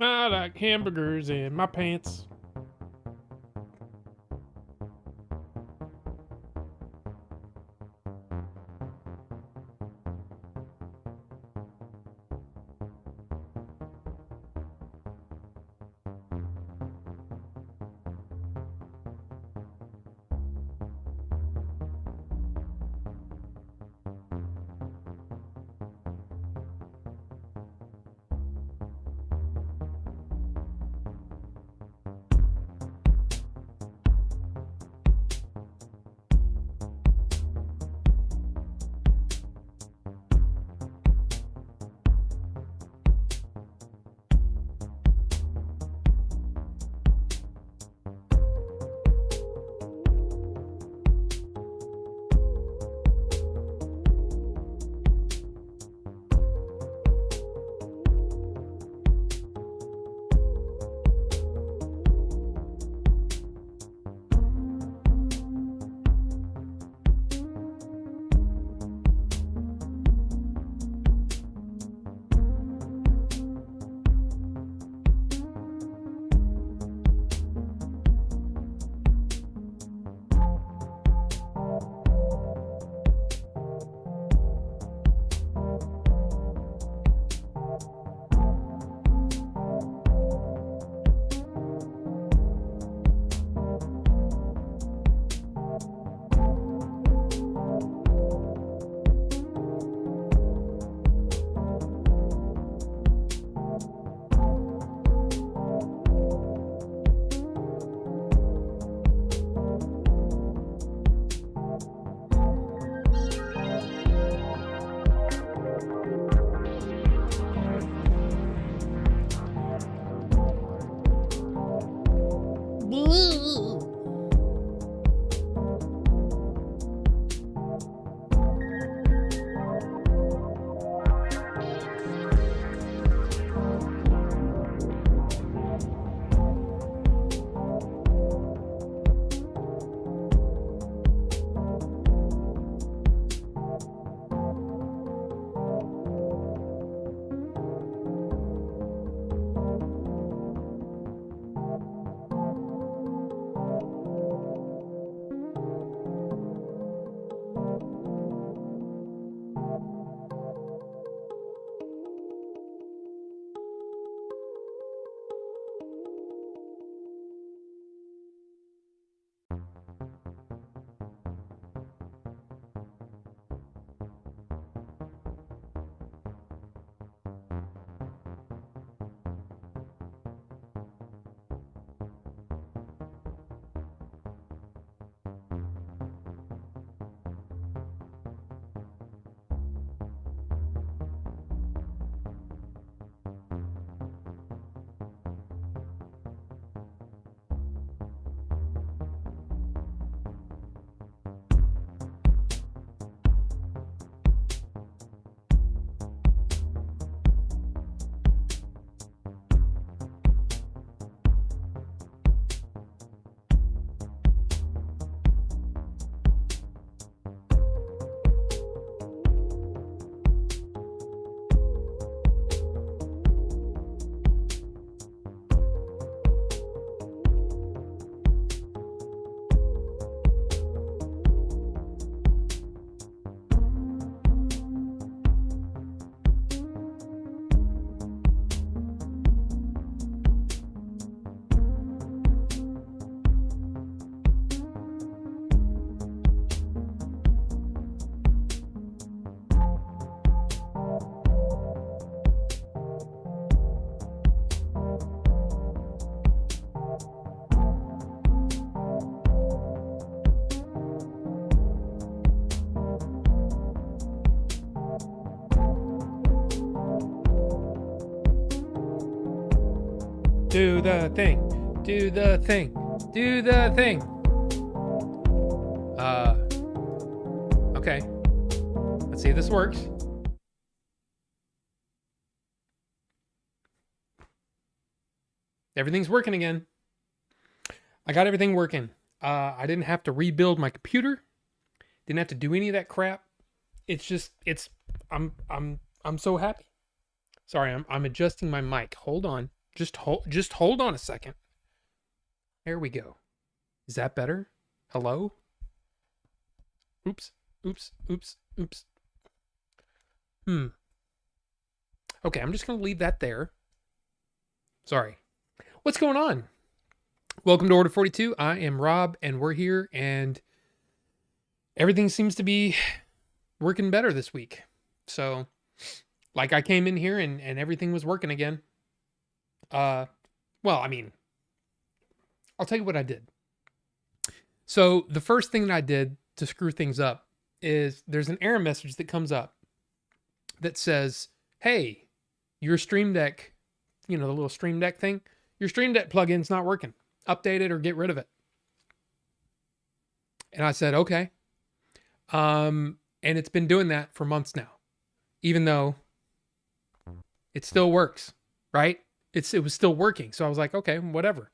I like hamburgers in my pants. Do the thing. Do the thing. Do the thing. Okay. Let's see if this works. Everything's working again. I got everything working. I didn't have to rebuild my computer. Didn't have to do any of that crap. I'm so happy. Sorry, I'm adjusting my mic. Hold on. Just hold on a second. There we go. Is that better? Hello? Oops. Oops. Oops. Oops. Okay, I'm just going to leave that there. Sorry. What's going on? Welcome to Order 42. I am Rob, and we're here, and everything seems to be working better this week. So, like, I came in here and everything was working again. Well, I mean, I'll tell you what I did. So, the first thing that I did to screw things up is there's an error message that comes up that says, hey, your Stream Deck, the little Stream Deck thing, your Stream Deck plugin's not working. Update it or get rid of it. And I said, okay. And it's been doing that for months now, even though it still works, right? It was still working. So I was like, okay, whatever.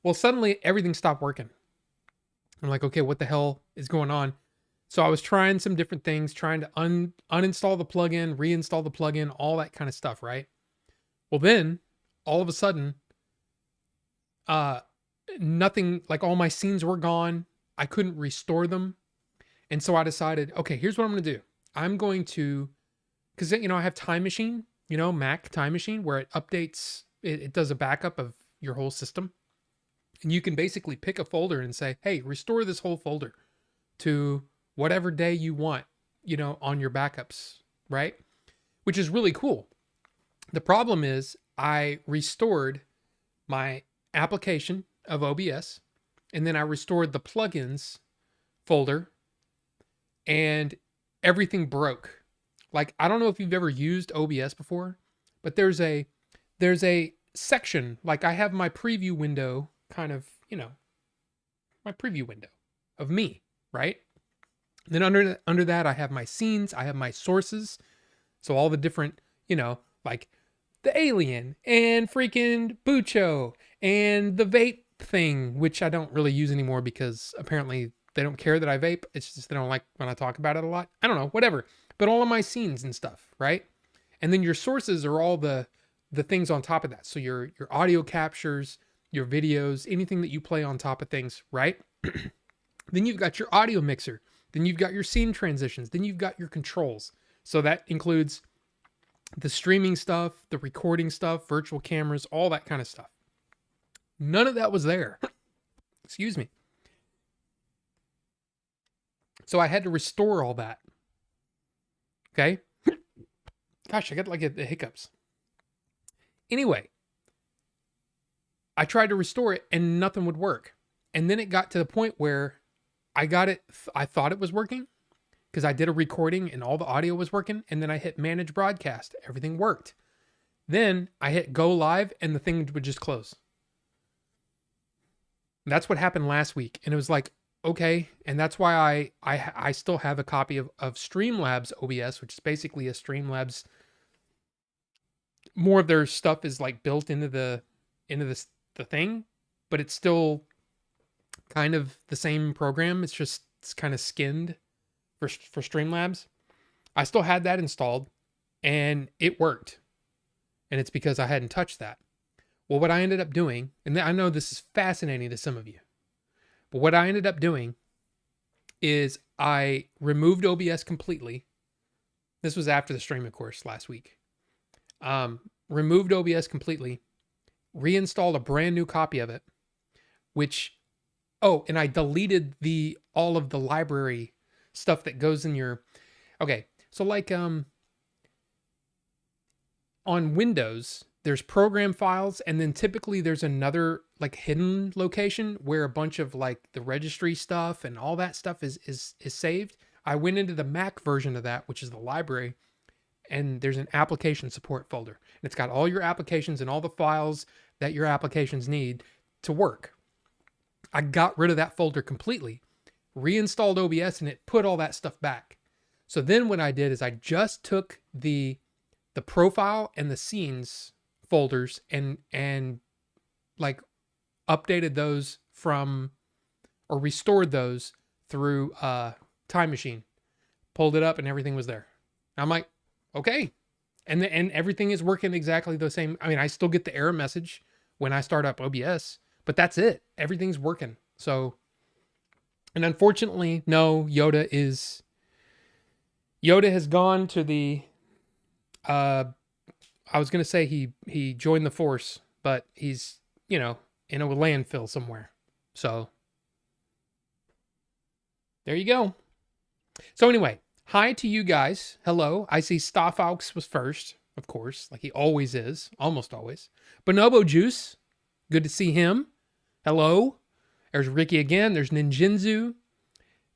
Well, suddenly everything stopped working. I'm like, okay, what the hell is going on? So I was trying some different things, trying to uninstall the plugin, reinstall the plugin, all that kind of stuff, right? Well, then all of a sudden, nothing, like all my scenes were gone. I couldn't restore them. And so I decided, okay, here's what I'm going to do. I'm going to, because, I have Time Machine, Mac Time Machine, where it updates, it does a backup of your whole system. And you can basically pick a folder and say, hey, restore this whole folder to whatever day you want, on your backups, right? Which is really cool. The problem is I restored my application of OBS, and then I restored the plugins folder, and everything broke. Like, I don't know if you've ever used OBS before, but there's a section, like I have my preview window, kind of, my preview window of me, right? Then under that, I have my scenes, I have my sources. So all the different, like the alien and freaking Bucho and the vape thing, which I don't really use anymore because apparently they don't care that I vape. It's just they don't like when I talk about it a lot. I don't know, whatever. But all of my scenes and stuff, right? And then your sources are all the things on top of that. So your audio captures, your videos, anything that you play on top of things, right? Then you've got your audio mixer. Then you've got your scene transitions. Then you've got your controls. So that includes the streaming stuff, the recording stuff, virtual cameras, all that kind of stuff. None of that was there. Excuse me. So I had to restore all that. Okay? Gosh, I got like the hiccups. Anyway, I tried to restore it and nothing would work. And then it got to the point where I thought it was working because I did a recording and all the audio was working. And then I hit manage broadcast. Everything worked. Then I hit go live and the thing would just close. And that's what happened last week. And it was like, okay. And that's why I still have a copy of Streamlabs OBS, which is basically a Streamlabs. More of their stuff is like built into the thing, but it's still kind of the same program. It's kind of skinned for Streamlabs. I still had that installed and it worked. And it's because I hadn't touched that. Well, what I ended up doing, and I know this is fascinating to some of you, but what I ended up doing is I removed OBS completely. This was after the stream, of course, last week. Removed OBS completely, reinstalled a brand new copy of it, and I deleted all of the library stuff that goes in your, okay. So like, on Windows, there's program files, and then typically there's another like hidden location where a bunch of like the registry stuff and all that stuff is saved. I went into the Mac version of that, which is the library, and there's an application support folder. And it's got all your applications and all the files that your applications need to work. I got rid of that folder completely, reinstalled OBS, and it put all that stuff back. So then what I did is I just took the profile and the scenes folders and like updated those or restored those through Time Machine, pulled it up and everything was there. I'm like, okay, and everything is working exactly the same. I mean, I still get the error message when I start up OBS, but that's it. Everything's working. So, and unfortunately, no, Yoda has gone to the I was gonna say he joined the force, but he's, in a landfill somewhere. So there you go. So anyway, hi to you guys. Hello. I see Starfox was first, of course, like he always is, almost always. Bonobo Juice, good to see him. Hello. There's Ricky again. There's Ninjinzu.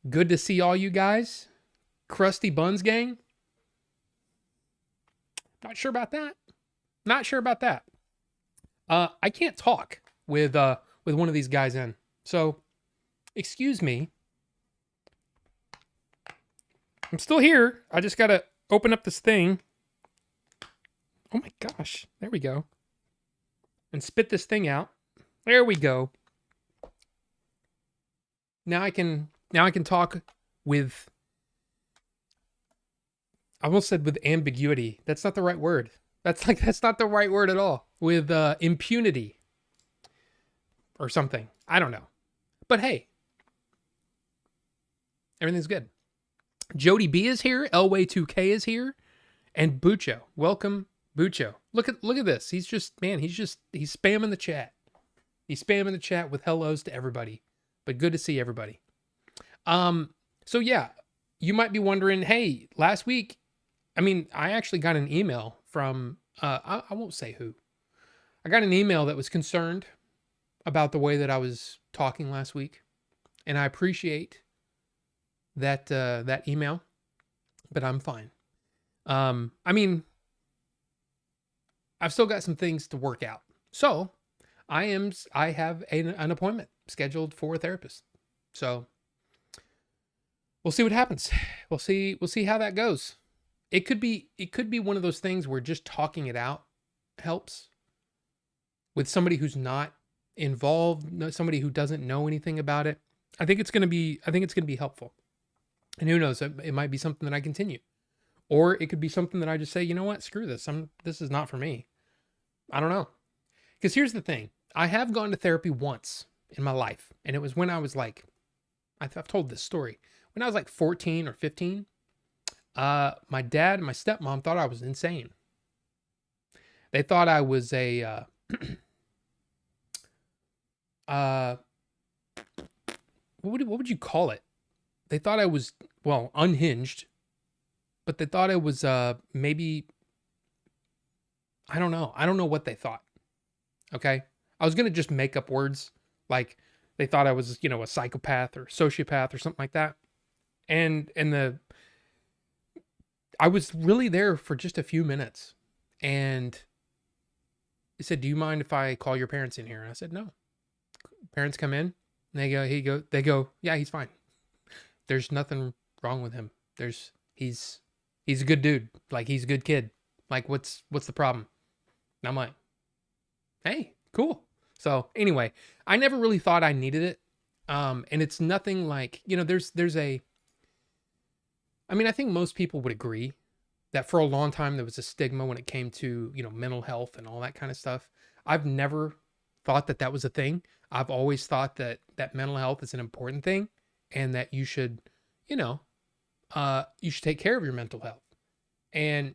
Good to see all you guys. Krusty Buns Gang. Not sure about that. Not sure about that. I can't talk with one of these guys in. So, excuse me. I'm still here. I just got to open up this thing. Oh my gosh. There we go. And spit this thing out. There we go. Now I can talk with, I almost said with ambiguity. That's not the right word. That's not the right word at all. With impunity or something. I don't know. But hey, everything's good. Jody B is here. Elway2K is here. And Bucho. Welcome, Bucho. Look at this. He's spamming the chat. He's spamming the chat with hellos to everybody. But good to see everybody. So yeah, you might be wondering, hey, last week, I actually got an email from, I won't say who. I got an email that was concerned about the way that I was talking last week. And I appreciate that email, but I'm fine. I've still got some things to work out. So I have an appointment scheduled for a therapist. So we'll see what happens. We'll see how that goes. It could be one of those things where just talking it out helps with somebody who's not involved, somebody who doesn't know anything about it. I think it's going to be helpful. And who knows, it might be something that I continue. Or it could be something that I just say, you know what, screw this. This is not for me. I don't know. Because here's the thing. I have gone to therapy once in my life. And it was when I was like, I've told this story. When I was like 14 or 15, my dad and my stepmom thought I was insane. They thought I was a, what would you call it? They thought I was, well, unhinged, but they thought I was maybe, I don't know. I don't know what they thought. Okay. I was going to just make up words. Like they thought I was, a psychopath or sociopath or something like that. And I was really there for just a few minutes. And he said, do you mind if I call your parents in here? And I said, no. Parents come in and they go, yeah, he's fine. There's nothing wrong with him. He's a good dude. Like he's a good kid. Like what's the problem? And I'm like, hey, cool. So anyway, I never really thought I needed it. And it's nothing like, I think most people would agree that for a long time there was a stigma when it came to, mental health and all that kind of stuff. I've never thought that was a thing. I've always thought that mental health is an important thing and that you should, you should take care of your mental health. And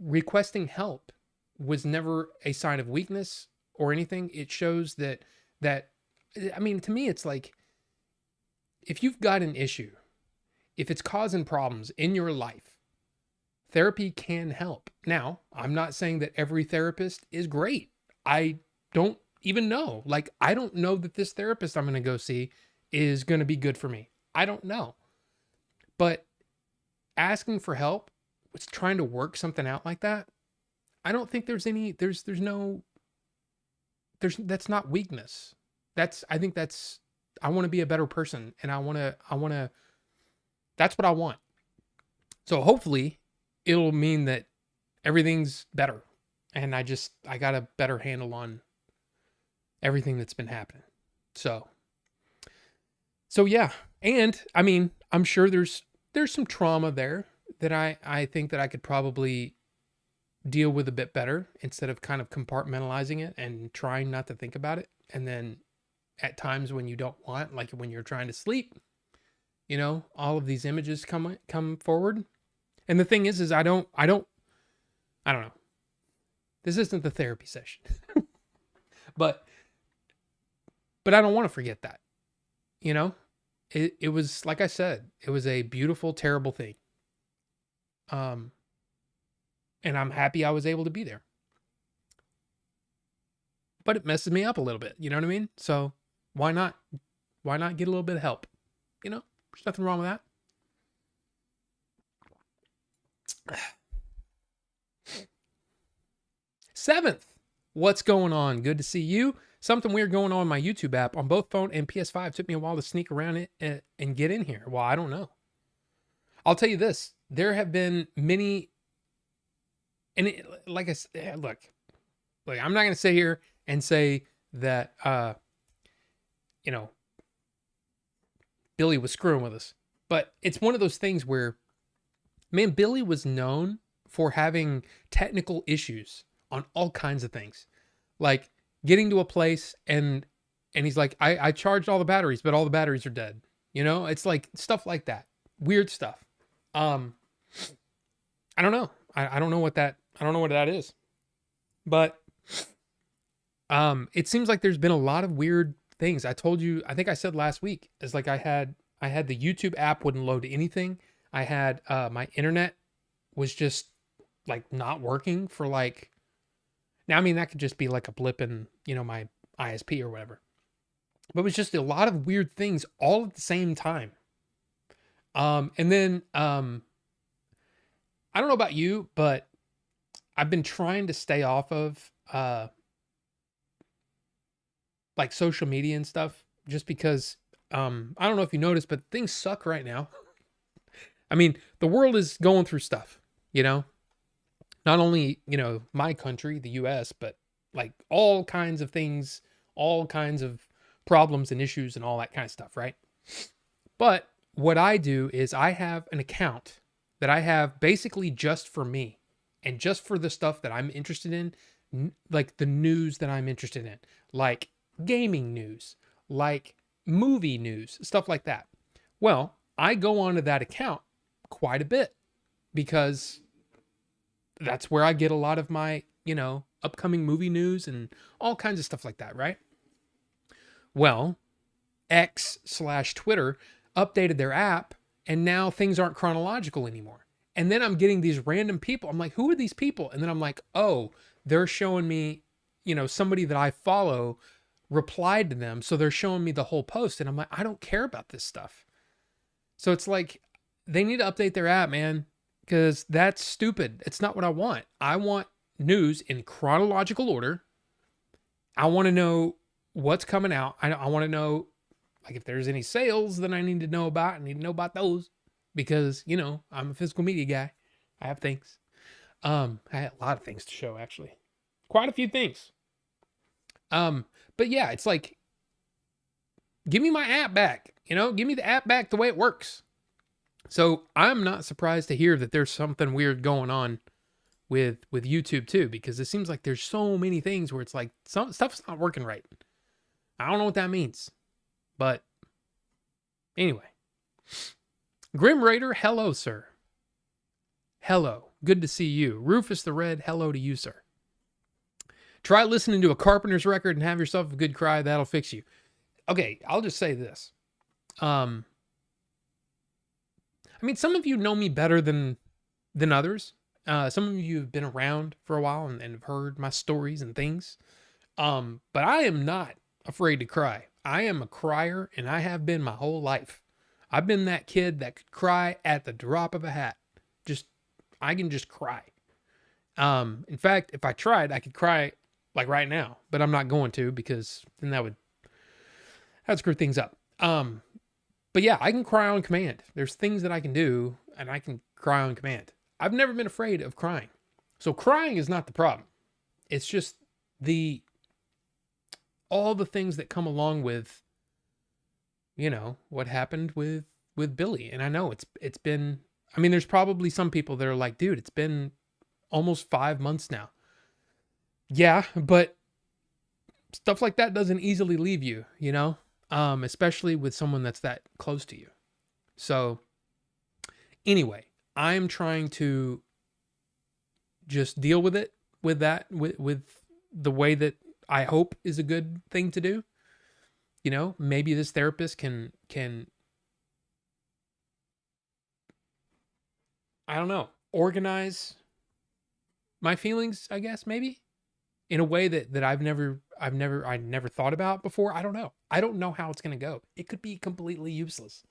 requesting help was never a sign of weakness or anything. It shows that to me, it's like, if you've got an issue, if it's causing problems in your life, therapy can help. Now, I'm not saying that every therapist is great. I don't even know. Like, I don't know that this therapist I'm going to go see is going to be good for me. I don't know. But asking for help, was trying to work something out like that, I don't think that's not weakness. I want to be a better person and I want to, that's what I want. So hopefully it'll mean that everything's better and I got a better handle on everything that's been happening. So yeah. And I'm sure there's some trauma there that I think that I could probably deal with a bit better instead of kind of compartmentalizing it and trying not to think about it. And then at times when you don't want, like when you're trying to sleep, all of these images come forward. And the thing is I don't know. This isn't the therapy session. but I don't want to forget that. It was, like I said, it was a beautiful, terrible thing. And I'm happy I was able to be there. But it messes me up a little bit, you know what I mean? So why not get a little bit of help? There's nothing wrong with that. 7th, what's going on? Good to see you. Something weird going on my YouTube app on both phone and PS5. Took me a while to sneak around it and get in here. Well, I don't know. I'll tell you this. There have been many, and like I said, look, I'm not going to sit here and say that, Billy was screwing with us. But it's one of those things where, man, Billy was known for having technical issues on all kinds of things. Like getting to a place and he's like, I charged all the batteries, but all the batteries are dead. It's like stuff like that. Weird stuff. I don't know. I don't know what that is. But it seems like there's been a lot of weird things. I told you, I think I said last week, is like I had the YouTube app wouldn't load anything. I had my internet was just like not working for like, now I mean that could just be like a blip in my ISP or whatever, but it was just a lot of weird things all at the same time. And then I don't know about you, but I've been trying to stay off of like social media and stuff, just because I don't know if you noticed, but things suck right now. I mean, the world is going through stuff, not only, my country, the US, but like all kinds of things, all kinds of problems and issues and all that kind of stuff, right? But what I do is I have an account that I have basically just for me and just for the stuff that I'm interested in, like the news that I'm interested in, like gaming news, like movie news, stuff like that. Well, I go onto that account quite a bit because that's where I get a lot of my, upcoming movie news and all kinds of stuff like that, right? Well, X/Twitter updated their app and now things aren't chronological anymore. And then I'm getting these random people. I'm like, who are these people? And then I'm like, oh, they're showing me, somebody that I follow replied to them. So they're showing me the whole post. And I'm like, I don't care about this stuff. So it's like, they need to update their app, man, because that's stupid. It's not what I want. I want news in chronological order. I want to know what's coming out. I want to know, like, if there's any sales that I need to know about. I need to know about those because, I'm a physical media guy. I have things. I had a lot of things to show, actually. Quite a few things. But yeah, it's like, give me my app back. Give me the app back the way it works. So I'm not surprised to hear that there's something weird going on with YouTube too, because it seems like there's so many things where it's like some stuff's not working right. I don't know what that means, but anyway. Grim Raider, hello, sir. Hello. Good to see you. Rufus the Red, hello to you, sir. Try listening to a Carpenter's record and have yourself a good cry. That'll fix you. Okay, I'll just say this. I mean, some of you know me better than others. Some of you have been around for a while and have heard my stories and things. But I am not afraid to cry. I am a crier, and I have been my whole life. I've been that kid that could cry at the drop of a hat. I can just cry. In fact, if I tried, I could cry like right now, but I'm not going to because then that'd screw things up. But yeah, I can cry on command. There's things that I can do, and I can cry on command. I've never been afraid of crying. So crying is not the problem. It's just all the things that come along with, what happened with Billy. And I know it's been, I mean, there's probably some people that are like, dude, it's been almost 5 months now. Yeah, but stuff like that doesn't easily leave you, especially with someone that's that close to you. So anyway, I'm trying to just deal with it, with that, with the way that I hope is a good thing to do. Maybe this therapist can I don't know, organize my feelings, I guess, maybe in a way that I never thought about before. I don't know. I don't know how it's going to go. It could be completely useless.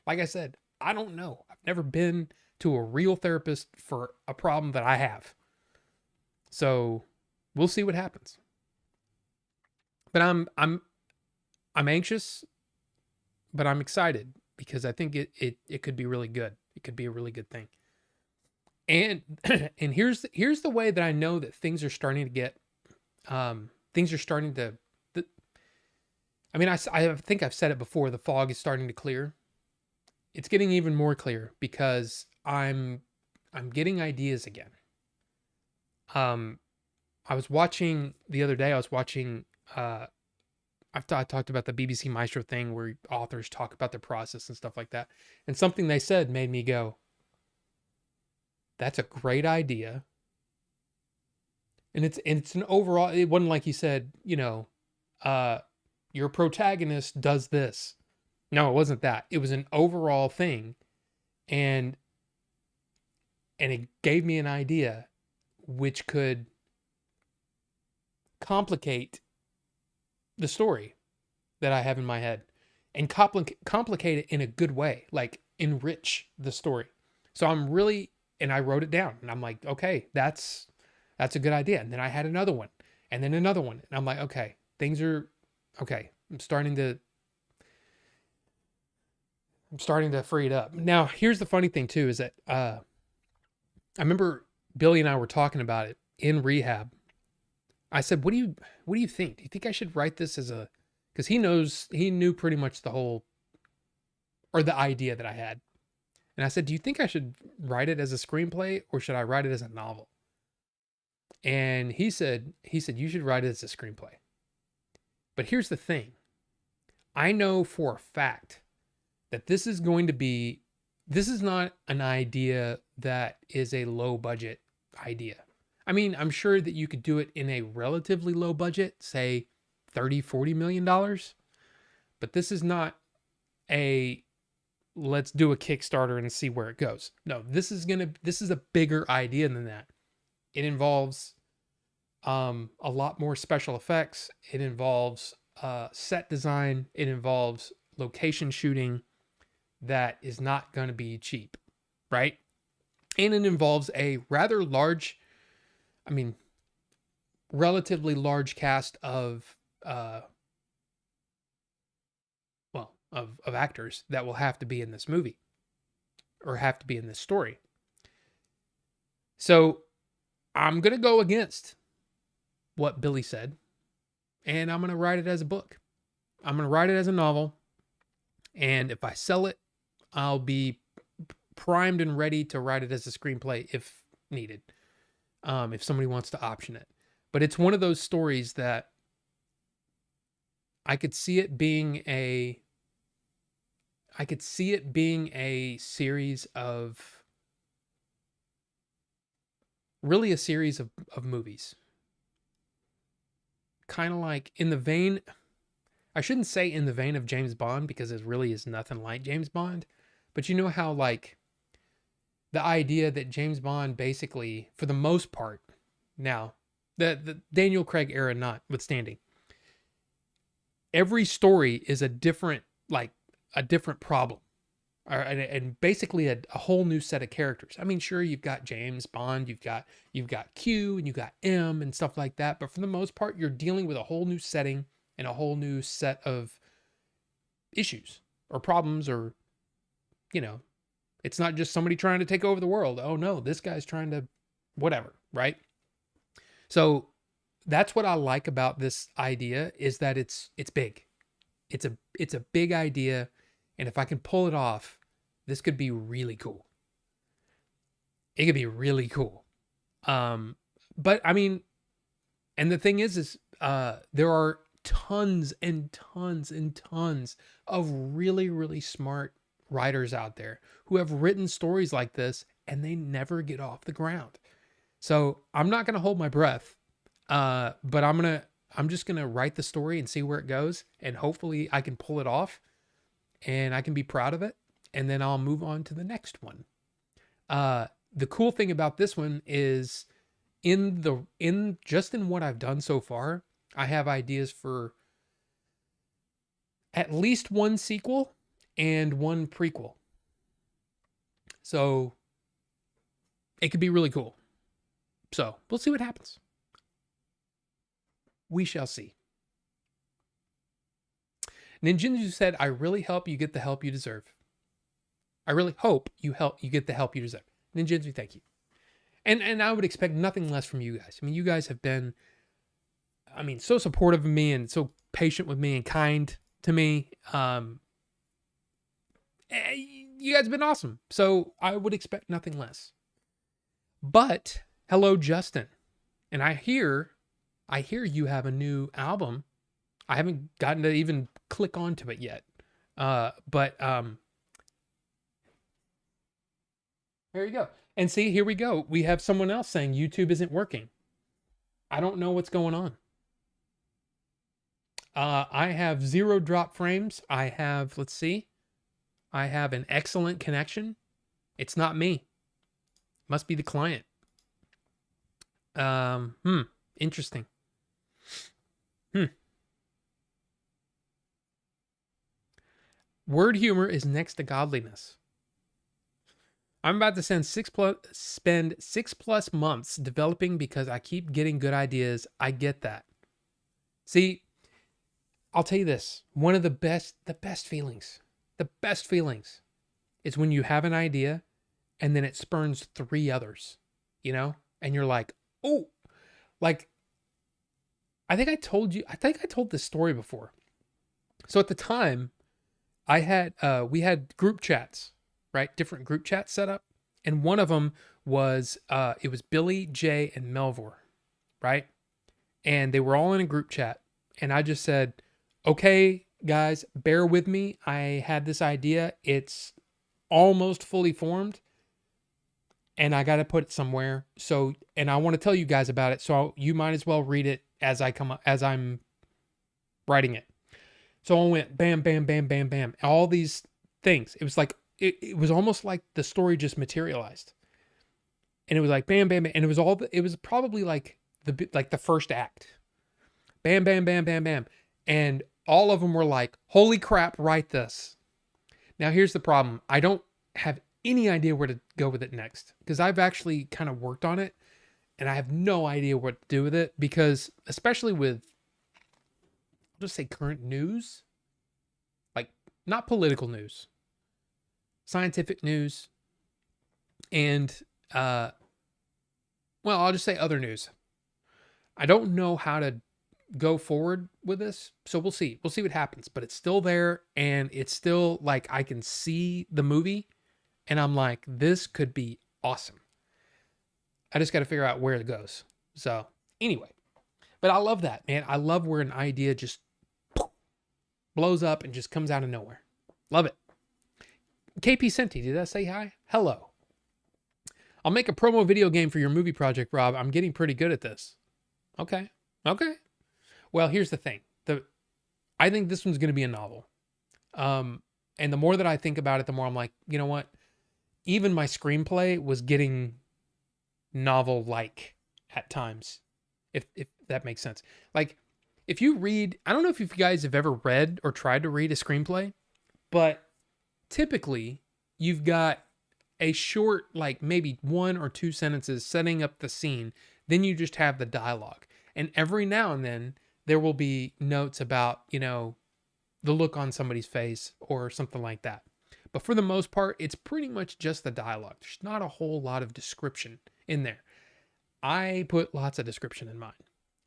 Like I said, I don't know. I've never been to a real therapist for a problem that I have. So, we'll see what happens. But I'm anxious, but I'm excited because I think it could be really good. It could be a really good thing. And and here's the way that I know that things are starting to get things are starting to I mean, I think I've said it before, the fog is starting to clear. It's getting even more clear because I'm getting ideas again. I was watching the other day, I talked about the BBC Maestro thing where authors talk about their process and stuff like that. And something they said made me go, that's a great idea. And it's an overall, it wasn't like he said, your protagonist does this. No, it wasn't that. It was an overall thing. And it gave me an idea which could complicate the story that I have in my head and complicate it in a good way, like enrich the story. So and I wrote it down and I'm like, okay, that's a good idea. And then I had another one and then another one. And I'm like, okay, things are okay. I'm starting to free it up. Now, here's the funny thing too, is that, I remember Billy and I were talking about it in rehab. I said, what do you think? Do you think I should write this because he knew pretty much the idea that I had. And I said, do you think I should write it as a screenplay or should I write it as a novel? And he said, you should write it as a screenplay. But here's the thing. I know for a fact that this is not an idea that is a low budget idea. I mean, I'm sure that you could do it in a relatively low budget, say $30-40 million. But this is not let's do a Kickstarter and see where it goes. No, this is a bigger idea than that. It involves a lot more special effects. It involves set design. It involves location shooting that is not going to be cheap, right? And it involves a relatively large cast of actors that will have to be in this movie or have to be in this story. So I'm going to go against what Billy said and I'm going to write it as a book. I'm going to write it as a novel. And if I sell it, I'll be primed and ready to write it as a screenplay if needed. If somebody wants to option it. But it's one of those stories that I could see it being a series of movies. Kind of like in the vein, I shouldn't say in the vein of James Bond because it really is nothing like James Bond. But you know how like the idea that James Bond basically, for the most part, now, the Daniel Craig era notwithstanding, every story is a different problem. And basically a whole new set of characters. I mean, sure, you've got James Bond, you've got Q, and you've got M and stuff like that. But for the most part, you're dealing with a whole new setting and a whole new set of issues or problems or, it's not just somebody trying to take over the world. Oh no, this guy's trying to whatever, right? So that's what I like about this idea is that it's big. It's a big idea. And if I can pull it off, this could be really cool. It could be really cool. But I mean, and the thing is there are tons and tons and tons of really, really smart writers out there who have written stories like this and they never get off the ground. So I'm not going to hold my breath. But I'm just going to write the story and see where it goes. And hopefully I can pull it off and I can be proud of it. And then I'll move on to the next one. The cool thing about this one is in what I've done so far, I have ideas for at least one sequel and one prequel. So it could be really cool. So we'll see what happens. We shall see. Ninjinju said, I really hope you get the help you deserve. I really hope you get the help you deserve. Ninjinju, thank you. And I would expect nothing less from you guys. I mean, you guys have been, so supportive of me and so patient with me and kind to me. You guys have been awesome. So I would expect nothing less. But hello, Justin. And I hear you have a new album. I haven't gotten to even click onto it yet. But there you go. And see, here we go. We have someone else saying YouTube isn't working. I don't know what's going on. I have 0 drop frames. I have, let's see. I have an excellent connection. It's not me. Must be the client. Interesting. Word humor is next to godliness. I'm about to spend 6+ months developing because I keep getting good ideas. I get that. See, I'll tell you this. One of the best feelings is when you have an idea and then it spurns 3 others, and you're like, oh, like, I think I told this story before. So at the time we had group chats, right? Different group chats set up. And one of them was, it was Billy, Jay, and Melvor, right? And they were all in a group chat. And I just said, okay, guys, bear with me. I had this idea. It's almost fully formed. And I got to put it somewhere. So, and I want to tell you guys about it. So you might as well read it as I'm writing it. So I went bam, bam, bam, bam, bam. All these things. It was like, it was almost like the story just materialized. And it was like bam, bam, bam. And it was probably like the first act. Bam, bam, bam, bam, bam. And all of them were like, holy crap, write this. Now here's the problem. I don't have any idea where to go with it next because I've actually kind of worked on it and I have no idea what to do with it because especially with, I'll just say current news, like not political news, scientific news, and, I'll just say other news. I don't know how to go forward with this. So we'll see what happens, but it's still there. And it's still like, I can see the movie and I'm like, this could be awesome. I just got to figure out where it goes. So anyway, but I love that, man. I love where an idea just blows up and just comes out of nowhere. Love it. KP Senti, did I say hi? Hello. I'll make a promo video game for your movie project, Rob. I'm getting pretty good at this. Okay. Well, here's the thing. I think this one's going to be a novel. And the more that I think about it, the more I'm like, you know what? Even my screenplay was getting novel-like at times, if that makes sense. Like, if you read, I don't know if you guys have ever read or tried to read a screenplay, but typically you've got a short, like maybe 1 or 2 sentences setting up the scene. Then you just have the dialogue. And every now and then there will be notes about, the look on somebody's face or something like that. But for the most part, it's pretty much just the dialogue. There's not a whole lot of description in there. I put lots of description in mine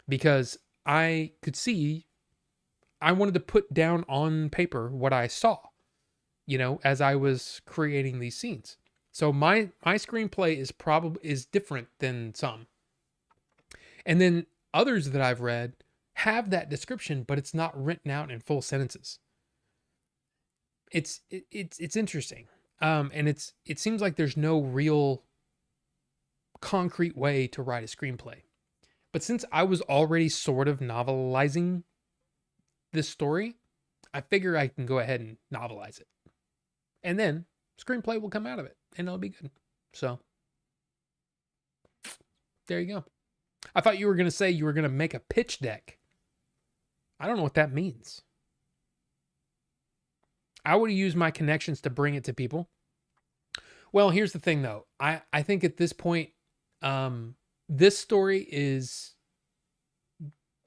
because I could see, I wanted to put down on paper what I saw, as I was creating these scenes. So my screenplay is different than some. And then others that I've read have that description, but it's not written out in full sentences. It's interesting. And it seems like there's no real concrete way to write a screenplay. But since I was already sort of novelizing this story, I figure I can go ahead and novelize it. And then screenplay will come out of it and it'll be good. So there you go. I thought you were going to say you were going to make a pitch deck. I don't know what that means. I would use my connections to bring it to people. Well, here's the thing though. I think at this point, this story is,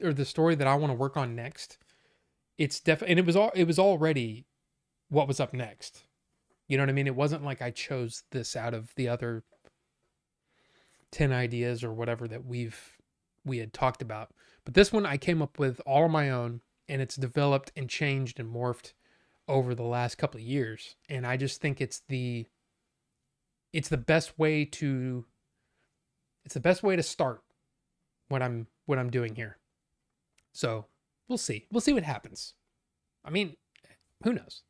or the story that I want to work on next. It's definitely, and it was already what was up next. You know what I mean? It wasn't like I chose this out of the other 10 ideas or whatever that we had talked about. But this one I came up with all on my own, and it's developed and changed and morphed over the last couple of years. And I just think it's the best way to start what I'm doing here. So we'll see. We'll see what happens. I mean, who knows?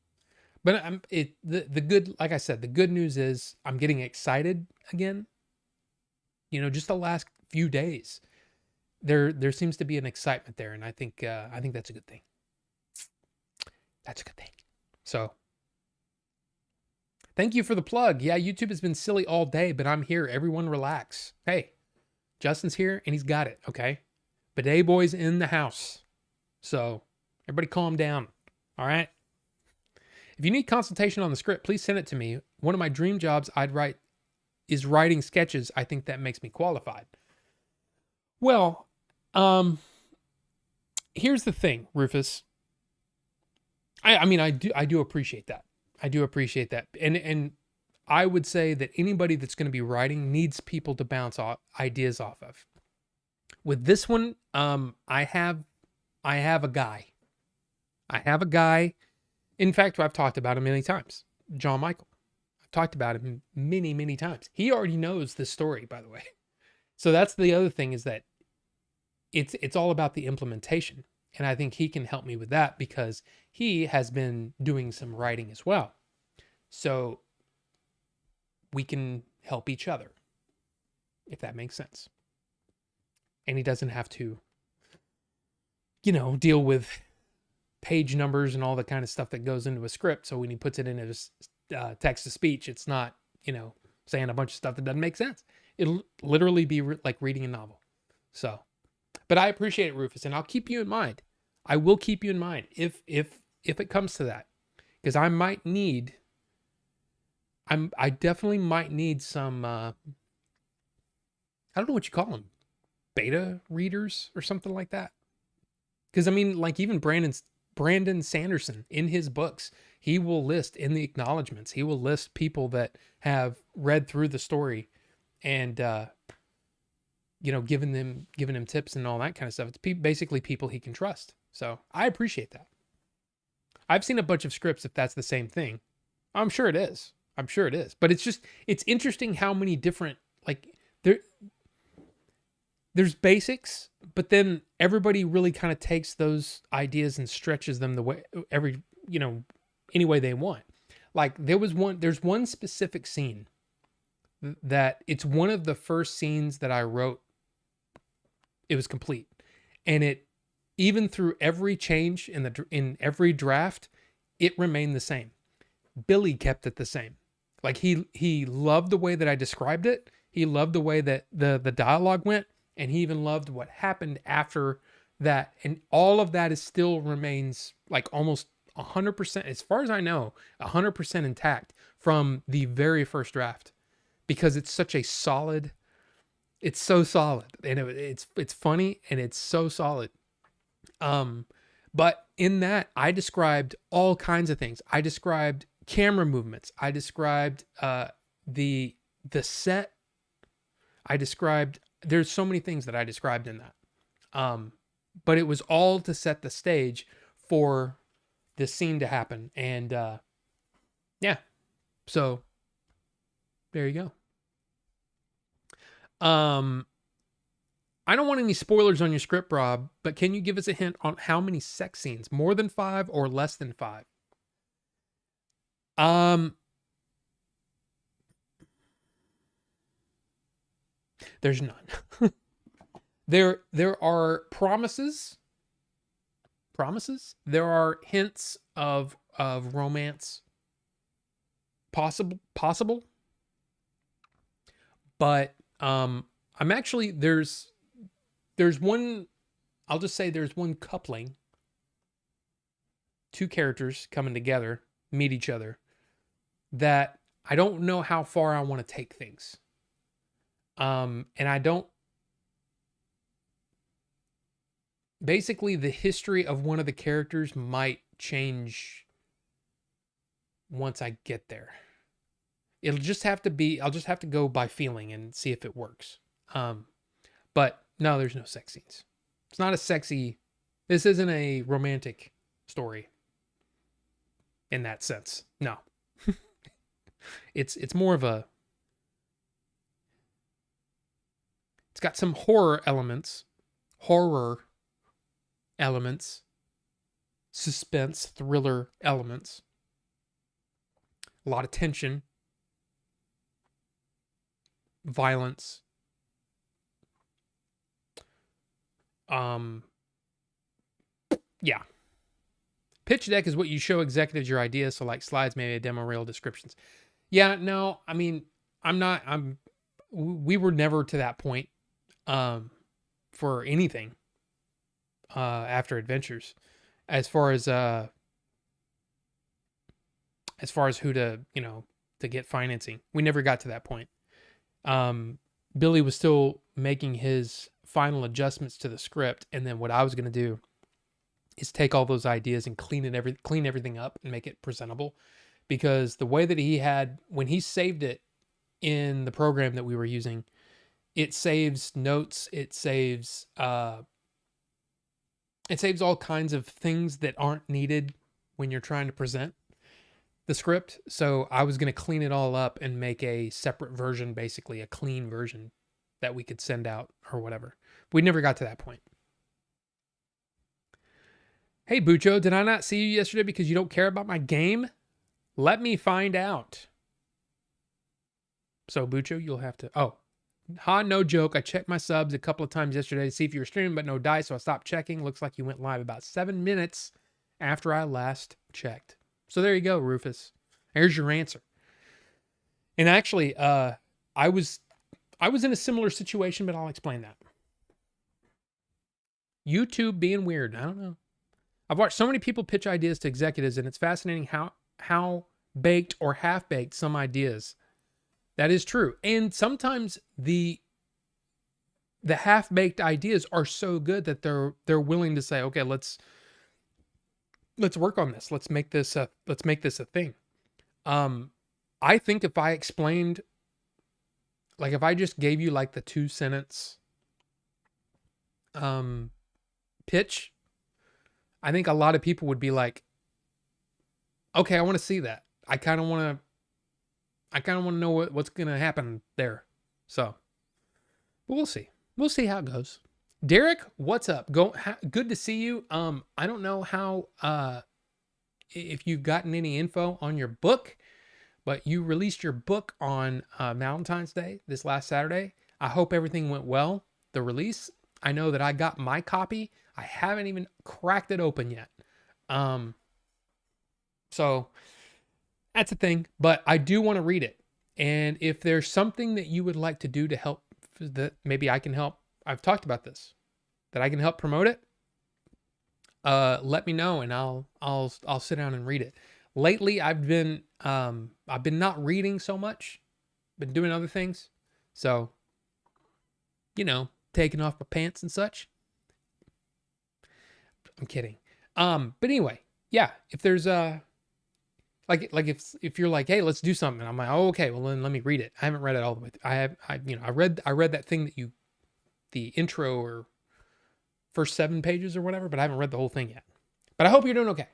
But the good, like I said, the good news is I'm getting excited again. You know, just the last few days, there seems to be an excitement there, and I think that's a good thing. That's a good thing. So, thank you for the plug. Yeah, YouTube has been silly all day, but I'm here. Everyone relax. Hey, Justin's here and he's got it. Okay, Bidet Boy's in the house. So everybody calm down. All right. If you need consultation on the script, please send it to me. One of my dream jobs is writing sketches. I think that makes me qualified. Well, here's the thing, Rufus. I mean, I do appreciate that. I do appreciate that. And I would say that anybody that's going to be writing needs people to bounce ideas off of. With this one, I have a guy. In fact, I've talked about him many times. John Michael. I've talked about him many, many times. He already knows this story, by the way. So that's the other thing, is that it's all about the implementation. And I think he can help me with that because he has been doing some writing as well. So we can help each other, if that makes sense. And he doesn't have to, deal with page numbers and all the kind of stuff that goes into a script. So when he puts it in his text to speech, it's not, saying a bunch of stuff that doesn't make sense. It'll literally be like reading a novel. So, but I appreciate it, Rufus, and I'll keep you in mind. I will keep you in mind if it comes to that, because I definitely might need some, I don't know what you call them, beta readers or something like that. Because I mean, like even Brandon Sanderson in his books, he will list in the acknowledgments, he will list people that have read through the story and, giving him tips and all that kind of stuff. It's basically people he can trust. So I appreciate that. I've seen a bunch of scripts, if that's the same thing. I'm sure it is. But it's interesting how many different, like there's basics, but then everybody really kind of takes those ideas and stretches them the way any way they want. Like there's one specific scene that it's one of the first scenes that I wrote. It was complete. And it, even through every change in every draft, it remained the same. Billy kept it the same. Like he loved the way that I described it. He loved the way that the dialogue went. And he even loved what happened after that. And all of that still remains like almost 100%, as far as I know, 100% intact from the very first draft, because it's such a solid, it's so solid, and it's funny, and it's so solid. But in that, I described all kinds of things. I described camera movements. I described the set. There's so many things that I described in that. But it was all to set the stage for this scene to happen. And yeah, so There you go. I don't want any spoilers on your script, Rob, but can you give us a hint on how many sex scenes? More than 5 or less than 5? There's none. There are promises. Promises? There are hints of romance. Possible. But I'm actually there's one, I'll just say there's one coupling, two characters coming together, meet each other, that I don't know how far I want to take things. And I don't, basically the history of one of the characters might change once I get there. It'll just have to be, I'll just have to go by feeling and see if it works. But no, there's no sex scenes. It's not a sexy, this isn't a romantic story in that sense. No. It's more of a, it's got some horror elements, suspense, thriller elements, a lot of tension, violence. Yeah. Pitch deck is what you show executives your ideas, so like slides, maybe a demo reel, descriptions. Yeah, no, I mean, we were never to that point for anything after Adventures, as far as who to, to get financing. We never got to that point. Billy was still making his final adjustments to the script, and then what I was going to do is take all those ideas and clean everything up and make it presentable, because the way that he had, when he saved it in the program that we were using, it saves notes, it saves all kinds of things that aren't needed when you're trying to present the script. So I was going to clean it all up and make a separate version, basically a clean version that we could send out or whatever. We never got to that point. Hey, Bucho, did I not see you yesterday because you don't care about my game? Let me find out. So, Bucho, you'll have to... Oh, no joke. I checked my subs a couple of times yesterday to see if you were streaming, but no dice, so I stopped checking. Looks like you went live about 7 minutes after I last checked. So there you go, Rufus. There's your answer. And actually, I was in a similar situation, but I'll explain that. YouTube being weird. I don't know. I've watched so many people pitch ideas to executives, and it's fascinating how baked or half-baked some ideas. That is true. And sometimes the half-baked ideas are so good that they're willing to say, okay, let's work on this. Let's make this a thing. I think if I explained, like if I just gave you like the 2-sentence pitch, I think a lot of people would be like, okay, I want to see that. I kind of want to know what's going to happen there. So, but we'll see. We'll see how it goes. Derek, what's up? Good to see you. I don't know how, if you've gotten any info on your book, but you released your book on Valentine's Day, this last Saturday. I hope everything went well, the release. I know that I got my copy. I haven't even cracked it open yet. So that's a thing, but I do want to read it. And if there's something that you would like to do to help, that maybe I can help, I've talked about this, that I can help promote it, let me know and I'll sit down and read it. Lately, I've been not reading so much, been doing other things. So, taking off my pants and such. I'm kidding. But anyway, yeah, if there's like if you're like, hey, let's do something, I'm like, oh, okay, well then let me read it. I haven't read it all the way. I read that thing that the intro or first 7 pages or whatever, but I haven't read the whole thing yet. But I hope you're doing okay.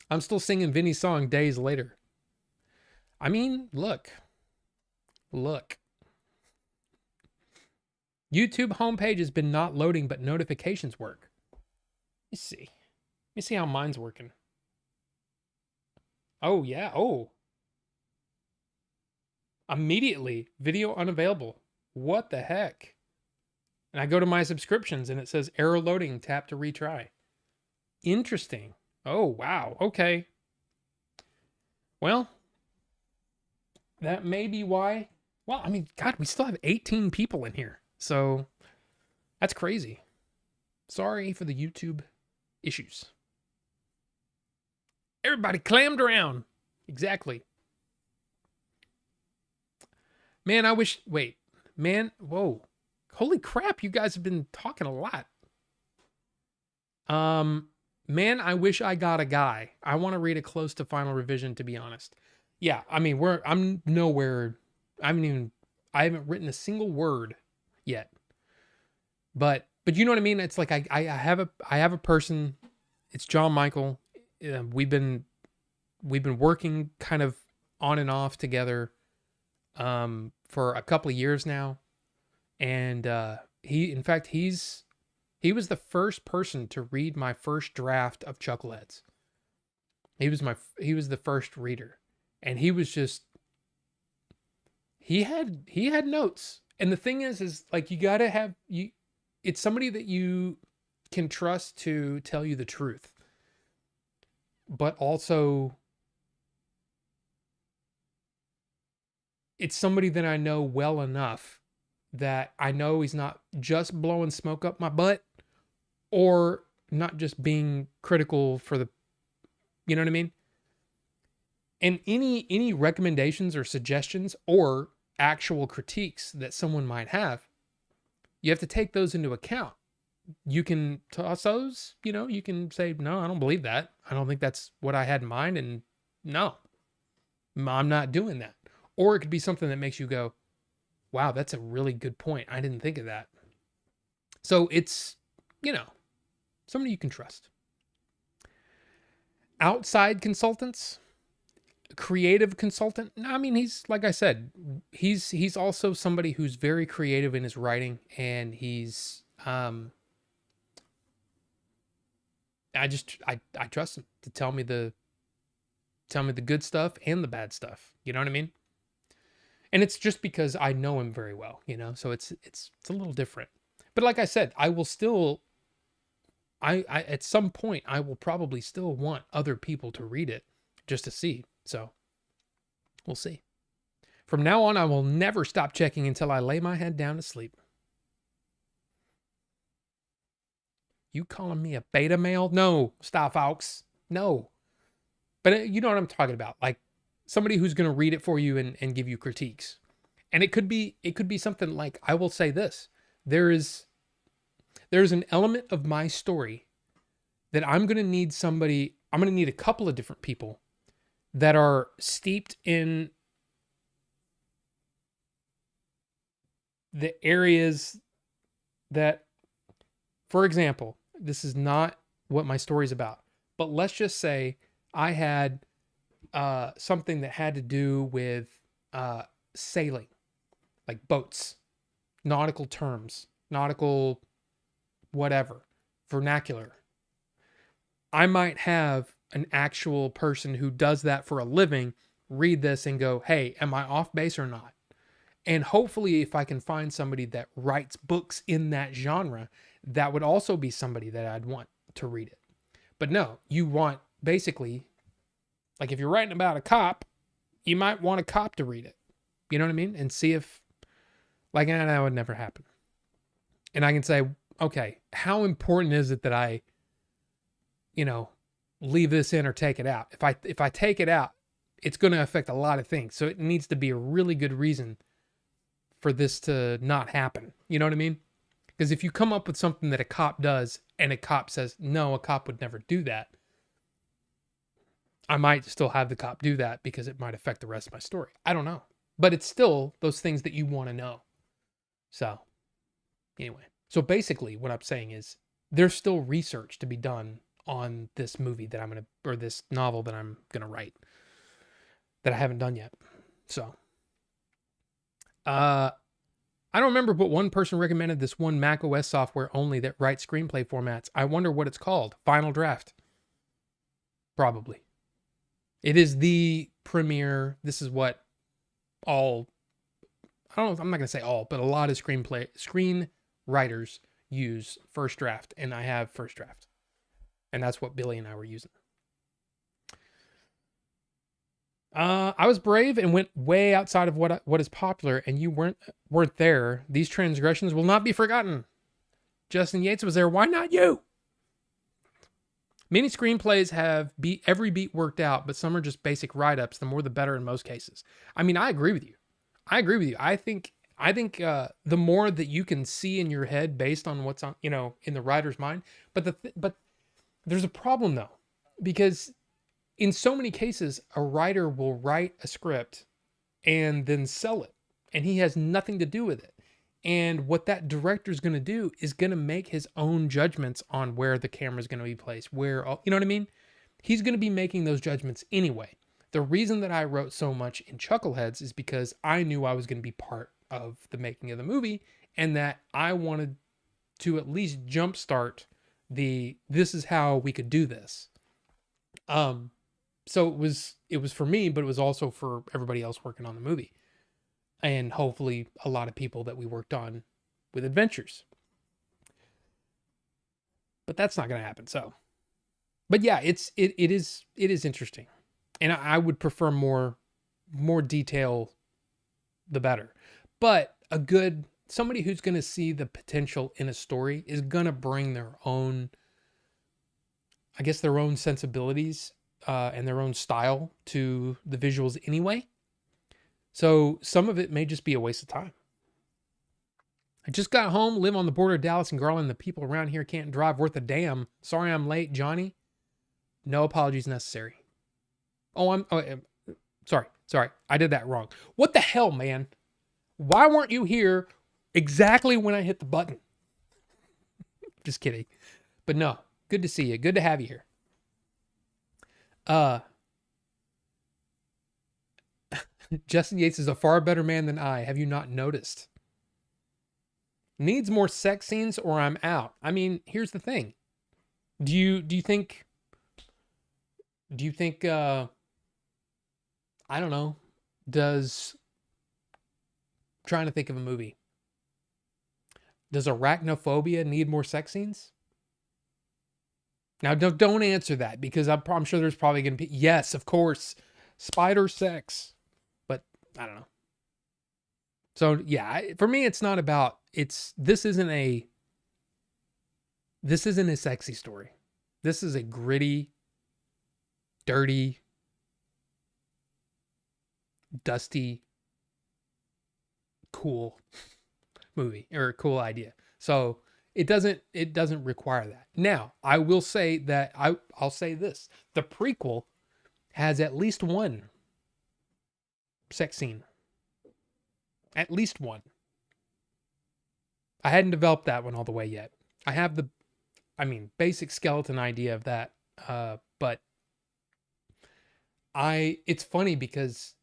I'm still singing Vinny's song days later. I mean, look, Look. YouTube homepage has been not loading, but notifications work. Let me see. Let me see how mine's working. Oh, yeah. Oh. Immediately, video unavailable. What the heck? And I go to my subscriptions and it says error loading, tap to retry. Interesting. Oh, wow. Okay. Well, that may be why. Well, I mean, God, we still have 18 people in here. So that's crazy. Sorry for the YouTube issues. Everybody clammed around. Exactly. Man, I wish. Wait. Man, whoa. Holy crap, you guys have been talking a lot. Man, I wish I got a guy. I want to read it close to final revision, to be honest. Yeah, I mean, I'm nowhere. I haven't written a single word yet. But you know what I mean? It's like I have a person. It's John Michael. We've been working kind of on and off together for a couple of years now. And he was the first person to read my first draft of Chuckleheads. He was the first reader, and he had notes. And the thing is like you gotta have it's somebody that you can trust to tell you the truth, but also it's somebody that I know well enough that I know he's not just blowing smoke up my butt or not just being critical for the, you know what I mean? And any recommendations or suggestions or actual critiques that someone might have, you have to take those into account. You can toss those, you can say, no, I don't believe that. I don't think that's what I had in mind. And no, I'm not doing that. Or it could be something that makes you go, wow, that's a really good point. I didn't think of that. So it's, somebody you can trust. Outside consultants, creative consultant. I mean, he's, like I said, he's also somebody who's very creative in his writing, and he's, I trust him to tell me the good stuff and the bad stuff. You know what I mean? And it's just because I know him very well, so it's a little different. But like I said, I will still, I at some point, I will probably still want other people to read it just to see. So we'll see. From now on, I will never stop checking until I lay my head down to sleep. You calling me a beta male? No, Star Fox. No. But you know what I'm talking about. Like somebody who's going to read it for you and give you critiques. And it could be something like, I will say this. There's an element of my story that I'm going to need a couple of different people that are steeped in the areas that, for example, this is not what my story's about, but let's just say I had something that had to do with sailing, like boats, nautical terms, nautical whatever, vernacular. I might have an actual person who does that for a living read this and go, hey, am I off base or not? And hopefully if I can find somebody that writes books in that genre, that would also be somebody that I'd want to read it. But no, you want basically, like if you're writing about a cop, you might want a cop to read it. You know what I mean? And see if, like, that would never happen. And I can say, okay, how important is it that I, leave this in or take it out? If I take it out, it's going to affect a lot of things. So it needs to be a really good reason for this to not happen. You know what I mean? Because if you come up with something that a cop does and a cop says, no, a cop would never do that, I might still have the cop do that because it might affect the rest of my story. I don't know. But it's still those things that you want to know. So anyway, so basically what I'm saying is there's still research to be done on this movie that or this novel that I'm going to write that I haven't done yet. So Uh, I don't remember, but one person recommended this one Mac OS software only that writes screenplay formats. I wonder what it's called. Final Draft. Probably. It is the premier. This is what all, I don't know, I'm not going to say all, but a lot of screen writers use First Draft, and I have First Draft. And that's what Billy and I were using. I was brave and went way outside of what is popular, and you weren't there. These transgressions will not be forgotten. Justin Yates was there. Why not you? Many screenplays have every beat worked out, but some are just basic write-ups. The more, the better in most cases. I mean, I agree with you. I think the more that you can see in your head based on what's on, in the writer's mind. But there's a problem though, because in so many cases, a writer will write a script and then sell it, and he has nothing to do with it. And what that director is going to do is going to make his own judgments on where the camera is going to be placed, where, you know what I mean? He's going to be making those judgments anyway. The reason that I wrote so much in Chuckleheads is because I knew I was going to be part of the making of the movie, and that I wanted to at least jumpstart this is how we could do this. So it was for me, but it was also for everybody else working on the movie. And hopefully a lot of people that we worked on with adventures. But that's not going to happen. So, but yeah, it is interesting. And I would prefer more detail, the better. But somebody who's going to see the potential in a story is going to bring their own, I guess, their own sensibilities and their own style to the visuals anyway. So some of it may just be a waste of time. I just got home, live on the border of Dallas and Garland. The people around here can't drive worth a damn. Sorry I'm late, Johnny. No apologies necessary. Sorry. I did that wrong. What the hell, man? Why weren't you here exactly when I hit the button? Just kidding. But no, good to see you. Good to have you here. Justin Yates is a far better man than I. Have you not noticed? Needs more sex scenes or I'm out. I mean, here's the thing. Do you think I don't know, trying to think of a movie. Does Arachnophobia need more sex scenes? Now don't answer that, because I'm sure there's probably going to be, yes, of course, spider sex. I don't know. So yeah, for me, it's not about, this isn't a sexy story. This is a gritty, dirty, dusty, cool movie, or a cool idea. So it doesn't require that. Now, I will say that I'll say this. The prequel has at least one sex scene. At least one. I hadn't developed that one all the way yet. I have basic skeleton idea of that. But it's funny because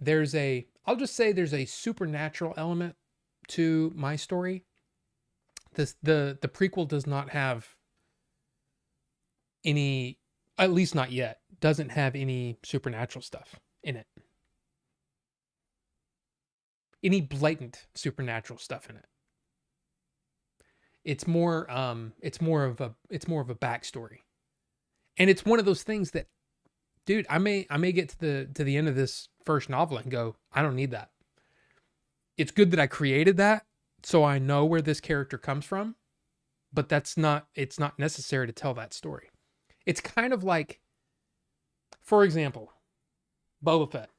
I'll just say there's a supernatural element to my story. The prequel does not have any, at least not yet, doesn't have any supernatural stuff in it. Any blatant supernatural stuff in it. It's more of a backstory. And it's one of those things that, dude, I may get to the end of this first novel and go, I don't need that. It's good that I created that, so I know where this character comes from, but it's not necessary to tell that story. It's kind of like, for example, Boba Fett.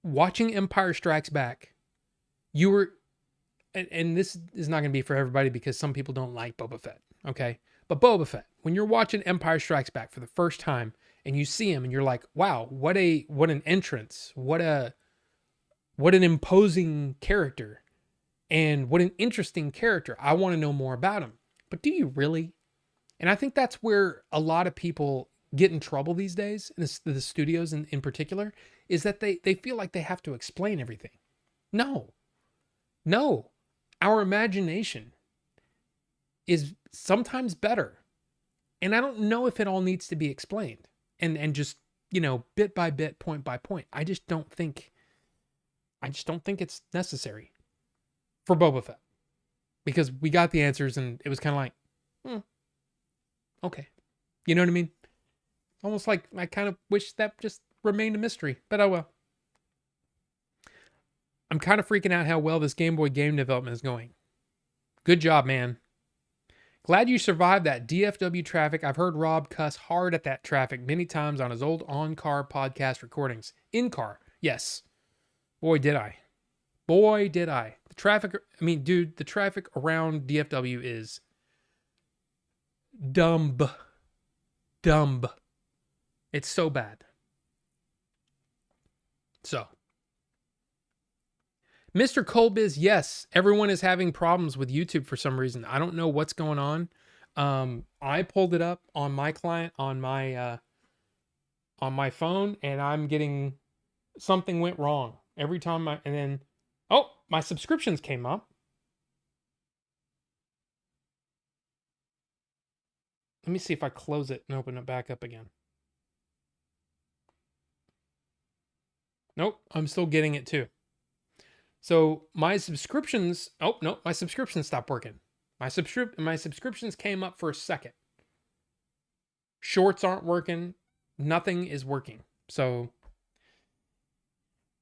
Watching Empire Strikes Back, you were, and this is not going to be for everybody because some people don't like Boba Fett, okay? But Boba Fett, when you're watching Empire Strikes Back for the first time and you see him and you're like, wow, what an entrance, what an imposing character, and what an interesting character. I want to know more about him. But do you really? And I think that's where a lot of people get in trouble these days, in the studios in particular, is that they feel like they have to explain everything. No, no. Our imagination is sometimes better. And I don't know if it all needs to be explained and just, bit by bit, point by point. I just don't think it's necessary for Boba Fett, because we got the answers and it was kind of like, okay. You know what I mean? Almost like I kind of wish that just remained a mystery, but oh well. I'm kind of freaking out how well this Game Boy game development is going. Good job, man. Glad you survived that DFW traffic. I've heard Rob cuss hard at that traffic many times on his old on-car podcast recordings. In-car, yes. Boy, did I. Boy, did I. The traffic, dude, the traffic around DFW is dumb. It's so bad. So, Mr. Colbiz, yes, everyone is having problems with YouTube for some reason. I don't know what's going on. I pulled it up on my client on my phone, and I'm getting something went wrong every time. And then, my subscriptions came up. Let me see if I close it and open it back up again. Nope, I'm still getting it too. So my subscriptions, my subscriptions stopped working. My subscriptions came up for a second. Shorts aren't working. Nothing is working. So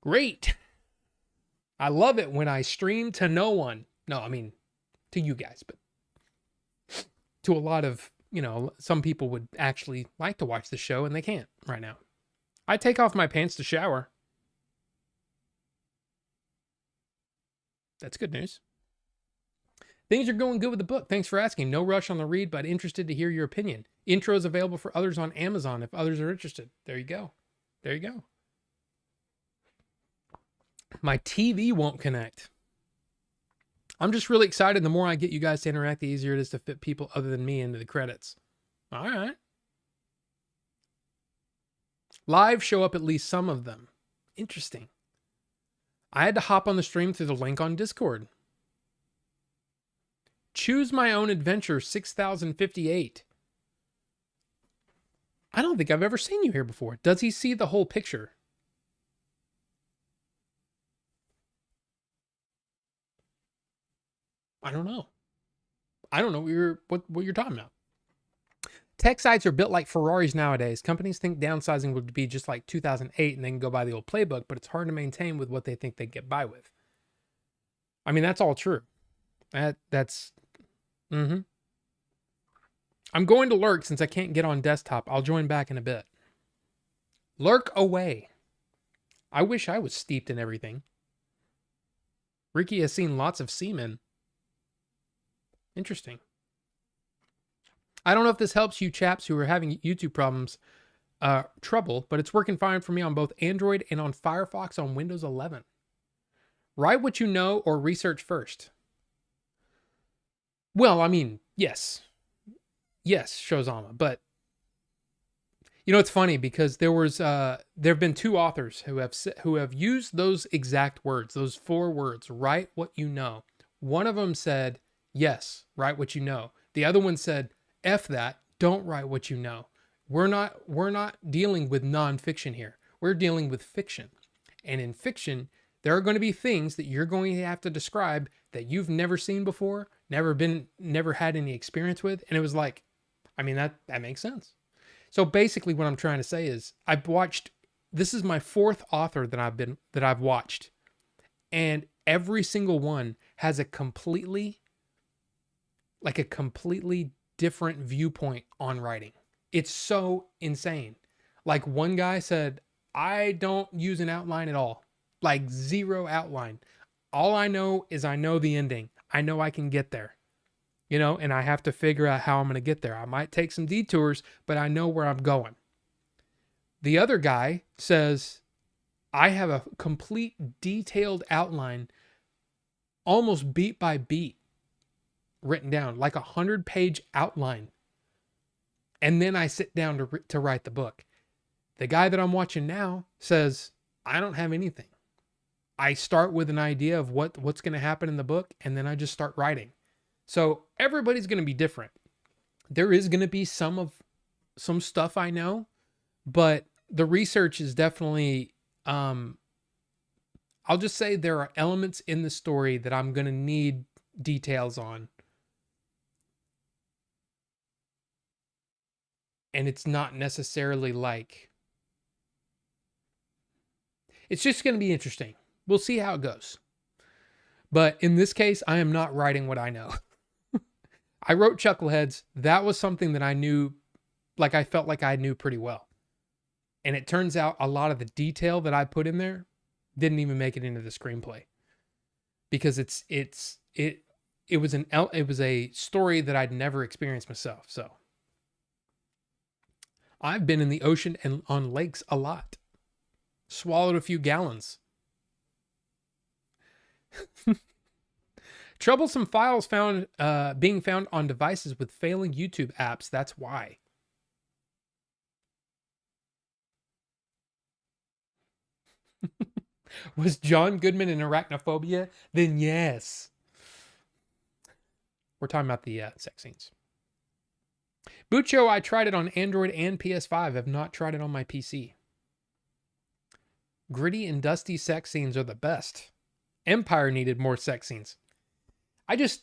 great. I love it when I stream to no one. No, to you guys, but to a lot of, some people would actually like to watch the show and they can't right now. I take off my pants to shower. That's good news. Things are going good with the book. Thanks for asking. No rush on the read, but interested to hear your opinion. Intro is available for others on Amazon if others are interested. There you go. My TV won't connect. I'm just really excited. The more I get you guys to interact, the easier it is to fit people other than me into the credits. All right. Live show up at least some of them. Interesting. I had to hop on the stream through the link on Discord. Choose My Own Adventure 6058. I don't think I've ever seen you here before. Does he see the whole picture? I don't know. I don't know what you're talking about. Tech sites are built like Ferraris nowadays. Companies think downsizing would be just like 2008 and they can go by the old playbook, but it's hard to maintain with what they think they get by with. That's all true. That's. I'm going to lurk since I can't get on desktop. I'll join back in a bit. Lurk away. I wish I was steeped in everything. Ricky has seen lots of semen. Interesting. I don't know if this helps you chaps who are having YouTube trouble, but it's working fine for me on both Android and on Firefox on Windows 11. Write what you know or research first. Well, yes. Yes, Shozama, but it's funny because there have been two authors who have used those exact words, those 4 words, write what you know. One of them said, yes, write what you know. The other one said, F that, don't write what you know. We're not dealing with nonfiction here. We're dealing with fiction. And in fiction, there are going to be things that you're going to have to describe that you've never seen before, never had any experience with. And it was like, that makes sense. So basically what I'm trying to say is this is my 4th author that I've watched. And every single one has a completely different viewpoint on writing. It's so insane. Like one guy said, I don't use an outline at all. Like 0 outline. All I know is I know the ending. I know I can get there. And I have to figure out how I'm going to get there. I might take some detours, but I know where I'm going. The other guy says, I have a complete detailed outline, almost beat by beat, written down, like a 100-page outline. And then I sit down to write the book. The guy that I'm watching now says, I don't have anything. I start with an idea of what's going to happen in the book, and then I just start writing. So everybody's going to be different. There is going to be some stuff I know, but the research is definitely, I'll just say there are elements in the story that I'm going to need details on. And it's not necessarily like, it's just going to be interesting. We'll see how it goes. But in this case, I am not writing what I know. I wrote Chuckleheads. That was something that I knew, like I felt like I knew pretty well. And it turns out a lot of the detail that I put in there didn't even make it into the screenplay. Because it was a story that I'd never experienced myself. So I've been in the ocean and on lakes a lot. Swallowed a few gallons. Troublesome files found being found on devices with failing YouTube apps. That's why. Was John Goodman in Arachnophobia? Then yes. We're talking about the sex scenes. Bucho, I tried it on Android and PS5. I've not tried it on my PC. Gritty and dusty sex scenes are the best. Empire needed more sex scenes. It's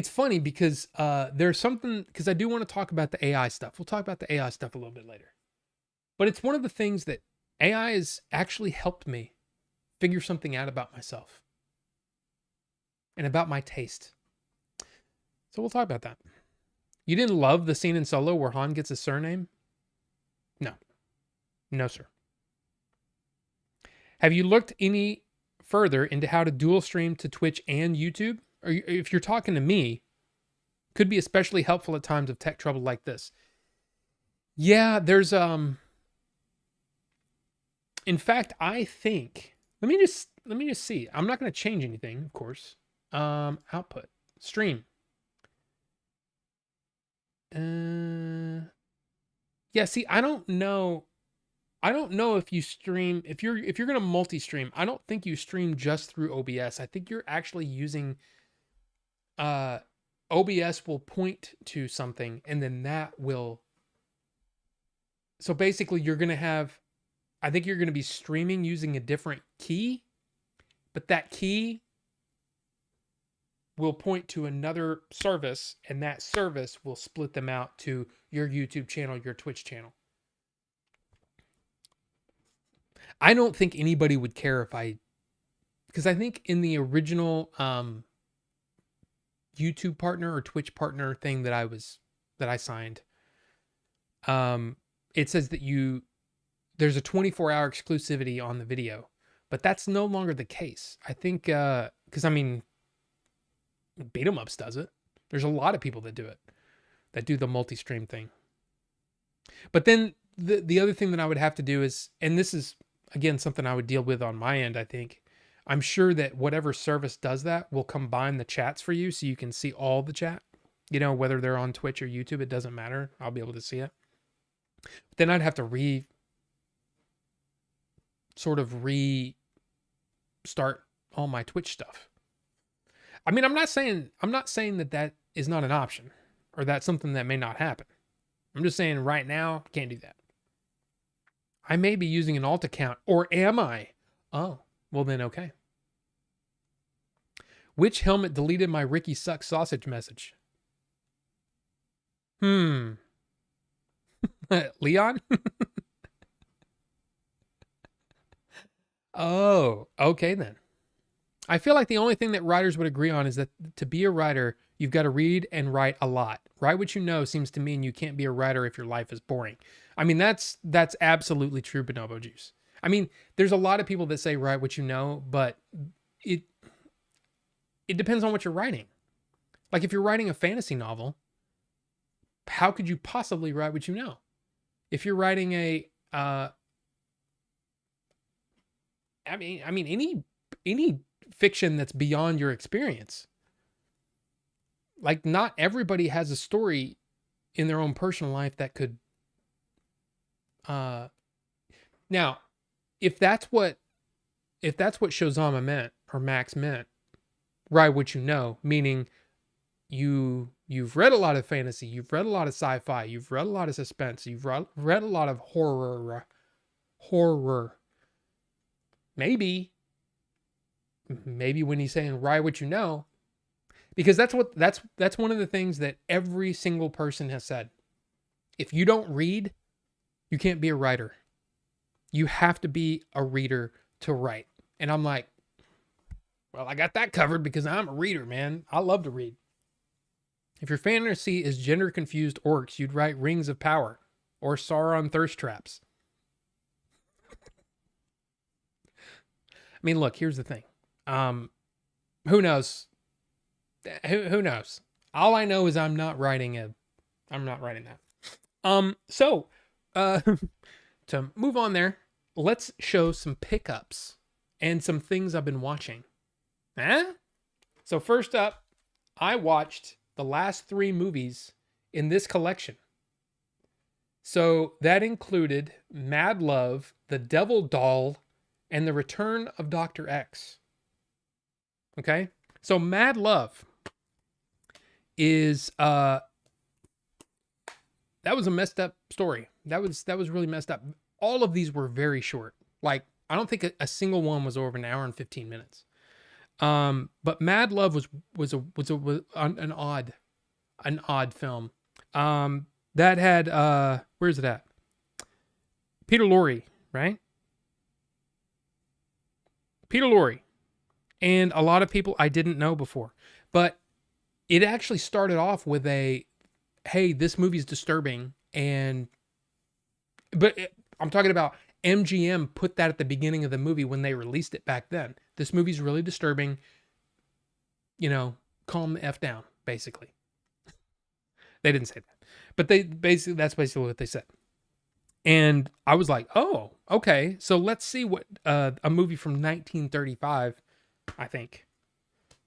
funny because there's something, because I do want to talk about the AI stuff. We'll talk about the AI stuff a little bit later. But it's one of the things that AI has actually helped me figure something out about myself and about my taste. So we'll talk about that. You didn't love the scene in Solo where Han gets his surname? No. No, sir. Have you looked any further into how to dual stream to Twitch and YouTube? Or if you're talking to me, could be especially helpful at times of tech trouble like this. Yeah, there's in fact, I think, let me just see. I'm not going to change anything, of course. Output, stream. Yeah, see, I don't know if you stream, if you're going to multi-stream, I don't think you stream just through OBS. I think you're actually using OBS will point to something, and then that will, so basically you're going to have, I think you're going to be streaming using a different key, but that key will point to another service, and that service will split them out to your YouTube channel, your Twitch channel. I don't think anybody would care if because I think in the original YouTube partner or Twitch partner thing that I signed, it says that there's a 24-hour exclusivity on the video, but that's no longer the case. I think, because I mean, Beat 'em Ups does it. There's a lot of people that do it, that do the multi-stream thing. But then the other thing that I would have to do is, and this is, again, something I would deal with on my end, I think. I'm sure that whatever service does that will combine the chats for you so you can see all the chat. You know, whether they're on Twitch or YouTube, it doesn't matter. I'll be able to see it. But then I'd have to restart all my Twitch stuff. I mean, I'm not saying that is not an option or that's something that may not happen. I'm just saying right now, can't do that. I may be using an alt account, or am I? Oh, well then, okay. Which helmet deleted my Ricky Sucks sausage message? Leon? Oh, okay then. I feel like the only thing that writers would agree on is that to be a writer, you've got to read and write a lot. Write what you know seems to mean you can't be a writer if your life is boring. I mean, that's absolutely true, Bonobo Juice. I mean, there's a lot of people that say write what you know, but it depends on what you're writing. Like if you're writing a fantasy novel, how could you possibly write what you know? If you're writing any fiction that's beyond your experience. Like not everybody has a story in their own personal life that could uh now if that's what Shozama meant or Max meant, write what you know, meaning you've read a lot of fantasy, you've read a lot of sci-fi, you've read a lot of suspense, you've read a lot of horror. Maybe when he's saying write what you know, because that's one of the things that every single person has said. If you don't read, you can't be a writer. You have to be a reader to write. And I'm like, well, I got that covered because I'm a reader, man. I love to read. If your fantasy is gender confused orcs, you'd write Rings of Power or Sauron Thirst Traps. I mean, look, here's the thing. Who knows? Who knows? All I know is I'm not writing that. So, to move on there, let's show some pickups and some things I've been watching. So first up, I watched the last 3 movies in this collection. So that included Mad Love, The Devil Doll, and The Return of Dr. X. Okay? So Mad Love is that was a messed up story. That was really messed up. All of these were very short. Like, I don't think a single one was over an hour and 15 minutes. But Mad Love was an odd film. That had where's it at? Peter Lorre, right? Peter Lorre. And a lot of people I didn't know before. But it actually started off with hey, this movie's disturbing, I'm talking about MGM put that at the beginning of the movie when they released it back then. This movie's really disturbing. Calm the F down, basically. They didn't say that. But that's basically what they said. And I was like, oh, okay. So let's see what a movie from 1935, I think.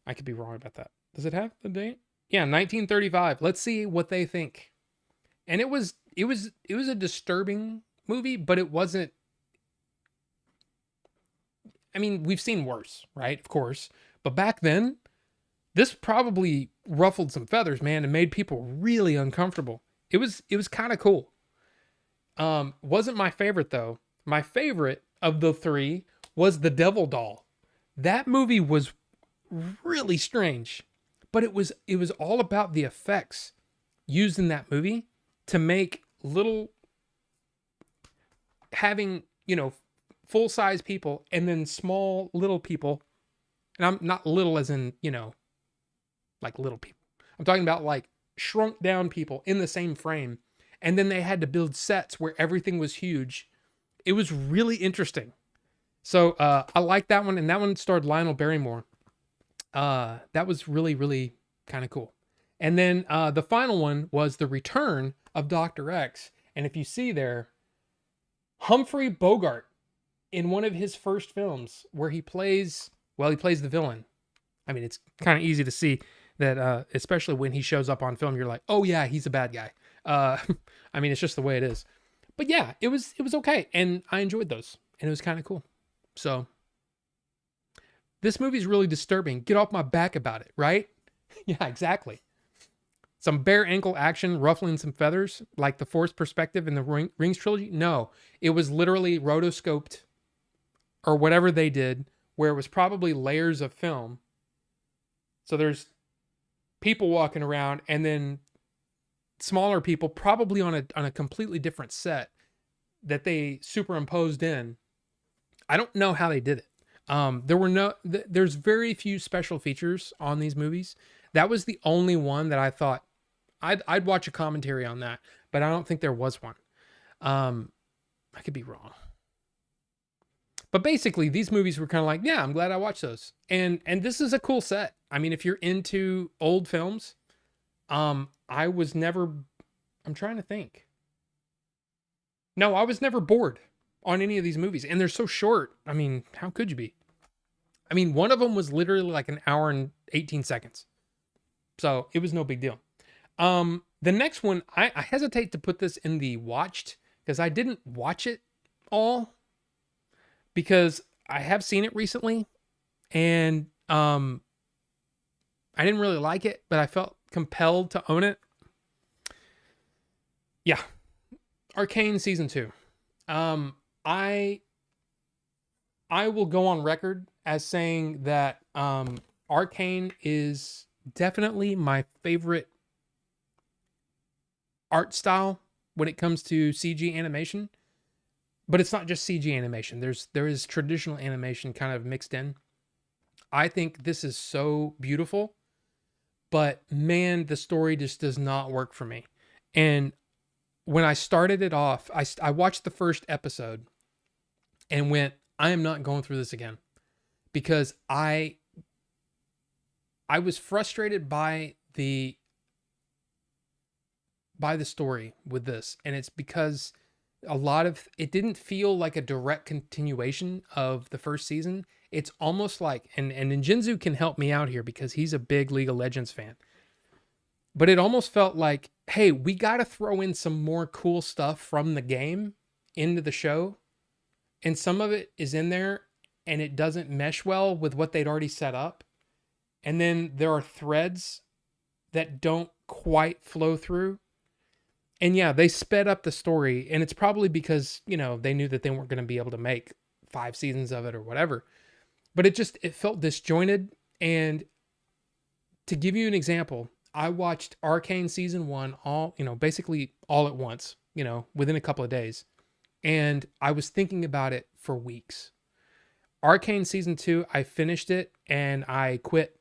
I could be wrong about that. Does it have the date? Yeah, 1935. Let's see what they think. And it was a disturbing movie, but it wasn't. I mean, we've seen worse, right? Of course. But back then, this probably ruffled some feathers, man, and made people really uncomfortable. It was kind of cool. Wasn't my favorite though. My favorite of the 3 was The Devil Doll. That movie was really strange, but it was all about the effects used in that movie to make having full-size people and then small little people. And I'm not little as in like little people. I'm talking about like shrunk down people in the same frame, and then they had to build sets where everything was huge. It was really interesting. So I like that one, and that one starred Lionel Barrymore. That was really, really kind of cool. And then the final one was The Return of Dr. X. And if you see there, Humphrey Bogart in one of his first films where he plays the villain. I mean, it's kind of easy to see that, especially when he shows up on film, you're like, oh yeah, he's a bad guy. I mean, it's just the way it is. But yeah, it was okay. And I enjoyed those, and it was kind of cool. So this movie's really disturbing. Get off my back about it, right? Yeah, exactly. Some bare ankle action, ruffling some feathers, like the forced perspective in the Rings trilogy. No, it was literally rotoscoped or whatever they did, where it was probably layers of film. So there's people walking around, and then smaller people probably on a completely different set that they superimposed in. I don't know how they did it. There's very few special features on these movies. That was the only one that I thought I'd watch a commentary on that, but I don't think there was one. I could be wrong. But basically, these movies were kind of like, yeah, I'm glad I watched those. And this is a cool set. I mean, if you're into old films, I'm trying to think. No, I was never bored on any of these movies. And they're so short. I mean, how could you be? I mean, one of them was literally like an hour and 18 seconds. So it was no big deal. The next one, I hesitate to put this in the watched because I didn't watch it all because I have seen it recently and I didn't really like it, but I felt compelled to own it. Yeah, Arcane season 2. I will go on record as saying that Arcane is definitely my favorite art style when it comes to CG animation. But it's not just CG animation. There is traditional animation kind of mixed in. I think this is so beautiful, but man, the story just does not work for me. And when I started it off, I watched the first episode and went, I am not going through this again because I was frustrated by the story with this, and it's because a lot of it didn't feel like a direct continuation of the first season. It's almost like, and Ninjinzu can help me out here because he's a big League of Legends fan. But it almost felt like, hey, we got to throw in some more cool stuff from the game into the show. And some of it is in there and it doesn't mesh well with what they'd already set up. And then there are threads that don't quite flow through. And yeah, they sped up the story, and it's probably because, you know, they knew that they weren't going to be able to make 5 seasons of it or whatever. But it felt disjointed. And to give you an example, I watched Arcane season 1 basically all at once, within a couple of days. And I was thinking about it for weeks. Arcane season 2, I finished it and I quit.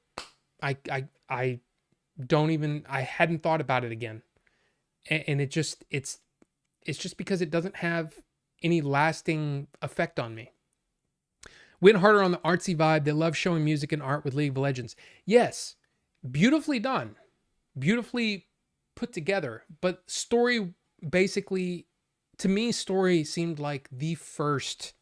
I hadn't thought about it again. And it's just because it doesn't have any lasting effect on me. Went harder on the artsy vibe. They love showing music and art with League of Legends. Yes, beautifully done, beautifully put together. But story, basically, to me, story seemed like the first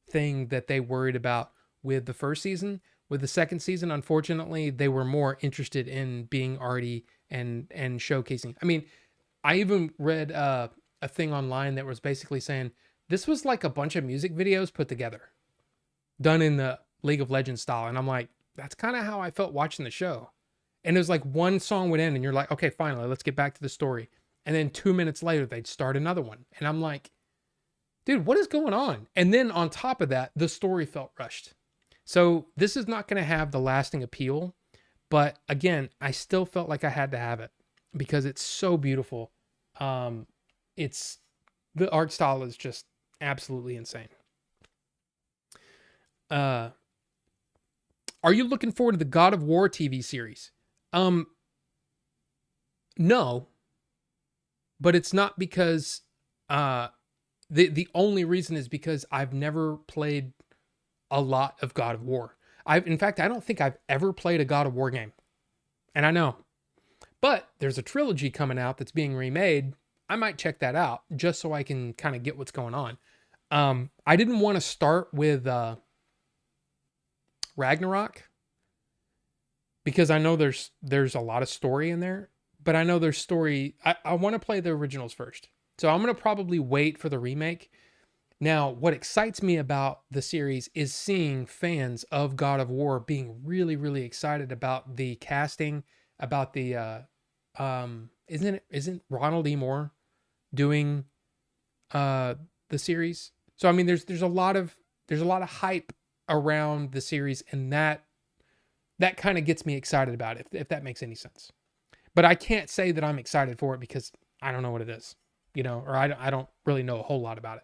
thing that they worried about with the first season. With the second season, unfortunately, they were more interested in being arty and showcasing. I mean, I even read a thing online that was basically saying this was like a bunch of music videos put together, done in the League of Legends style. And I'm like, that's kind of how I felt watching the show. And it was like one song would end and you're like, okay, finally, let's get back to the story. And then 2 minutes later, they'd start another one. And I'm like, dude, what is going on? And then on top of that, the story felt rushed. So this is not going to have the lasting appeal. But again, I still felt like I had to have it because it's so beautiful. The art style is just absolutely insane. Are you looking forward to the God of War TV series? No, but it's not because, the only reason is because I've never played a lot of God of War. In fact, I don't think I've ever played a God of War game. And I know, but there's a trilogy coming out that's being remade. I might check that out just so I can kind of get what's going on. I didn't want to start with Ragnarok because I know there's a lot of story in there, but I know there's story. I want to play the originals first. So I'm going to probably wait for the remake. Now, what excites me about the series is seeing fans of God of War being really, really excited about the casting, about the isn't Ronald E. Moore doing the series? So I mean there's a lot of hype around the series, and that kind of gets me excited about it, if that makes any sense. But I can't say that I'm excited for it because I don't know what it is, or I don't really know a whole lot about it.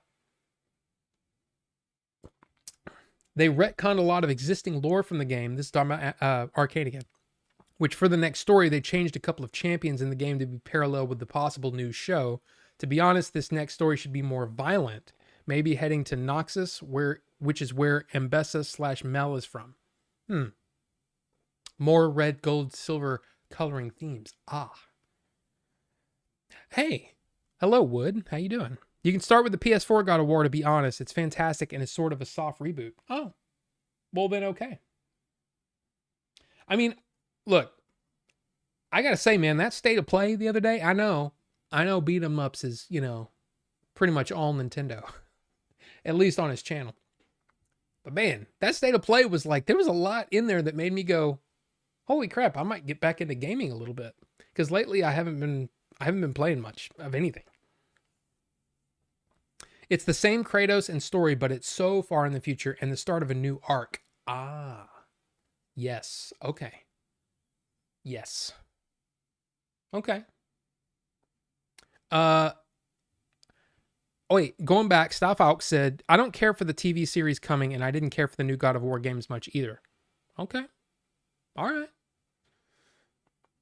They retconned a lot of existing lore from the game. This is talking about Arcane again. Which for the next story, they changed a couple of champions in the game to be parallel with the possible new show. To be honest, this next story should be more violent. Maybe heading to Noxus, which is where Ambessa/Mel is from. More red, gold, silver coloring themes. Ah. Hey. Hello, Wood. How you doing? You can start with the PS4 God of War, to be honest. It's fantastic and it's sort of a soft reboot. Oh. Well, then okay. I mean, look. I gotta say, man, that state of play the other day, I know beat 'em ups is, pretty much all Nintendo, at least on his channel. But man, that state of play was like, there was a lot in there that made me go, holy crap, I might get back into gaming a little bit. Because lately I haven't been playing much of anything. It's the same Kratos and story, but it's so far in the future and the start of a new arc. Ah, yes. Okay. Yes. Okay. Oh wait, going back, Staff Alk said, I don't care for the TV series coming, and I didn't care for the new God of War games much either. Okay. All right.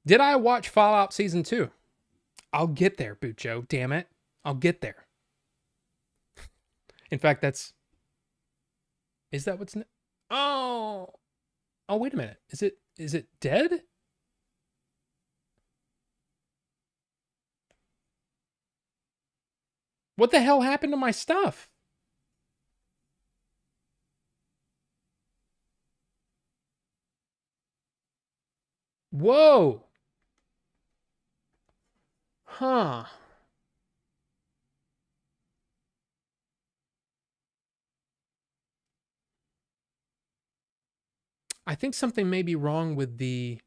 Did I watch Fallout Season 2? I'll get there, Bucho. Damn it. I'll get there. In fact, is that what's, oh, wait a minute. Is it dead? What the hell happened to my stuff? Whoa. Huh. I think something may be wrong with the...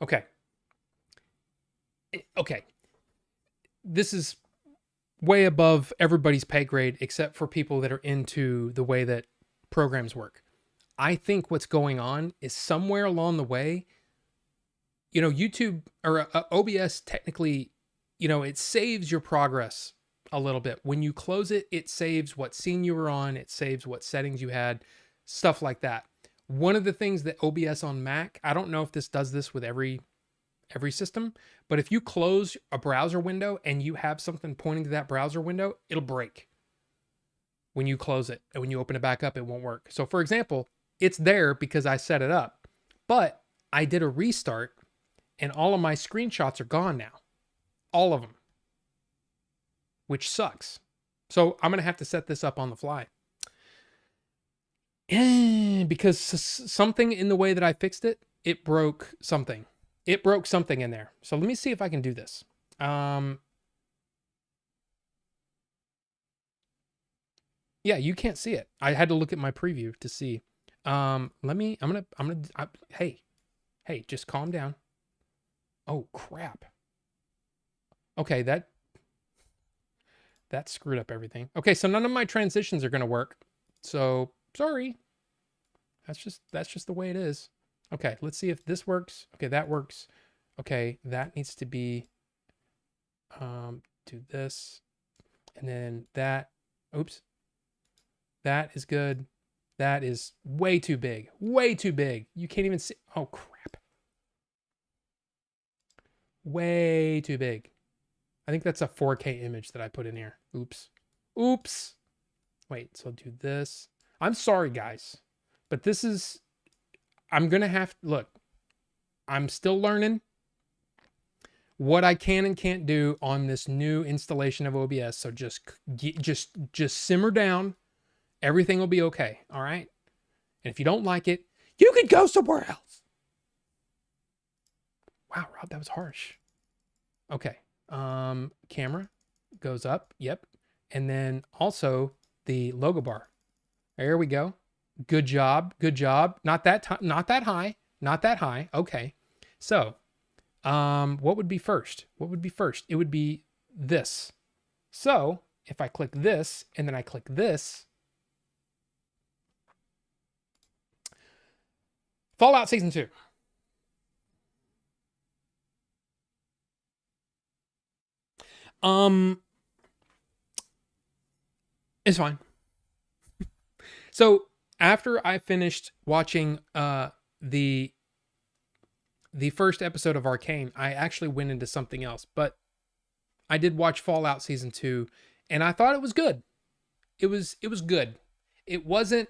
Okay. Okay. This is way above everybody's pay grade except for people that are into the way that programs work. I think what's going on is somewhere along the way, YouTube or OBS technically, it saves your progress a little bit. When you close it, it saves what scene you were on, it saves what settings you had, stuff like that. One of the things that OBS on Mac, I don't know if this does this with every system, but if you close a browser window and you have something pointing to that browser window, it'll break when you close it, and when you open it back up, it won't work. So for example, it's there because I set it up, but I did a restart and all of my screenshots are gone now. All of them, which sucks. So I'm going to have to set this up on the fly. And because something in the way that I fixed it, it broke something. It broke something in there. So let me see if I can do this. Yeah, you can't see it. I had to look at my preview to see. Hey, just calm down. Oh, crap. Okay, that screwed up everything. Okay, so none of my transitions are going to work. So, sorry. That's just the way it is. Okay, let's see if this works. Okay, that works. Okay, that needs to be, do this. And then that, oops. That is good. That is way too big. Way too big. You can't even see. Oh, crap. Way too big. I think that's a 4K image that I put in here. Oops. Oops. Wait, so I'll do this. I'm sorry, guys. But this is... I'm going to have... Look. I'm still learning what I can and can't do on this new installation of OBS. So just simmer down. Everything will be okay. All right? And if you don't like it, you can go somewhere else. Wow, Rob, that was harsh. Okay. Camera goes up. Yep. And then also the logo bar. There we go. Good job. Good job. Not that high. Not that high. Okay. So, what would be first? What would be first? It would be this. So, if I click this and then I click this, Fallout Season 2. It's fine. So after I finished watching the first episode of Arcane, I actually went into something else. But I did watch Fallout Season 2, and I thought it was good. It was good. It wasn't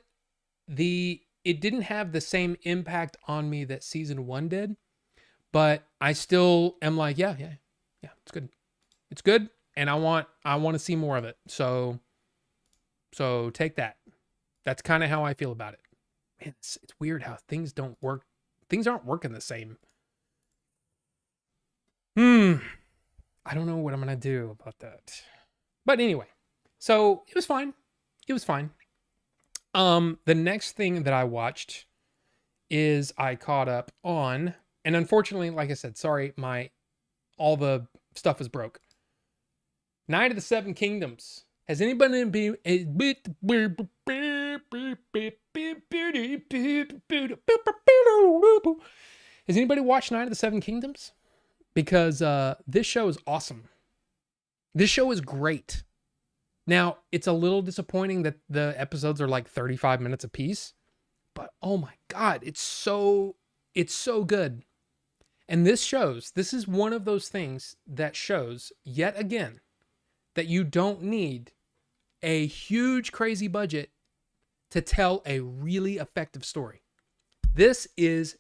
it didn't have the same impact on me that Season 1 did, but I still am like, yeah, it's good. It's good, and I want to see more of it. So take that. That's kind of how I feel about it. Man, it's weird how things don't work things aren't working the same. I don't know what I'm gonna do about that. But anyway, so it was fine. It was fine. The next thing that I watched is I caught up on, and unfortunately, like I said, sorry, all the stuff is broke. Night of the Seven Kingdoms. Has anybody been Has anybody watched Night of the Seven Kingdoms? Because this show is awesome. This show is great. Now, it's a little disappointing that the episodes are like 35 minutes apiece, but oh my God, it's so good. And this is one of those things that shows yet again that you don't need a huge, crazy budget to tell a really effective story. This is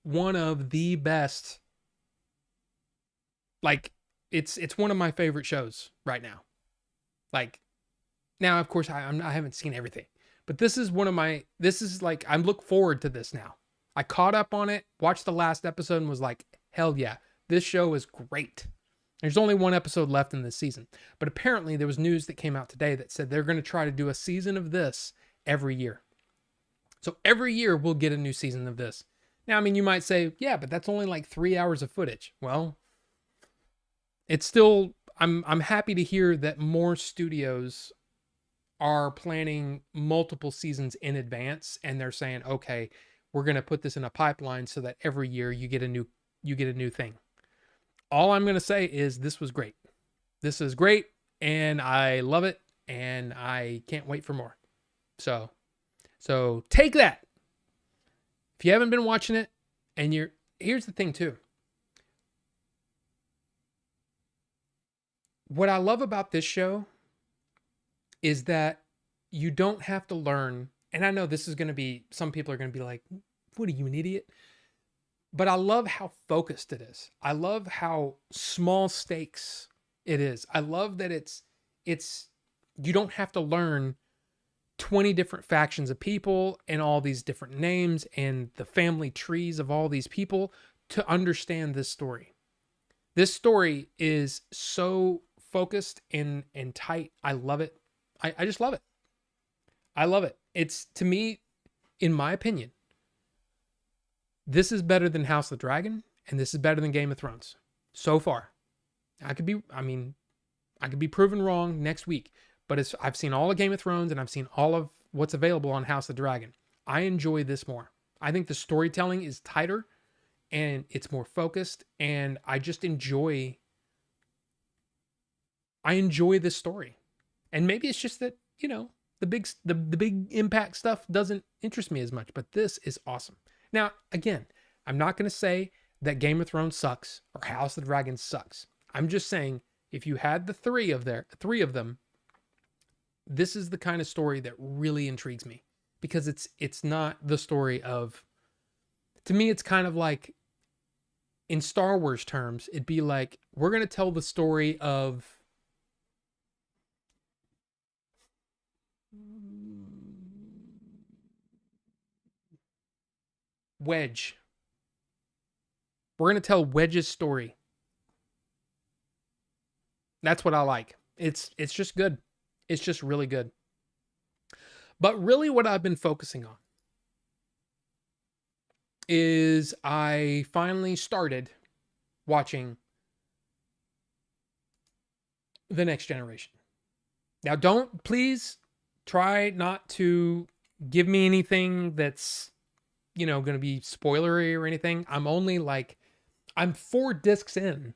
one of the best. Like, it's one of my favorite shows right now. Like, now, of course, I haven't seen everything, but this is like, I look forward to this now. I caught up on it, watched the last episode, and was like, hell yeah, this show is great. There's only one episode left in this season, but apparently there was news that came out today that said they're going to try to do a season of this every year. So every year we'll get a new season of this. Now, I mean, you might say, yeah, but that's only like 3 hours of footage. Well, it's still, I'm happy to hear that more studios are planning multiple seasons in advance, and they're saying, okay, we're going to put this in a pipeline so that every year you get a new thing. All I'm going to say is this was great. This is great, and I love it, and I can't wait for more. So take that. If you haven't been watching it, and here's the thing too. What I love about this show is that you don't have to learn, and I know this is going to be, some people are going to be like, what are you, an idiot? But I love how focused it is. I love how small stakes it is. I love that it's you don't have to learn 20 different factions of people and all these different names and the family trees of all these people to understand this story. This story is so focused and tight. I love it. I just love it. I love it. It's, to me, in my opinion, this is better than House of the Dragon, and this is better than Game of Thrones so far. I could be proven wrong next week, but I've seen all of Game of Thrones and I've seen all of what's available on House of the Dragon. I enjoy this more. I think the storytelling is tighter and it's more focused, and I just enjoy this story. And maybe it's just that, the big impact stuff doesn't interest me as much, but this is awesome. Now, again, I'm not going to say that Game of Thrones sucks or House of the Dragon sucks. I'm just saying, if you had the three of them, this is the kind of story that really intrigues me, because it's not the story of, to me, it's kind of like, in Star Wars terms, it'd be like, we're going to tell the story of Wedge. We're going to tell Wedge's story. That's what I like. It's just good. It's just really good. But really what I've been focusing on is I finally started watching The Next Generation. Now, please try not to give me anything that's, going to be spoilery or anything. I'm 4 discs in,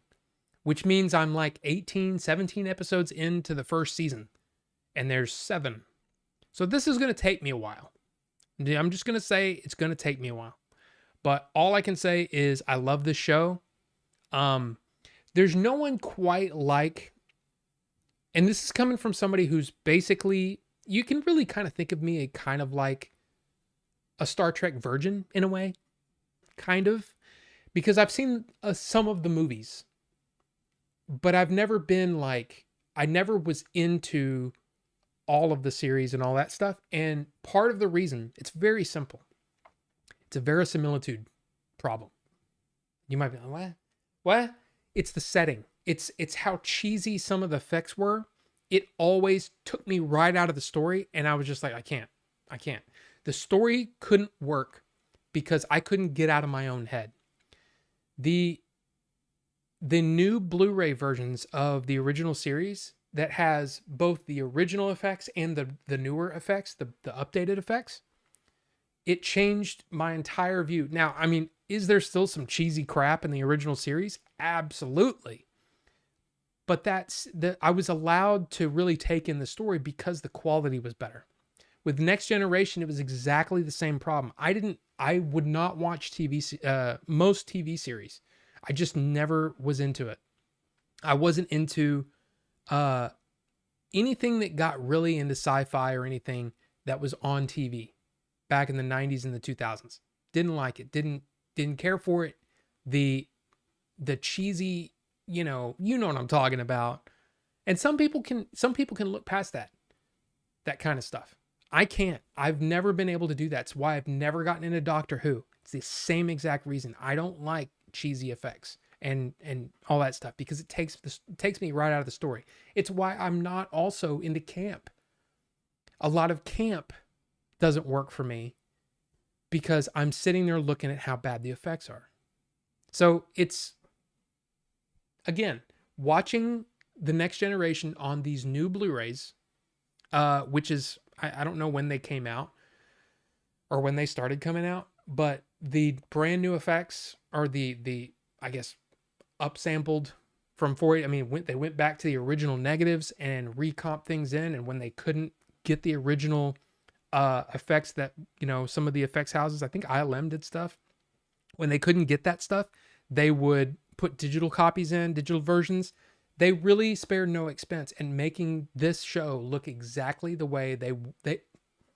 which means I'm like 17 episodes into the first season, and there's 7. So this is going to take me a while. I'm just going to say it's going to take me a while. But all I can say is I love this show. There's no one quite like, and this is coming from somebody who's basically, you can really kind of think of me a kind of like a Star Trek virgin in a way, kind of, because I've seen some of the movies, but I've never been like, I never was into all of the series and all that stuff. And part of the reason, it's very simple. It's a verisimilitude problem. You might be like, what? What? It's the setting. It's how cheesy some of the effects were. It always took me right out of the story, and I was just like, I can't. The story couldn't work because I couldn't get out of my own head. The new Blu-ray versions of the original series that has both the original effects and the newer effects, the updated effects, it changed my entire view. Now, I mean, is there still some cheesy crap in the original series? Absolutely. But I was allowed to really take in the story because the quality was better. With Next Generation, it was exactly the same problem. I would not watch most TV series. I just never was into it. I wasn't into anything that got really into sci-fi or anything that was on TV back in the 90s and the 2000s. Didn't like it. Didn't care for it. The cheesy, you know what I'm talking about. And some people can look past that kind of stuff. I can't. I've never been able to do that. It's why I've never gotten into Doctor Who. It's the same exact reason. I don't like cheesy effects and all that stuff because it takes me right out of the story. It's why I'm not also into camp. A lot of camp doesn't work for me because I'm sitting there looking at how bad the effects are. So it's, again, watching the Next Generation on these new Blu-rays, which is, I don't know when they came out or when they started coming out, but the brand new effects are the I guess upsampled from 480. I mean, they went back to the original negatives and recomp things in, and when they couldn't get the original effects that, some of the effects houses, I think ILM did stuff. When they couldn't get that stuff, they would put digital copies in, digital versions. They really spared no expense in making this show look exactly the way that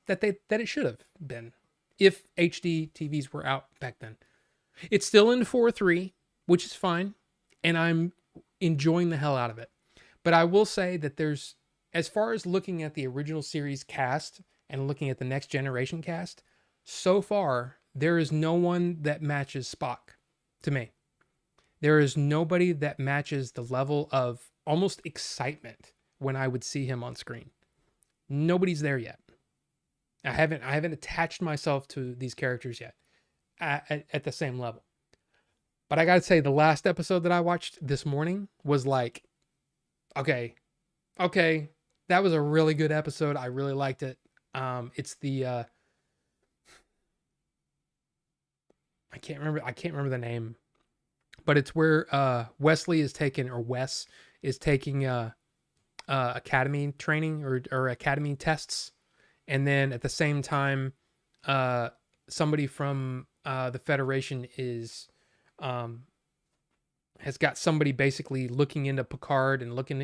it should have been if HD TVs were out back then. It's still in 4:3, which is fine, and I'm enjoying the hell out of it. But I will say that as far as looking at the original series cast and looking at the Next Generation cast, so far there is no one that matches Spock to me. There is nobody that matches the level of almost excitement when I would see him on screen. Nobody's there yet. I haven't attached myself to these characters yet at the same level. But I gotta say, the last episode that I watched this morning was like, okay, that was a really good episode. I really liked it. It's the I can't remember the name. But it's where Wes is taking academy training or academy tests, and then at the same time, somebody from the Federation has got somebody basically looking into Picard and looking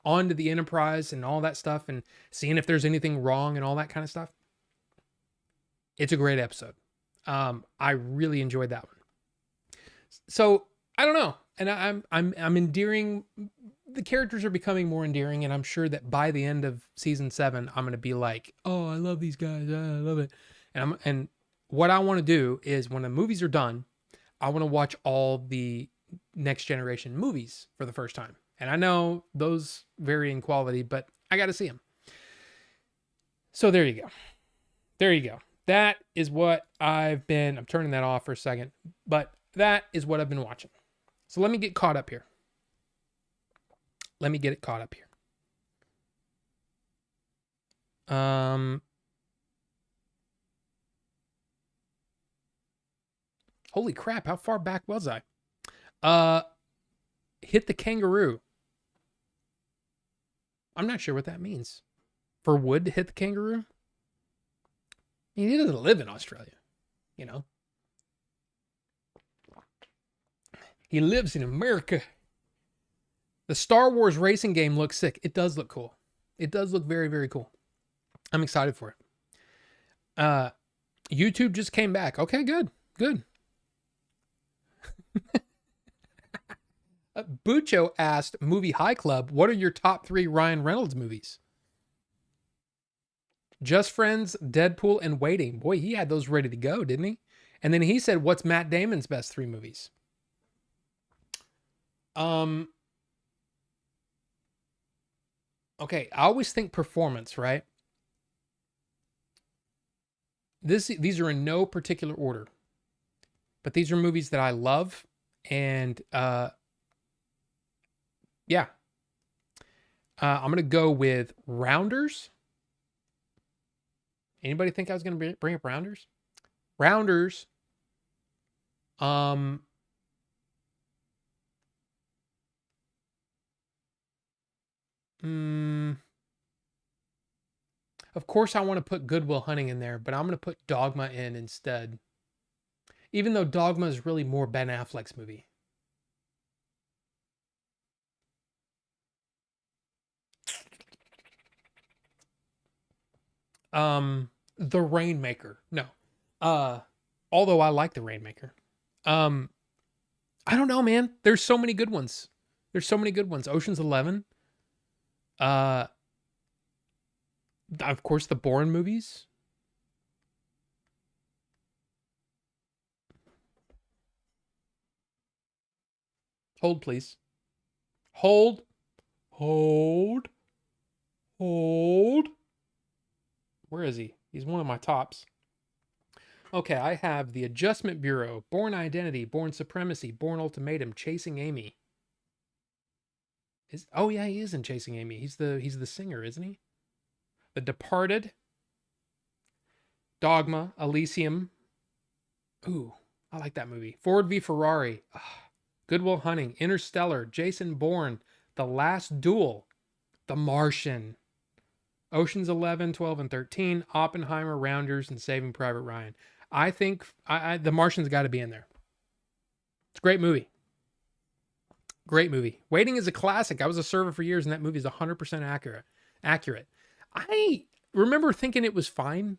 onto the Enterprise and all that stuff, and seeing if there's anything wrong and all that kind of stuff. It's a great episode. I really enjoyed that one. So I don't know, and I'm endearing. The characters are becoming more endearing, and I'm sure that by the end of season 7, I'm gonna be like, oh, I love these guys, I love it. And what I want to do is when the movies are done, I want to watch all the Next Generation movies for the first time. And I know those vary in quality, but I got to see them. So there you go. That is what I'm turning that off for a second, but that is what I've been watching. So let me get caught up here. Let me get it caught up here. Holy crap, how far back was I? Hit the kangaroo. I'm not sure what that means. For Wood to hit the kangaroo? I mean, he doesn't live in Australia, you know. He lives in America. The Star Wars racing game looks sick. It does look cool. It does look very, very cool. I'm excited for it. YouTube just came back. Okay, good. Bucho asked Movie High Club, what are your top 3 Ryan Reynolds movies? Just Friends, Deadpool, and Waiting. Boy, he had those ready to go, didn't he? And then he said, what's Matt Damon's best 3 movies? Okay, I always think performance, right? These are in no particular order, but these are movies that I love, and yeah, I'm gonna go with Rounders. Anybody think I was gonna bring up Rounders? Rounders. Um. Of course, I want to put Good Will Hunting in there, but I'm going to put Dogma in instead. Even though Dogma is really more Ben Affleck's movie. The Rainmaker. No. Although I like The Rainmaker. I don't know, man. There's so many good ones. There's so many good ones. Ocean's 11. Of course, the Bourne movies. Hold, please. Hold. Hold. Hold. Where is he? He's one of my tops. Okay, I have The Adjustment Bureau, Bourne Identity, Bourne Supremacy, Bourne Ultimatum, Chasing Amy. Oh yeah, he is in Chasing Amy. He's the singer, isn't he? The Departed, Dogma, Elysium. Ooh, I like that movie. Ford v Ferrari, Good Will Hunting, Interstellar, Jason Bourne, The Last Duel, The Martian, Ocean's 11, 12, and 13, Oppenheimer, Rounders, and Saving Private Ryan. I think The Martian's got to be in there. It's a great movie. Great movie. Waiting is a classic. I was a server for years, and that movie is 100% accurate. I remember thinking it was fine.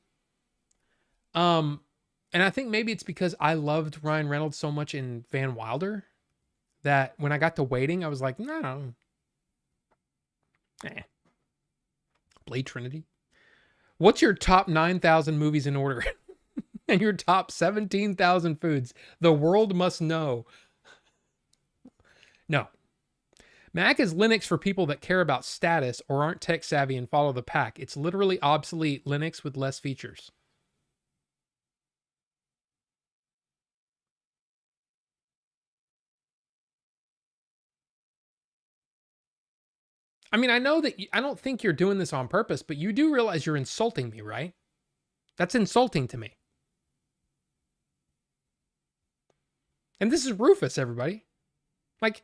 And I think maybe it's because I loved Ryan Reynolds so much in Van Wilder that when I got to Waiting, I was like, no. Blade Trinity. What's your top 9,000 movies in order? And your top 17,000 foods the world must know? No. Mac is Linux for people that care about status or aren't tech savvy and follow the pack. It's literally obsolete Linux with less features. I mean, I know that I don't think you're doing this on purpose, but you do realize you're insulting me, right? That's insulting to me. And this is Rufus, everybody. Like,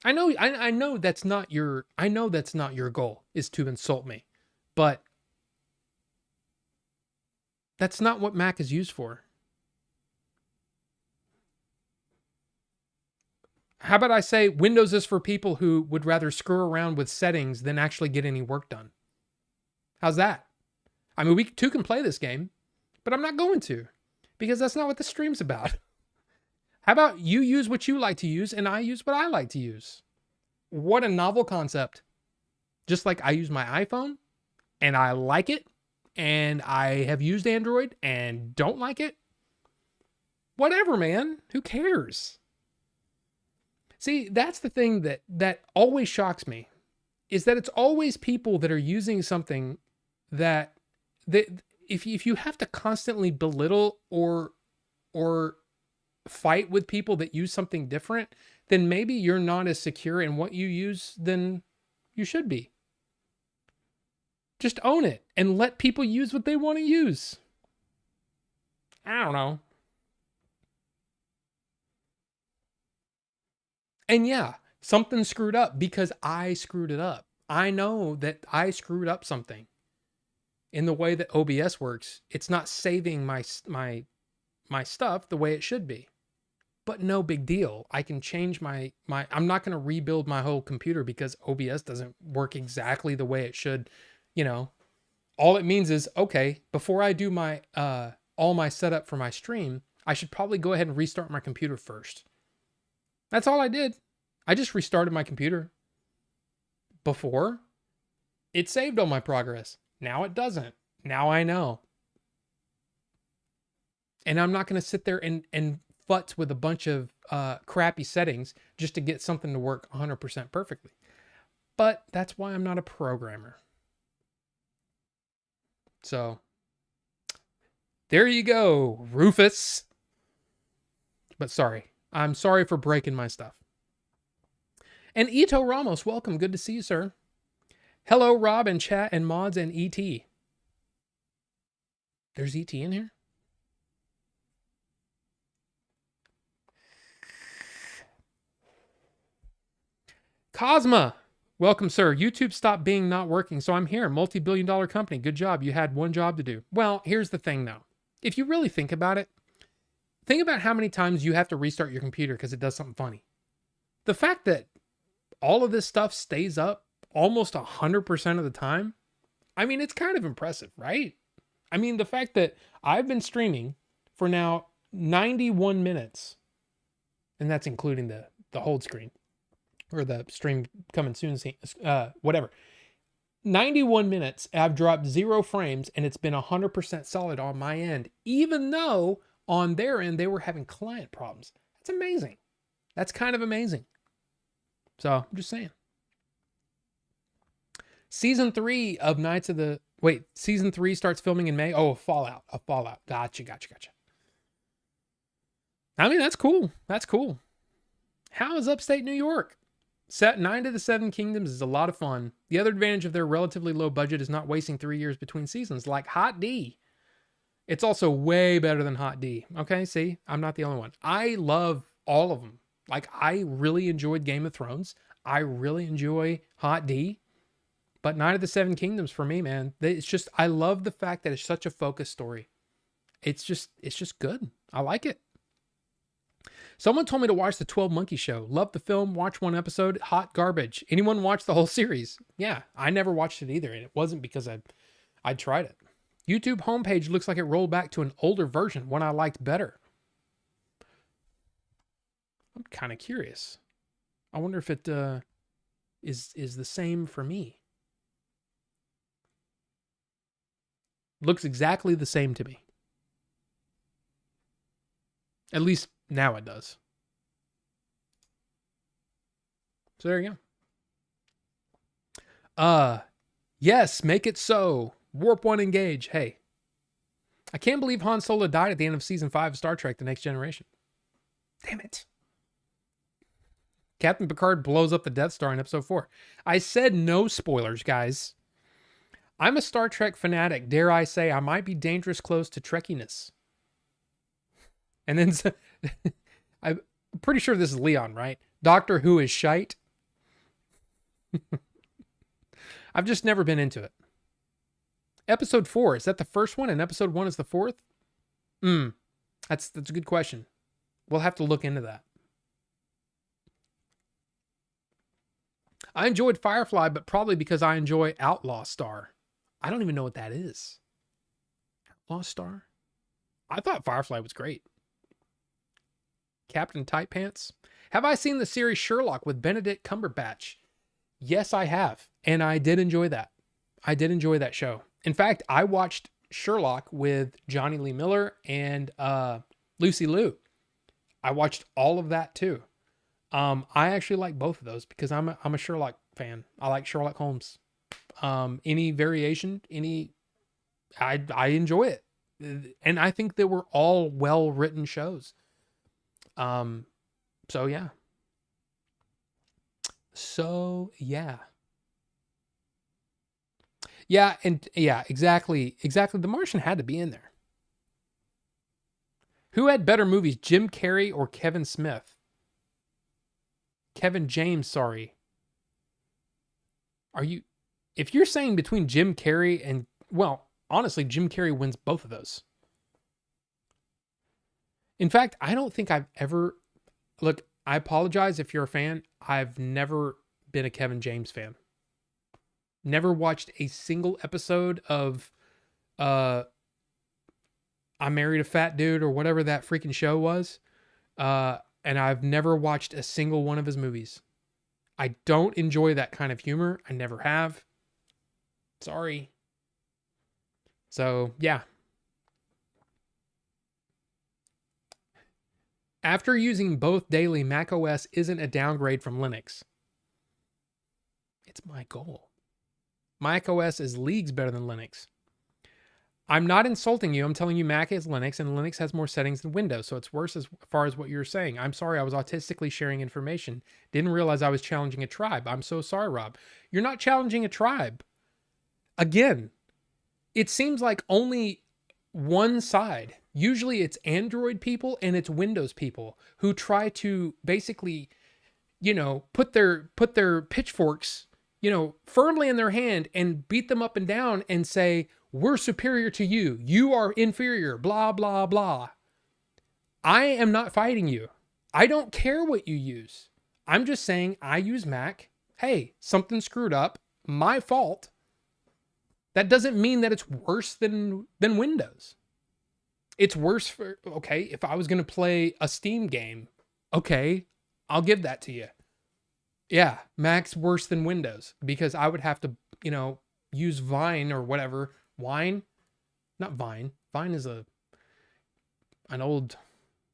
I know that's not your goal is to insult me, but that's not what Mac is used for. How about I say Windows is for people who would rather screw around with settings than actually get any work done? How's that? I mean, we too can play this game, but I'm not going to because that's not what the stream's about. How about you use what you like to use and I use what I like to use? What a novel concept. Just like I use my iPhone and I like it and I have used Android and don't like it. Whatever, man. Who cares? See, that's the thing that always shocks me is that it's always people that are using something that if you have to constantly belittle or fight with people that use something different, then maybe you're not as secure in what you use than you should be. Just own it and let people use what they want to use. I don't know. And yeah, something screwed up because I screwed it up. I know that I screwed up something in the way that OBS works. It's not saving my stuff the way it should be. But no big deal. I can change my I'm not going to rebuild my whole computer because OBS doesn't work exactly the way it should, you know. All it means is, okay, before I do my all my setup for my stream, I should probably go ahead and restart my computer first. That's all I did. I just restarted my computer. Before, it saved all my progress. Now it doesn't. Now I know. And I'm not going to sit there and futz with a bunch of crappy settings just to get something to work 100% perfectly. But that's why I'm not a programmer. So there you go, Rufus. But sorry. I'm sorry for breaking my stuff. And Ito Ramos, welcome. Good to see you, sir. Hello, Rob and chat and mods and ET. There's ET in here? Cosma, welcome, sir. YouTube stopped being not working, so I'm here. Multi-billion-dollar company. Good job. You had one job to do. Well, here's the thing, though. If you really think about it, think about how many times you have to restart your computer because it does something funny. The fact that all of this stuff stays up almost 100% of the time, I mean, it's kind of impressive, right? I mean, the fact that I've been streaming for now 91 minutes, and that's including the hold screen or the stream coming soon, whatever. 91 minutes, I've dropped 0 frames, and it's been 100% solid on my end, even though on their end they were having client problems. That's amazing. That's kind of amazing. So I'm just saying. Season 3 of Knights of the... Wait, season 3 starts filming in May? Oh, a Fallout. Gotcha. I mean, that's cool. That's cool. How is upstate New York? Set 9 to the 7 Kingdoms is a lot of fun. The other advantage of their relatively low budget is not wasting 3 years between seasons, like Hot D. It's also way better than Hot D. Okay, see? I'm not the only one. I love all of them. Like, I really enjoyed Game of Thrones. I really enjoy Hot D. But 9 of the 7 Kingdoms for me, man. It's just, I love the fact that it's such a focused story. It's just good. I like it. Someone told me to watch the 12 Monkeys show. Loved the film, watch one episode, hot garbage. Anyone watch the whole series? Yeah, I never watched it either, and it wasn't because I tried it. YouTube homepage looks like it rolled back to an older version, one I liked better. I'm kind of curious. I wonder if it is the same for me. Looks exactly the same to me. At least now it does. So there you go. Yes, make it so. Warp 1 engage. Hey. I can't believe Han Solo died at the end of season 5 of Star Trek: The Next Generation. Damn it. Captain Picard blows up the Death Star in episode 4. I said no spoilers, guys. I'm a Star Trek fanatic. Dare I say I might be dangerous close to Trekkiness. And then I'm pretty sure this is Leon, right? Doctor Who is shite. I've just never been into it. Episode 4, is that the first one and episode 1 is the fourth? That's a good question. We'll have to look into that. I enjoyed Firefly, but probably because I enjoy Outlaw Star. I don't even know what that is. Outlaw Star? I thought Firefly was great. Captain Tight Pants. Have I seen the series Sherlock with Benedict Cumberbatch? Yes, I have. And I did enjoy that. I did enjoy that show. In fact, I watched Sherlock with Johnny Lee Miller and Lucy Liu. I watched all of that too. I actually like both of those because I'm a Sherlock fan. I like Sherlock Holmes. Any variation, I enjoy it. And I think they were all well-written shows. So yeah. Yeah, and yeah, exactly. The Martian had to be in there. Who had better movies, Jim Carrey or Kevin Smith? Kevin James, sorry. If you're saying between Jim Carrey and, well, honestly, Jim Carrey wins both of those. In fact, I don't think I've ever, look, I apologize if you're a fan. I've never been a Kevin James fan. Never watched a single episode of I Married a Fat Dude or whatever that freaking show was. And I've never watched a single one of his movies. I don't enjoy that kind of humor. I never have. Sorry. So, yeah. After using both daily, Mac OS isn't a downgrade from Linux. It's my goal. Mac OS is leagues better than Linux. I'm not insulting you. I'm telling you Mac is Linux, and Linux has more settings than Windows, so it's worse as far as what you're saying. I'm sorry, I was autistically sharing information. Didn't realize I was challenging a tribe. I'm so sorry, Rob. You're not challenging a tribe. Again, it seems like only one side. Usually it's Android people and it's Windows people who try to basically, put their pitchforks, firmly in their hand and beat them up and down and say, we're superior to you. You are inferior, blah, blah, blah. I am not fighting you. I don't care what you use. I'm just saying I use Mac. Hey, something screwed up. My fault. That doesn't mean that it's worse than Windows. It's worse for, okay, if I was going to play a Steam game, okay, I'll give that to you. Yeah, Mac's worse than Windows because I would have to, use Vine or whatever. Wine? Not Vine. Vine is an old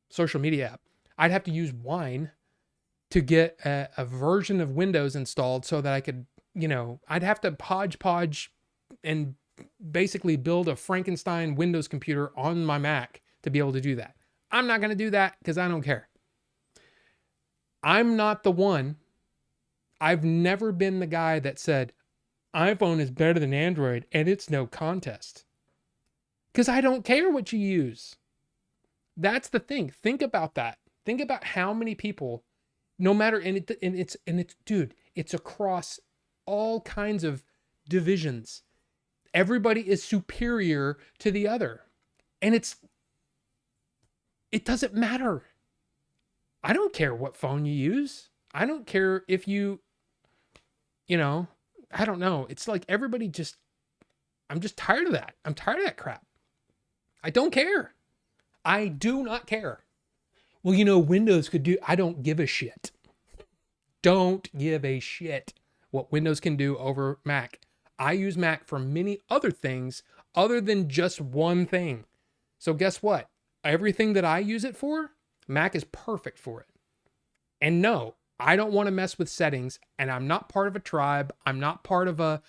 social media app. I'd have to use Wine to get a version of Windows installed so that I could, I'd have to hodgepodge and basically build a Frankenstein Windows computer on my Mac to be able to do that. I'm not going to do that because I don't care. I'm not the one. I've never been the guy that said, iPhone is better than Android and it's no contest. Because I don't care what you use. That's the thing. Think about that. Think about how many people, no matter, and it's dude, it's across all kinds of divisions. Everybody is superior to the other. And it doesn't matter. I don't care what phone you use. I don't care if I don't know. It's like everybody I'm just tired of that. I'm tired of that crap. I don't care. I do not care. Well, Windows could do, I don't give a shit. Don't give a shit what Windows can do over Mac. I use Mac for many other things other than just one thing. So guess what? Everything that I use it for, Mac is perfect for it. And no, I don't want to mess with settings, and I'm not part of a tribe. I'm not part of a,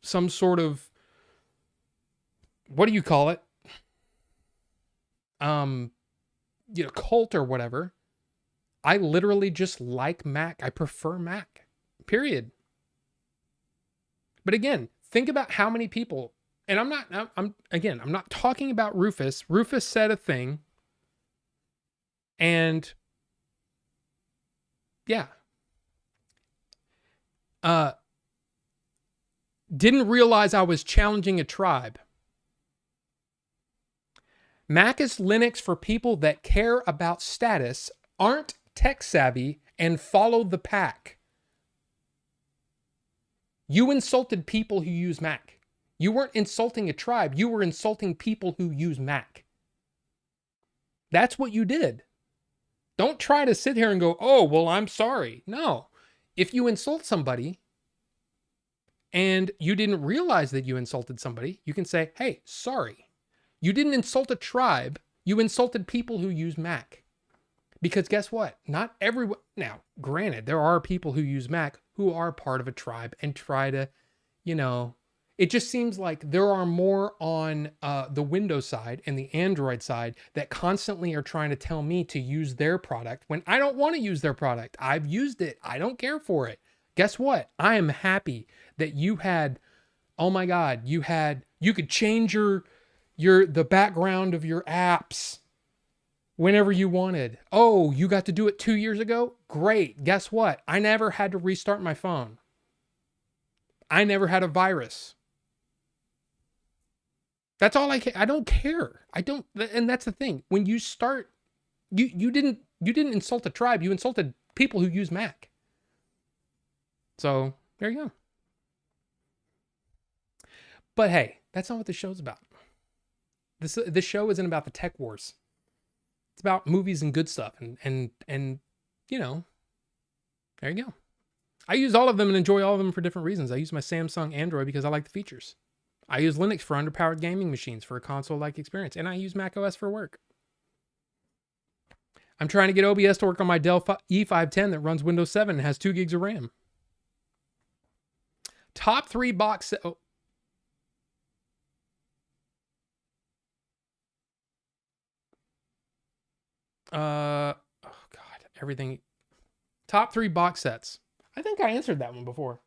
some sort of, what do you call it? Cult or whatever. I literally just like Mac. I prefer Mac, period. But again, think about how many people, and I'm not talking about Rufus. Rufus said a thing, and yeah. Didn't realize I was challenging a tribe. Mac is Linux for people that care about status, aren't tech savvy, and follow the pack. You insulted people who use Mac. You weren't insulting a tribe. You were insulting people who use Mac. That's what you did. Don't try to sit here and go, oh, well, I'm sorry. No. If you insult somebody and you didn't realize that you insulted somebody, you can say, hey, sorry. You didn't insult a tribe. You insulted people who use Mac. Because guess what? Not everyone. Now, granted, there are people who use Mac who are part of a tribe and try to, it just seems like there are more on the Windows side and the Android side that constantly are trying to tell me to use their product when I don't want to use their product. I've used it. I don't care for it. Guess what? I am happy that you had, oh my God, you could change the background of your apps whenever you wanted. Oh, you got to do it 2 years ago? Great. Guess what? I never had to restart my phone. I never had a virus. That's all I don't care. And that's the thing. When you start, you didn't insult a tribe. You insulted people who use Mac. So there you go. But hey, that's not what the show's about. This show isn't about the tech wars. It's about movies and good stuff. And there you go. I use all of them and enjoy all of them for different reasons. I use my Samsung Android because I like the features. I use Linux for underpowered gaming machines for a console-like experience. And I use macOS for work. I'm trying to get OBS to work on my Dell E510 that runs Windows 7 and has 2 gigs of RAM. Top 3 box set. Oh. Oh God, everything. Top 3 box sets. I think I answered that one before.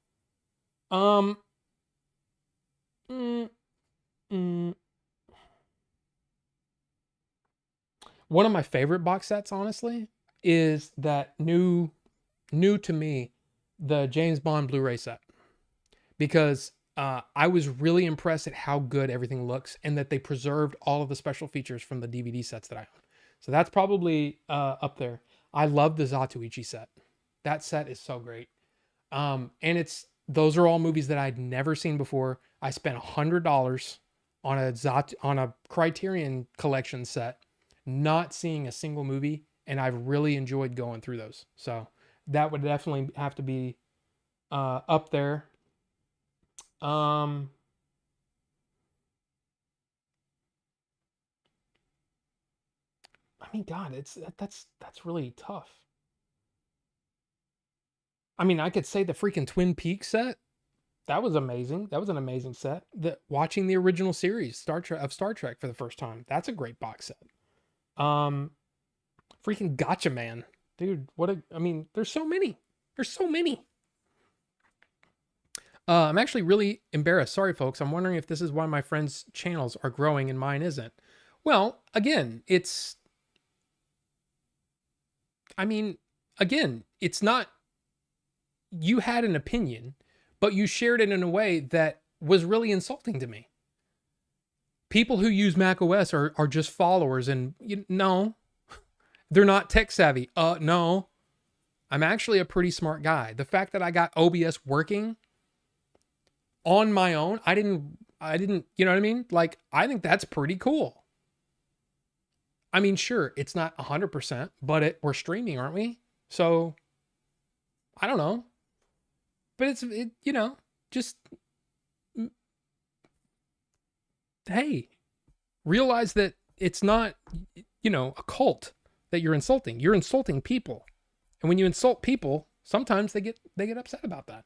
One of my favorite box sets, honestly, is that new to me, the James Bond Blu-ray set, because I was really impressed at how good everything looks and that they preserved all of the special features from the DVD sets that I own. So that's probably up there. I love the Zatoichi set. That set is so great. And those are all movies that I'd never seen before. I spent $100 on a Criterion Collection set, not seeing a single movie, and I've really enjoyed going through those. So that would definitely have to be up there. I mean, God, that's really tough. I mean, I could say the freaking Twin Peaks set. That was amazing. That was an amazing set. Watching the original series Star Trek for the first time. That's a great box set. Freaking Gotcha Man. Dude, I mean, there's so many. There's so many. I'm actually really embarrassed. Sorry, folks. I'm wondering if this is why my friends' channels are growing and mine isn't. Well, again, it's not, you had an opinion, but you shared it in a way that was really insulting to me. People who use Mac OS are just followers, and no, they're not tech savvy. No, I'm actually a pretty smart guy. The fact that I got OBS working on my own, I didn't, you know what I mean? Like, I think that's pretty cool. I mean, sure, it's not 100%, but we're streaming, aren't we? So, I don't know. But just, hey, realize that it's not, a cult that you're insulting. You're insulting people. And when you insult people, sometimes they get upset about that.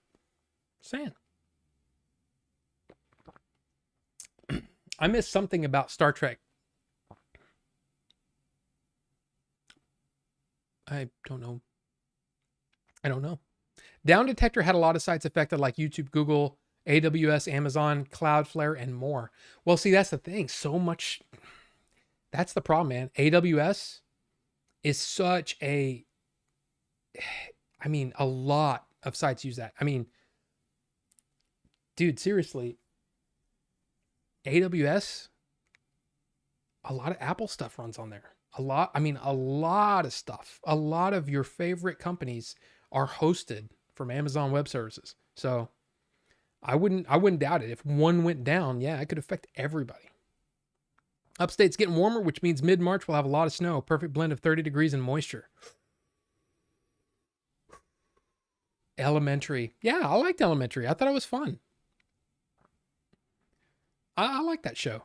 Saying. I missed something about Star Trek. I don't know. Down Detector had a lot of sites affected, like YouTube, Google, AWS, Amazon, Cloudflare, and more. Well, see, that's the thing. So much. That's the problem, man. AWS is such a lot of sites use that. I mean, dude, seriously, AWS, a lot of Apple stuff runs on there. A lot of stuff. A lot of your favorite companies are hosted from Amazon Web Services. So I wouldn't doubt it. If one went down, yeah, it could affect everybody. Upstate's getting warmer, which means mid-March we'll have a lot of snow. Perfect blend of 30 degrees and moisture. Elementary. Yeah, I liked Elementary. I thought it was fun. I like that show.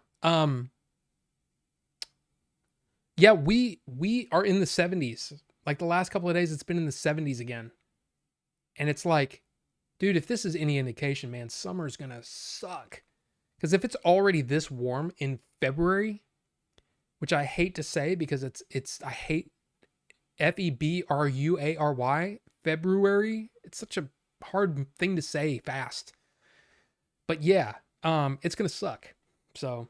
Yeah, we are in the 70s. Like the last couple of days, it's been in the 70s again. And it's like, dude, if this is any indication, man, summer's gonna suck. Because if it's already this warm in February, which I hate to say because I hate February, February. It's such a hard thing to say fast. But yeah, it's gonna suck. So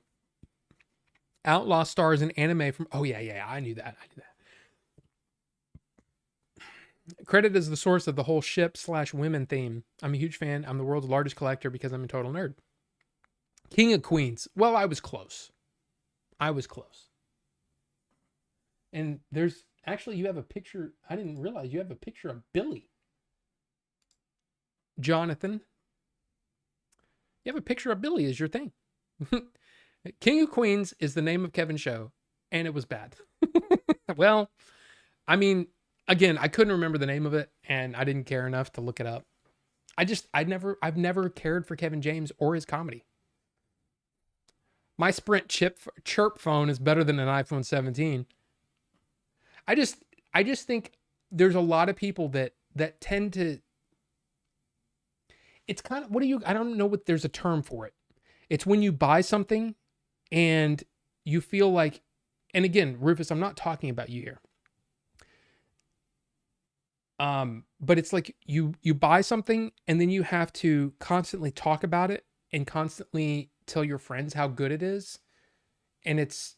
Outlaw stars in anime from, oh yeah, I knew that. Credit as the source of the whole ship/women theme. I'm a huge fan. I'm the world's largest collector because I'm a total nerd. King of Queens. Well, I was close. And there's actually, you have a picture. I didn't realize you have a picture of Billy. Jonathan. You have a picture of Billy as your thing. King of Queens is the name of Kevin's show, and it was bad. Well, I mean, again, I couldn't remember the name of it, and I didn't care enough to look it up. I've never cared for Kevin James or his comedy. My Sprint chirp phone is better than an iPhone 17. I just think there's a lot of people that tend to, it's kind of, I don't know what, there's a term for it. It's when you buy something and you feel like, and again, Rufus, I'm not talking about you here. But it's like you buy something and then you have to constantly talk about it and constantly tell your friends how good it is. And it's,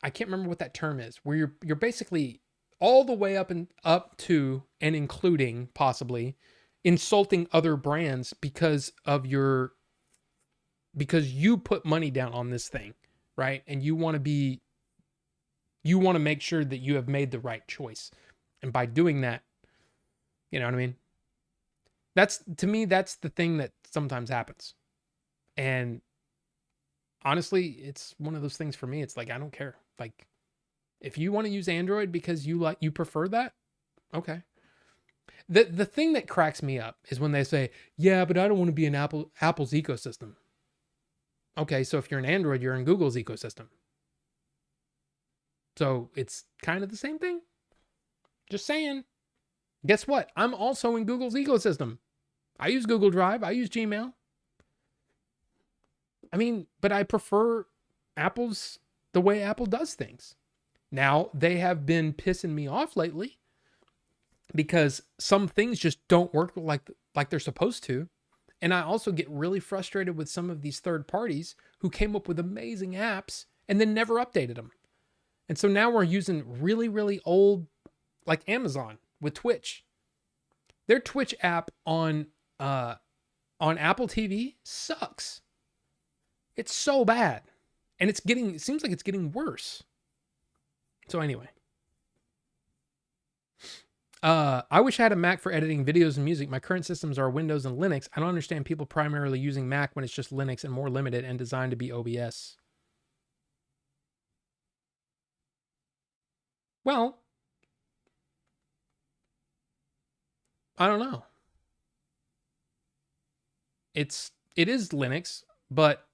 I can't remember what that term is, where you're basically all the way up to and including possibly insulting other brands because you put money down on this thing, right? And you want to make sure that you have made the right choice. And by doing that, you know what I mean? To me, that's the thing that sometimes happens. And honestly, it's one of those things for me. It's like, I don't care. Like, if you want to use Android because you prefer that, okay. The thing that cracks me up is when they say, yeah, but I don't want to be in Apple's ecosystem. Okay, so if you're in Android, you're in Google's ecosystem. So it's kind of the same thing. Just saying. Guess what? I'm also in Google's ecosystem. I use Google Drive. I use Gmail. I mean, but I prefer the way Apple does things. Now, they have been pissing me off lately because some things just don't work like they're supposed to. And I also get really frustrated with some of these third parties who came up with amazing apps and then never updated them. And so now we're using really, really old, like Amazon with Twitch. Their Twitch app on Apple TV sucks. It's so bad. And it seems like it's getting worse. So anyway. I wish I had a Mac for editing videos and music. My current systems are Windows and Linux. I don't understand people primarily using Mac when it's just Linux and more limited and designed to be OBS. Well, I don't know. It is Linux, but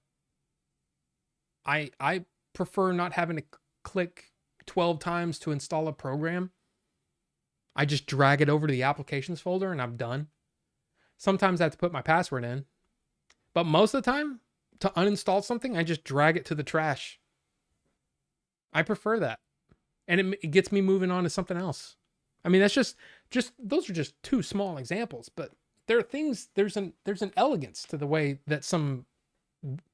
I prefer not having to click 12 times to install a program. I just drag it over to the applications folder and I'm done. Sometimes I have to put my password in, but most of the time to uninstall something, I just drag it to the trash. I prefer that. And it gets me moving on to something else. I mean, that's just those are just two small examples, but there are things, there's an elegance to the way that some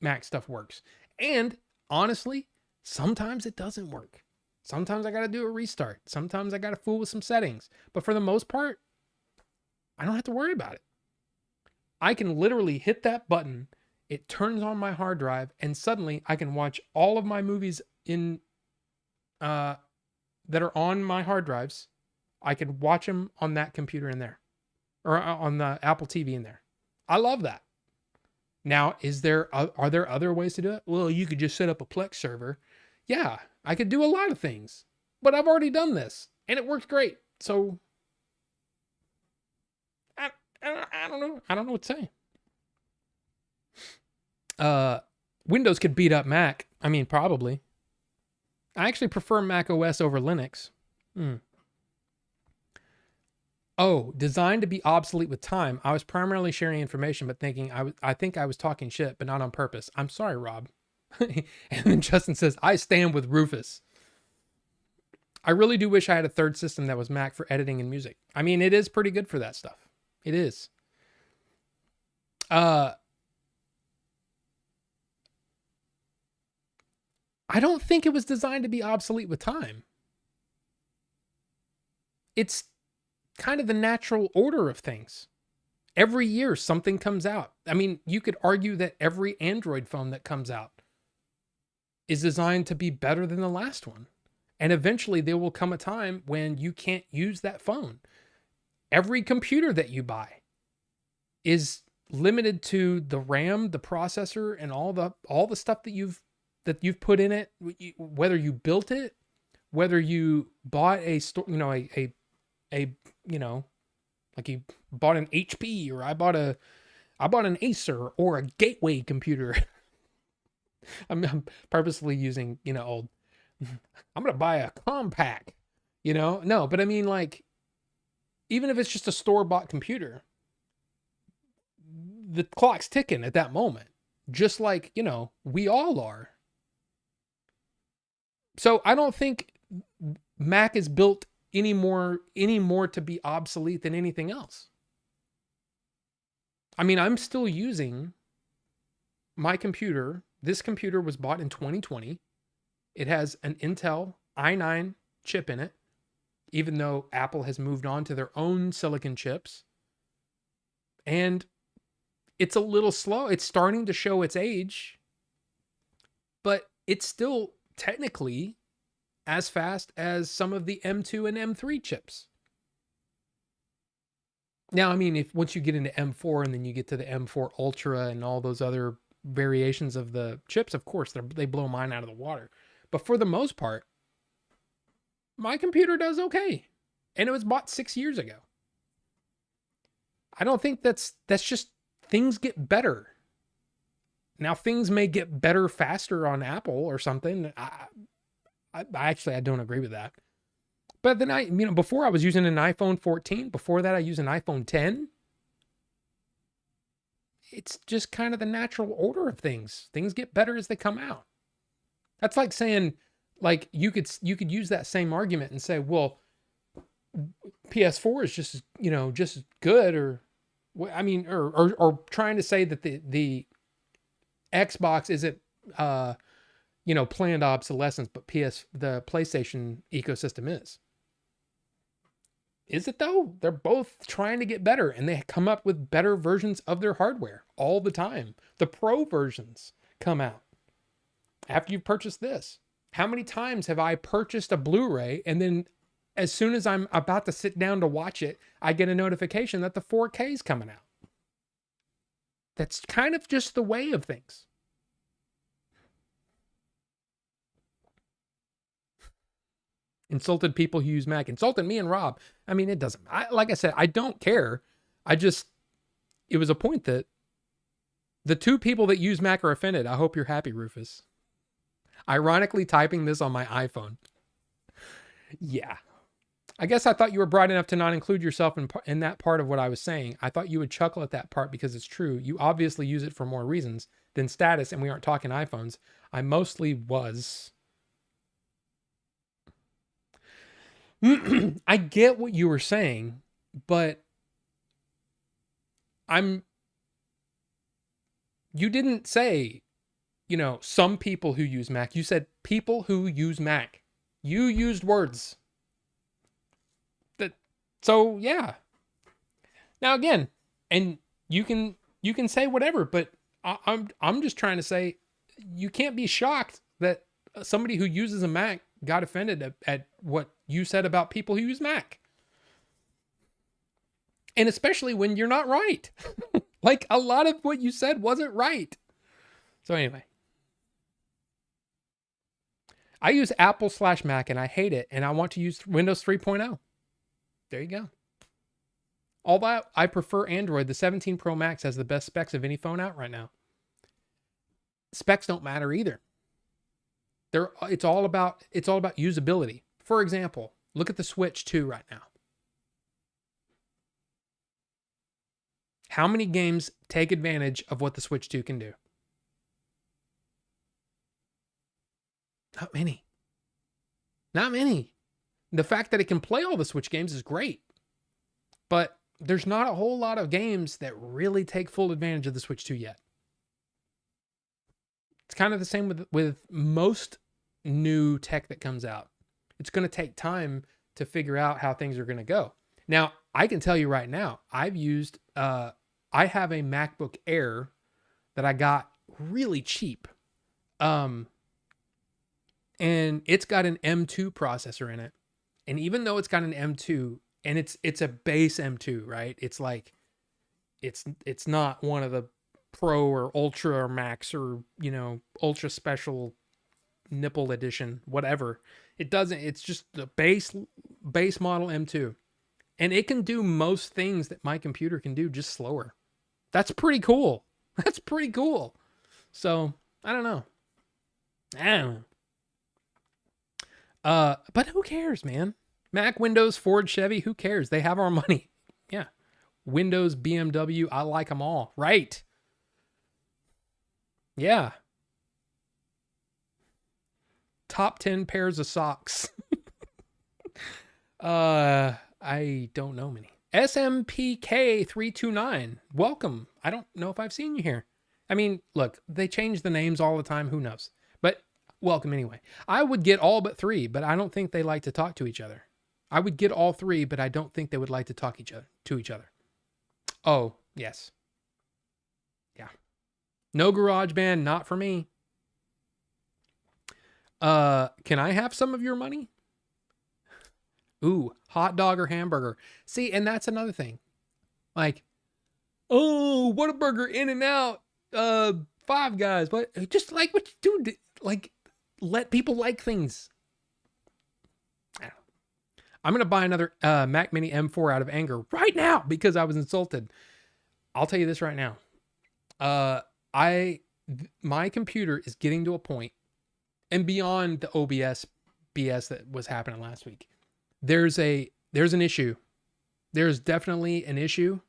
Mac stuff works. And honestly, sometimes it doesn't work. Sometimes I got to do a restart. Sometimes I got to fool with some settings. But for the most part, I don't have to worry about it. I can literally hit that button, it turns on my hard drive, and suddenly I can watch all of my movies that are on my hard drives. I can watch them on that computer in there, or on the Apple TV in there. I love that. Now, are there other ways to do it? Well, you could just set up a Plex server. Yeah, I could do a lot of things, but I've already done this and it works great. So I don't know. I don't know what to say. Windows could beat up Mac. I mean, probably. I actually prefer Mac OS over Linux. Oh, designed to be obsolete with time. I was primarily sharing information, but thinking I think I was talking shit, but not on purpose. I'm sorry, Rob. And then Justin says, I stand with Rufus. I really do wish I had a third system that was Mac for editing and music. I mean, it is pretty good for that stuff. It is. I don't think it was designed to be obsolete with time. It's kind of the natural order of things. Every year something comes out. I mean, you could argue that every Android phone that comes out is designed to be better than the last one. And eventually there will come a time when you can't use that phone. Every computer that you buy is limited to the RAM, the processor, and all the stuff that you've put in it, whether you built it, whether you bought like you bought an HP, or I bought an Acer or a Gateway computer. I'm purposely using, old. I'm going to buy a Compaq. You know? No, but I mean, like, even if it's just a store-bought computer, the clock's ticking at that moment, just like, you know, we all are. So I don't think Mac is built anymore to be obsolete than anything else. I mean, I'm still using my computer. This computer was bought in 2020. It has an Intel i9 chip in it, even though Apple has moved on to their own silicon chips. And it's a little slow. It's starting to show its age, but it's still technically as fast as some of the M2 and M3 chips. Now, I mean, if once you get into M4 and then you get to the M4 Ultra and all those other variations of the chips, of course, they blow mine out of the water. But for the most part, my computer does okay. And it was bought 6 years ago. I don't think that's just, things get better. Now, things may get better faster on Apple or something. I actually, I don't agree with that. But then before I was using an iPhone 14. Before that, I used an iPhone 10. It's just kind of the natural order of things. Things get better as they come out. That's like saying, like, you could use that same argument and say, well, PS4 is just, you know, just good, or I mean, or trying to say that the Xbox isn't you know, planned obsolescence, but the PlayStation ecosystem is. Is it though? They're both trying to get better, and they come up with better versions of their hardware all the time. The Pro versions come out after you've purchased this. How many times have I purchased a Blu-ray and then as soon as I'm about to sit down to watch it, I get a notification that the 4K is coming out? That's kind of just the way of things. Insulted people who use Mac. Insulted me and Rob. I mean, it doesn't. Like I said, I don't care. It was a point that the two people that use Mac are offended. I hope you're happy, Rufus. Ironically typing this on my iPhone. Yeah. I guess I thought you were bright enough to not include yourself in that part of what I was saying. I thought you would chuckle at that part because it's true. You obviously use it for more reasons than status, and we aren't talking iPhones. I mostly was. I get what you were saying, but you didn't say, you know, some people who use Mac. You said people who use Mac. You used words. So yeah. Now again, and you can say whatever, but I'm just trying to say you can't be shocked that somebody who uses a Mac got offended at what you said about people who use Mac. And especially when you're not right. Like, a lot of what you said wasn't right. So anyway. I use Apple/Mac and I hate it, and I want to use Windows 3.0. There you go. Although I prefer Android, the 17 Pro Max has the best specs of any phone out right now. Specs don't matter either. It's all about usability. For example, look at the Switch 2 right now. How many games take advantage of what the Switch 2 can do? Not many. Not many. The fact that it can play all the Switch games is great. But there's not a whole lot of games that really take full advantage of the Switch 2 yet. It's kind of the same with most new tech that comes out. It's going to take time to figure out how things are going to go. Now, I can tell you right now, I have a MacBook Air that I got really cheap. And it's got an M2 processor in it. And even though it's got an M2, and it's a base M2, right? It's like, it's not one of the Pro or Ultra or Max or, you know, Ultra Special nipple edition, whatever. It's just the base model M2. And it can do most things that my computer can do, just slower. That's pretty cool. That's pretty cool. So, I don't know. But who cares, man? Mac, Windows, Ford, Chevy, who cares? They have our money. Yeah. Windows, BMW, I like them all. Right. Yeah. Top 10 pairs of socks. I don't know many. SMPK 329. Welcome. I don't know if I've seen you here. I mean, look, they change the names all the time. Who knows? But welcome anyway. I would get all but 3, but I don't think they like to talk to each other. I would get all 3, but I don't think they would like to talk to each other. Oh, yes. Yeah. No GarageBand, not for me. Can I have some of your money? Ooh, hot dog or hamburger. See, and that's another thing. Like, oh, what a burger, In-N-Out, Five Guys. What? Just like what you do. Like, let people like things. I'm gonna buy another Mac Mini M4 out of anger right now because I was insulted. I'll tell you this right now. My computer is getting to a point, and beyond the OBS BS that was happening last week, there's an issue. There's definitely an issue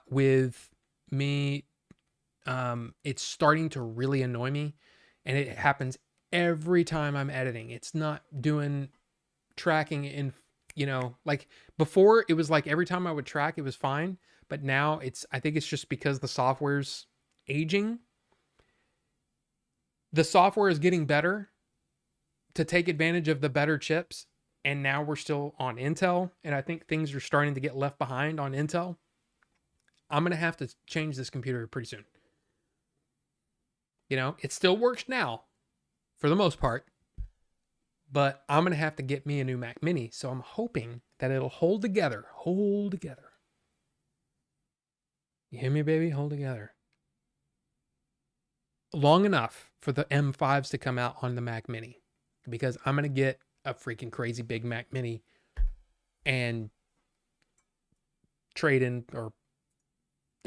with me. It's starting to really annoy me, and it happens every time I'm editing. It's not doing tracking in, like before it was like every time I would track, it was fine. But now I think it's just because the software's aging. The software is getting better to take advantage of the better chips. And now we're still on Intel. And I think things are starting to get left behind on Intel. I'm going to have to change this computer pretty soon. It still works now for the most part. But I'm going to have to get me a new Mac Mini. So I'm hoping that it'll hold together. Hold together. You hear me, baby? Hold together. Long enough for the M5s to come out on the Mac Mini. Because I'm going to get a freaking crazy big Mac Mini and trade in, or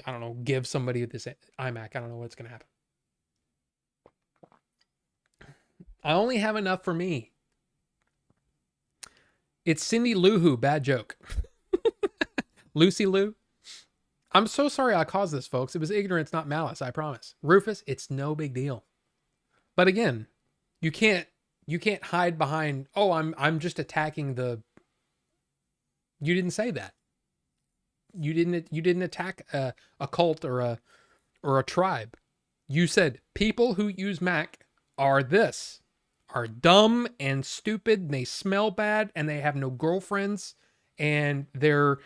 I don't know, give somebody this iMac. I don't know what's going to happen. I only have enough for me. It's Cindy Lou Who, bad joke. Lucy Lou. I'm so sorry I caused this, folks. It was ignorance, not malice, I promise. Rufus, it's no big deal. But again, you can't hide behind, oh, I'm just attacking the. You didn't say that. You didn't attack a cult or a tribe. You said people who use Mac are dumb and stupid, and they smell bad, and they have no girlfriends, and their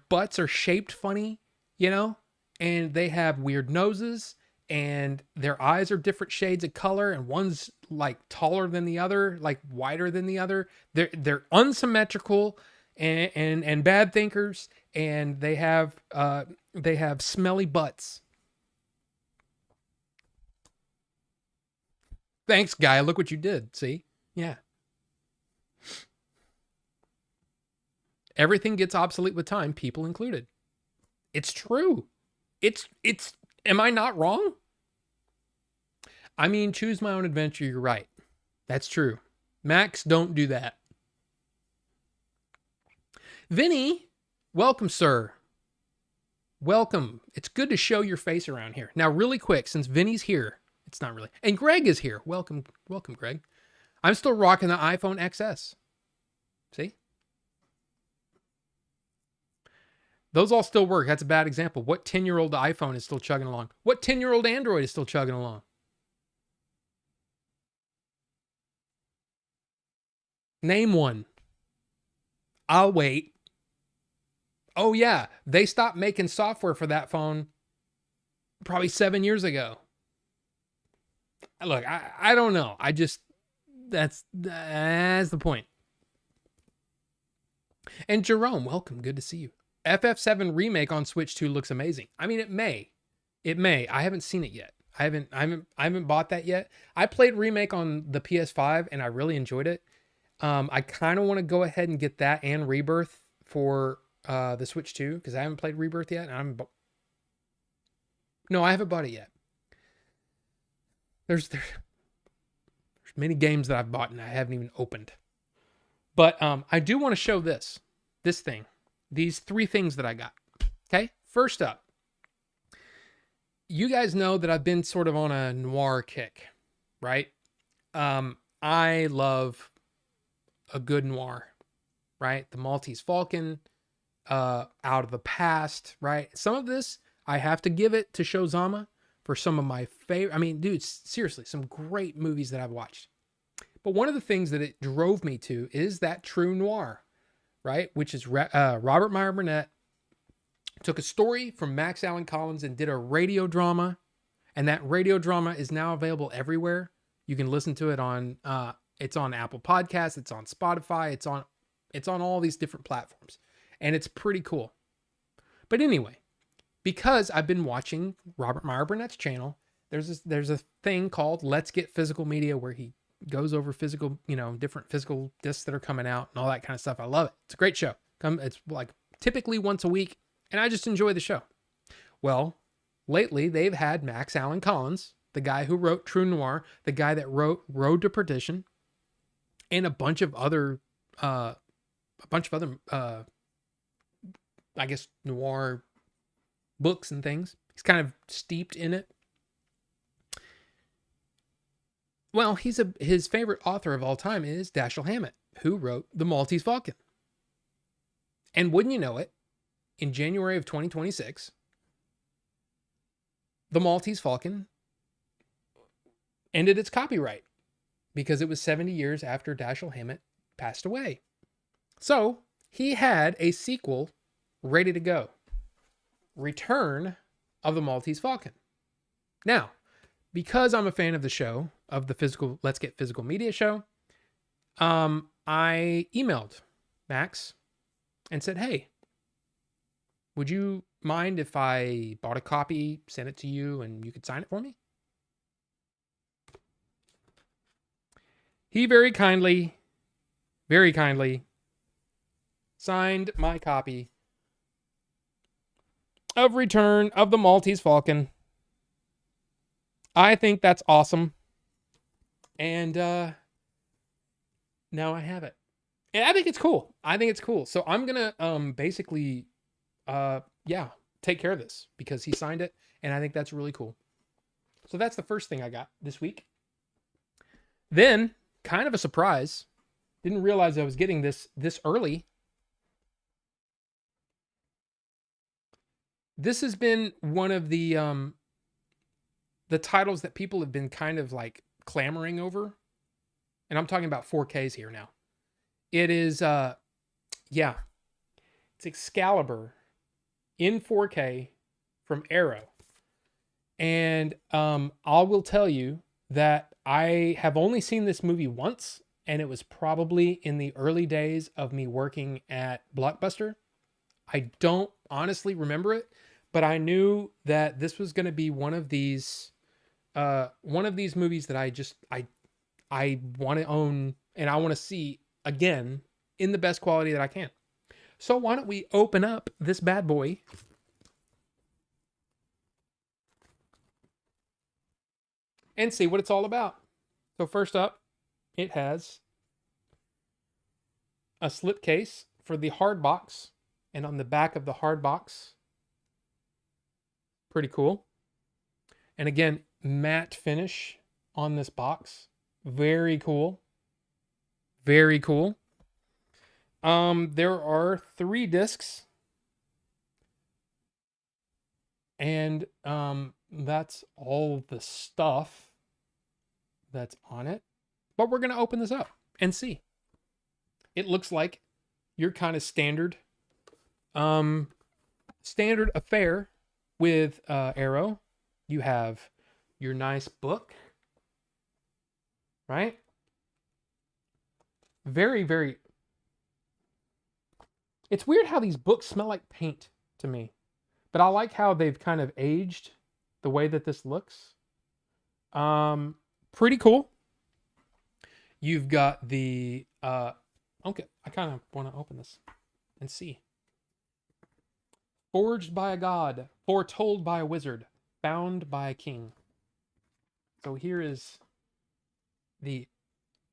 butts are shaped funny, and they have weird noses, and their eyes are different shades of color, and one's like taller than the other, like wider than the other. They're unsymmetrical and bad thinkers, and they have smelly butts. Thanks, guy. Look what you did. See? Yeah. Everything gets obsolete with time, people included. It's true. It's am I not wrong? I mean, choose my own adventure. You're right. That's true. Macs don't do that. Vinny, welcome, sir. Welcome. It's good to show your face around here. Now, really quick, since Vinny's here, it's not really. And Greg is here. Welcome, Greg. I'm still rocking the iPhone XS. See? Those all still work. That's a bad example. What 10-year-old iPhone is still chugging along? What 10-year-old Android is still chugging along? Name one. I'll wait. Oh, yeah. They stopped making software for that phone probably 7 years ago. Look, I don't know. That's the point. And Jerome, welcome. Good to see you. FF7 remake on Switch 2 looks amazing. I mean, it may. I haven't seen it yet. I haven't bought that yet. I played remake on the PS5 and I really enjoyed it. I kind of want to go ahead and get that and Rebirth for the Switch 2 because I haven't played Rebirth yet. No, I haven't bought it yet. There's many games that I've bought and I haven't even opened. But I do want to show this thing, these 3 things that I got. Okay, first up, you guys know that I've been sort of on a noir kick, right? I love a good noir, right? The Maltese Falcon, Out of the Past, right? Some of this I have to give it to Shozama for some of my favorite. I mean, dude, seriously, some great movies that I've watched. But one of the things that it drove me to is that true noir, right? Which is Robert Meyer Burnett took a story from Max Allan Collins and did a radio drama, and that radio drama is now available everywhere. You can listen to it on it's on Apple Podcasts, it's on Spotify, it's on all these different platforms, and it's pretty cool. But anyway, because I've been watching Robert Meyer Burnett's channel, there's a thing called Let's Get Physical Media where he goes over physical, different physical discs that are coming out and all that kind of stuff. I love it. It's a great show. It's like typically once a week, and I just enjoy the show. Well, lately they've had Max Allan Collins, the guy who wrote True Noir, the guy that wrote Road to Perdition, and a bunch of other I guess noir books and things. He's kind of steeped in it. Well, his favorite author of all time is Dashiell Hammett, who wrote The Maltese Falcon. And wouldn't you know it, in January of 2026, The Maltese Falcon ended its copyright because it was 70 years after Dashiell Hammett passed away. So he had a sequel ready to go. Return of the Maltese Falcon. Now, because I'm a fan of the show, of the Let's Get Physical Media show, I emailed Max and said, hey, would you mind if I bought a copy, sent it to you, and you could sign it for me? He very kindly signed my copy of Return of the Maltese Falcon. I think that's awesome. And now I have it. And I think it's cool. So I'm going to basically take care of this because he signed it, and I think that's really cool. So that's the first thing I got this week. Then, kind of a surprise, didn't realize I was getting this early. This has been one of the titles that people have been kind of like clamoring over. And I'm talking about 4Ks here now. It is, it's Excalibur in 4K from Arrow. And I will tell you that I have only seen this movie once, and it was probably in the early days of me working at Blockbuster. I don't honestly remember it, but I knew that this was going to be one of these movies that I want to own and I want to see again in the best quality that I can. So why don't we open up this bad boy and see what it's all about. So first up, it has a slip case for the hard box, and on the back of the hard box, pretty cool. And again, matte finish on this box. Very cool. Very cool. There are 3 discs. And that's all the stuff that's on it. But we're going to open this up and see. It looks like your kind of standard affair with Arrow. You have your nice book, right? Very, very... It's weird how these books smell like paint to me. But I like how they've kind of aged the way that this looks. Pretty cool. You've got the... okay, I kind of want to open this and see. Forged by a god, foretold by a wizard, bound by a king. So here is the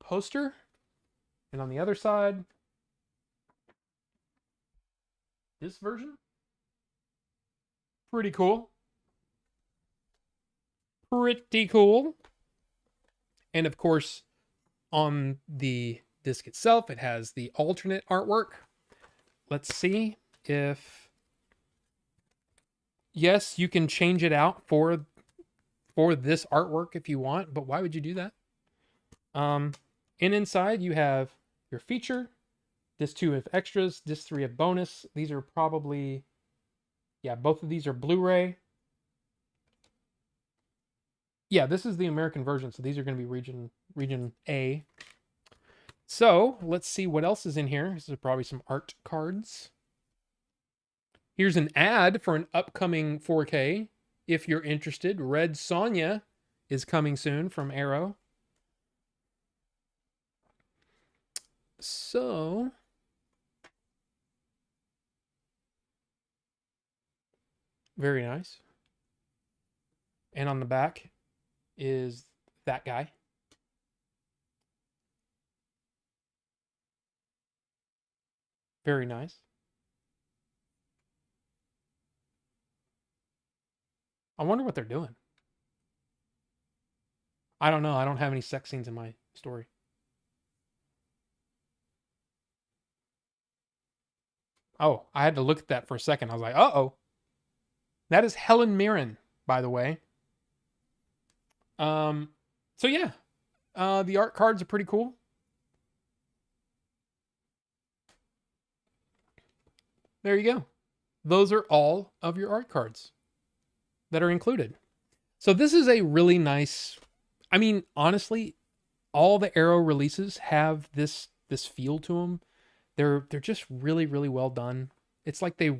poster. And on the other side, This version, pretty cool. Pretty cool. And of course, on the disc itself, it has the alternate artwork. Let's see if, yes, you can change it out for this artwork if you want, but why would you do that? And inside you have your feature, disc 2 of extras, disc 3 of bonus. These are probably, yeah, both of these are Blu-ray. Yeah, this is the American version, so these are going to be region A. So let's see what else is in here. This is probably some art cards. Here's an ad for an upcoming 4K. If you're interested, Red Sonja is coming soon from Arrow. So very nice. And on the back is that guy. Very nice. I wonder what they're doing. I don't know. I don't have any sex scenes in my story. Oh, I had to look at that for a second. I was like, uh-oh. That is Helen Mirren, by the way. So yeah. The art cards are pretty cool. There you go. Those are all of your art cards that are included. So this is a really nice, I mean, honestly, all the Arrow releases have this feel to them. They're just really, really well done. It's like they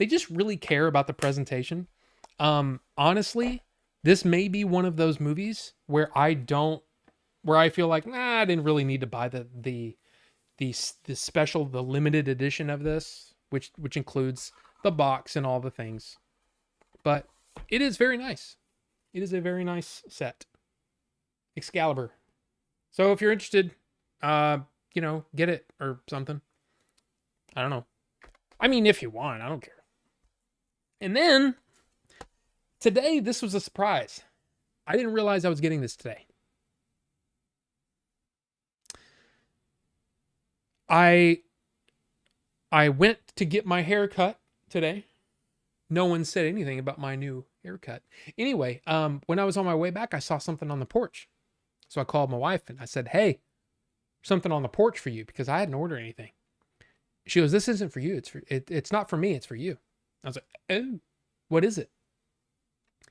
just really care about the presentation. Honestly, this may be one of those movies where I feel like, nah, I didn't really need to buy the special, the limited edition of this, which includes the box and all the things. But it is very nice. It is a very nice set. Excalibur. So if you're interested, get it or something. I don't know. I mean, if you want, I don't care. And then today, this was a surprise. I didn't realize I was getting this today. I went to get my hair cut today. No one said anything about my new haircut. Anyway, when I was on my way back, I saw something on the porch. So I called my wife and I said, hey, something on the porch for you, because I hadn't ordered anything. She goes, this isn't for you. It's not for me. It's for you. I was like, oh, what is it?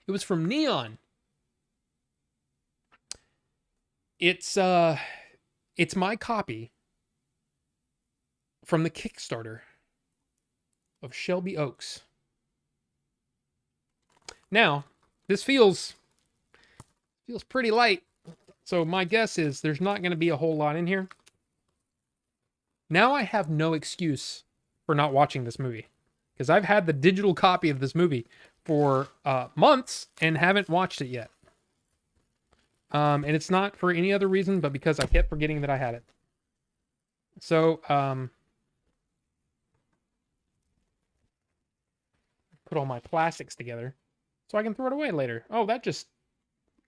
It was from Neon. It's my copy from the Kickstarter of Shelby Oaks. Now, this feels pretty light. So my guess is there's not going to be a whole lot in here. Now I have no excuse for not watching this movie, because I've had the digital copy of this movie for months and haven't watched it yet. And it's not for any other reason but because I kept forgetting that I had it. So put all my plastics together so I can throw it away later. Oh,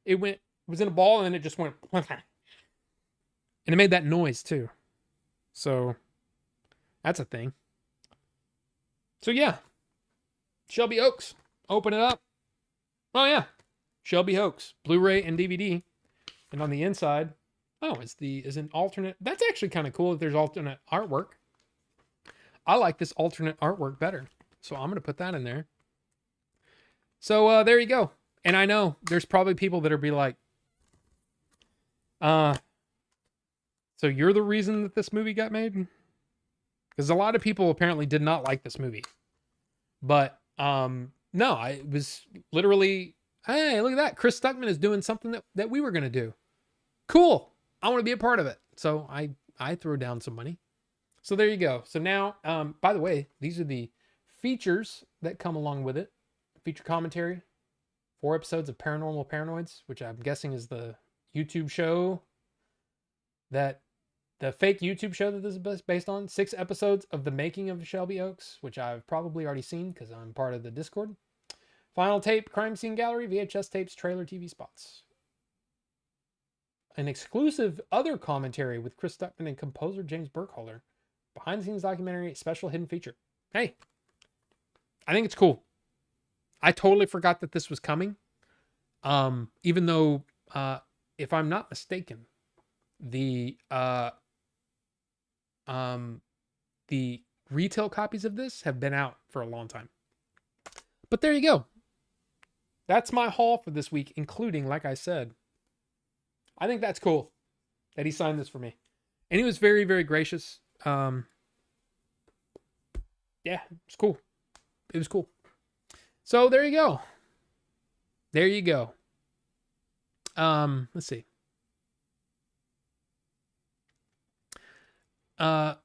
it was in a ball and then it just went and it made that noise too. So that's a thing. So yeah, Shelby Oaks. Open it up. Oh yeah, Shelby Oaks, Blu-ray and DVD. And on the inside, oh, is an alternate. That's actually kind of cool if there's alternate artwork. I like this alternate artwork better, so I'm gonna put that in there. So there you go. And I know there's probably people that'll be like, so you're the reason that this movie got made? Because a lot of people apparently did not like this movie. But no, I was literally, hey, look at that. Chris Stuckman is doing something that we were going to do. Cool. I want to be a part of it. So I threw down some money. So there you go. So now, by the way, these are the features that come along with it. Feature commentary, 4 episodes of Paranormal Paranoids, which I'm guessing is the YouTube show that The fake YouTube show that this is based on, 6 episodes of the making of Shelby Oaks, which I've probably already seen because I'm part of the Discord. Final tape, crime scene gallery, VHS tapes, trailer TV spots. An exclusive other commentary with Chris Stuckman and composer James Burkholder. Behind the scenes documentary, special hidden feature. Hey, I think it's cool. I totally forgot that this was coming. Even though, if I'm not mistaken, the retail copies of this have been out for a long time. But there you go. That's my haul for this week, including, like I said, I think that's cool that he signed this for me. And he was very, very gracious. Yeah, it's cool. It was cool. So there you go. There you go. Let's see. I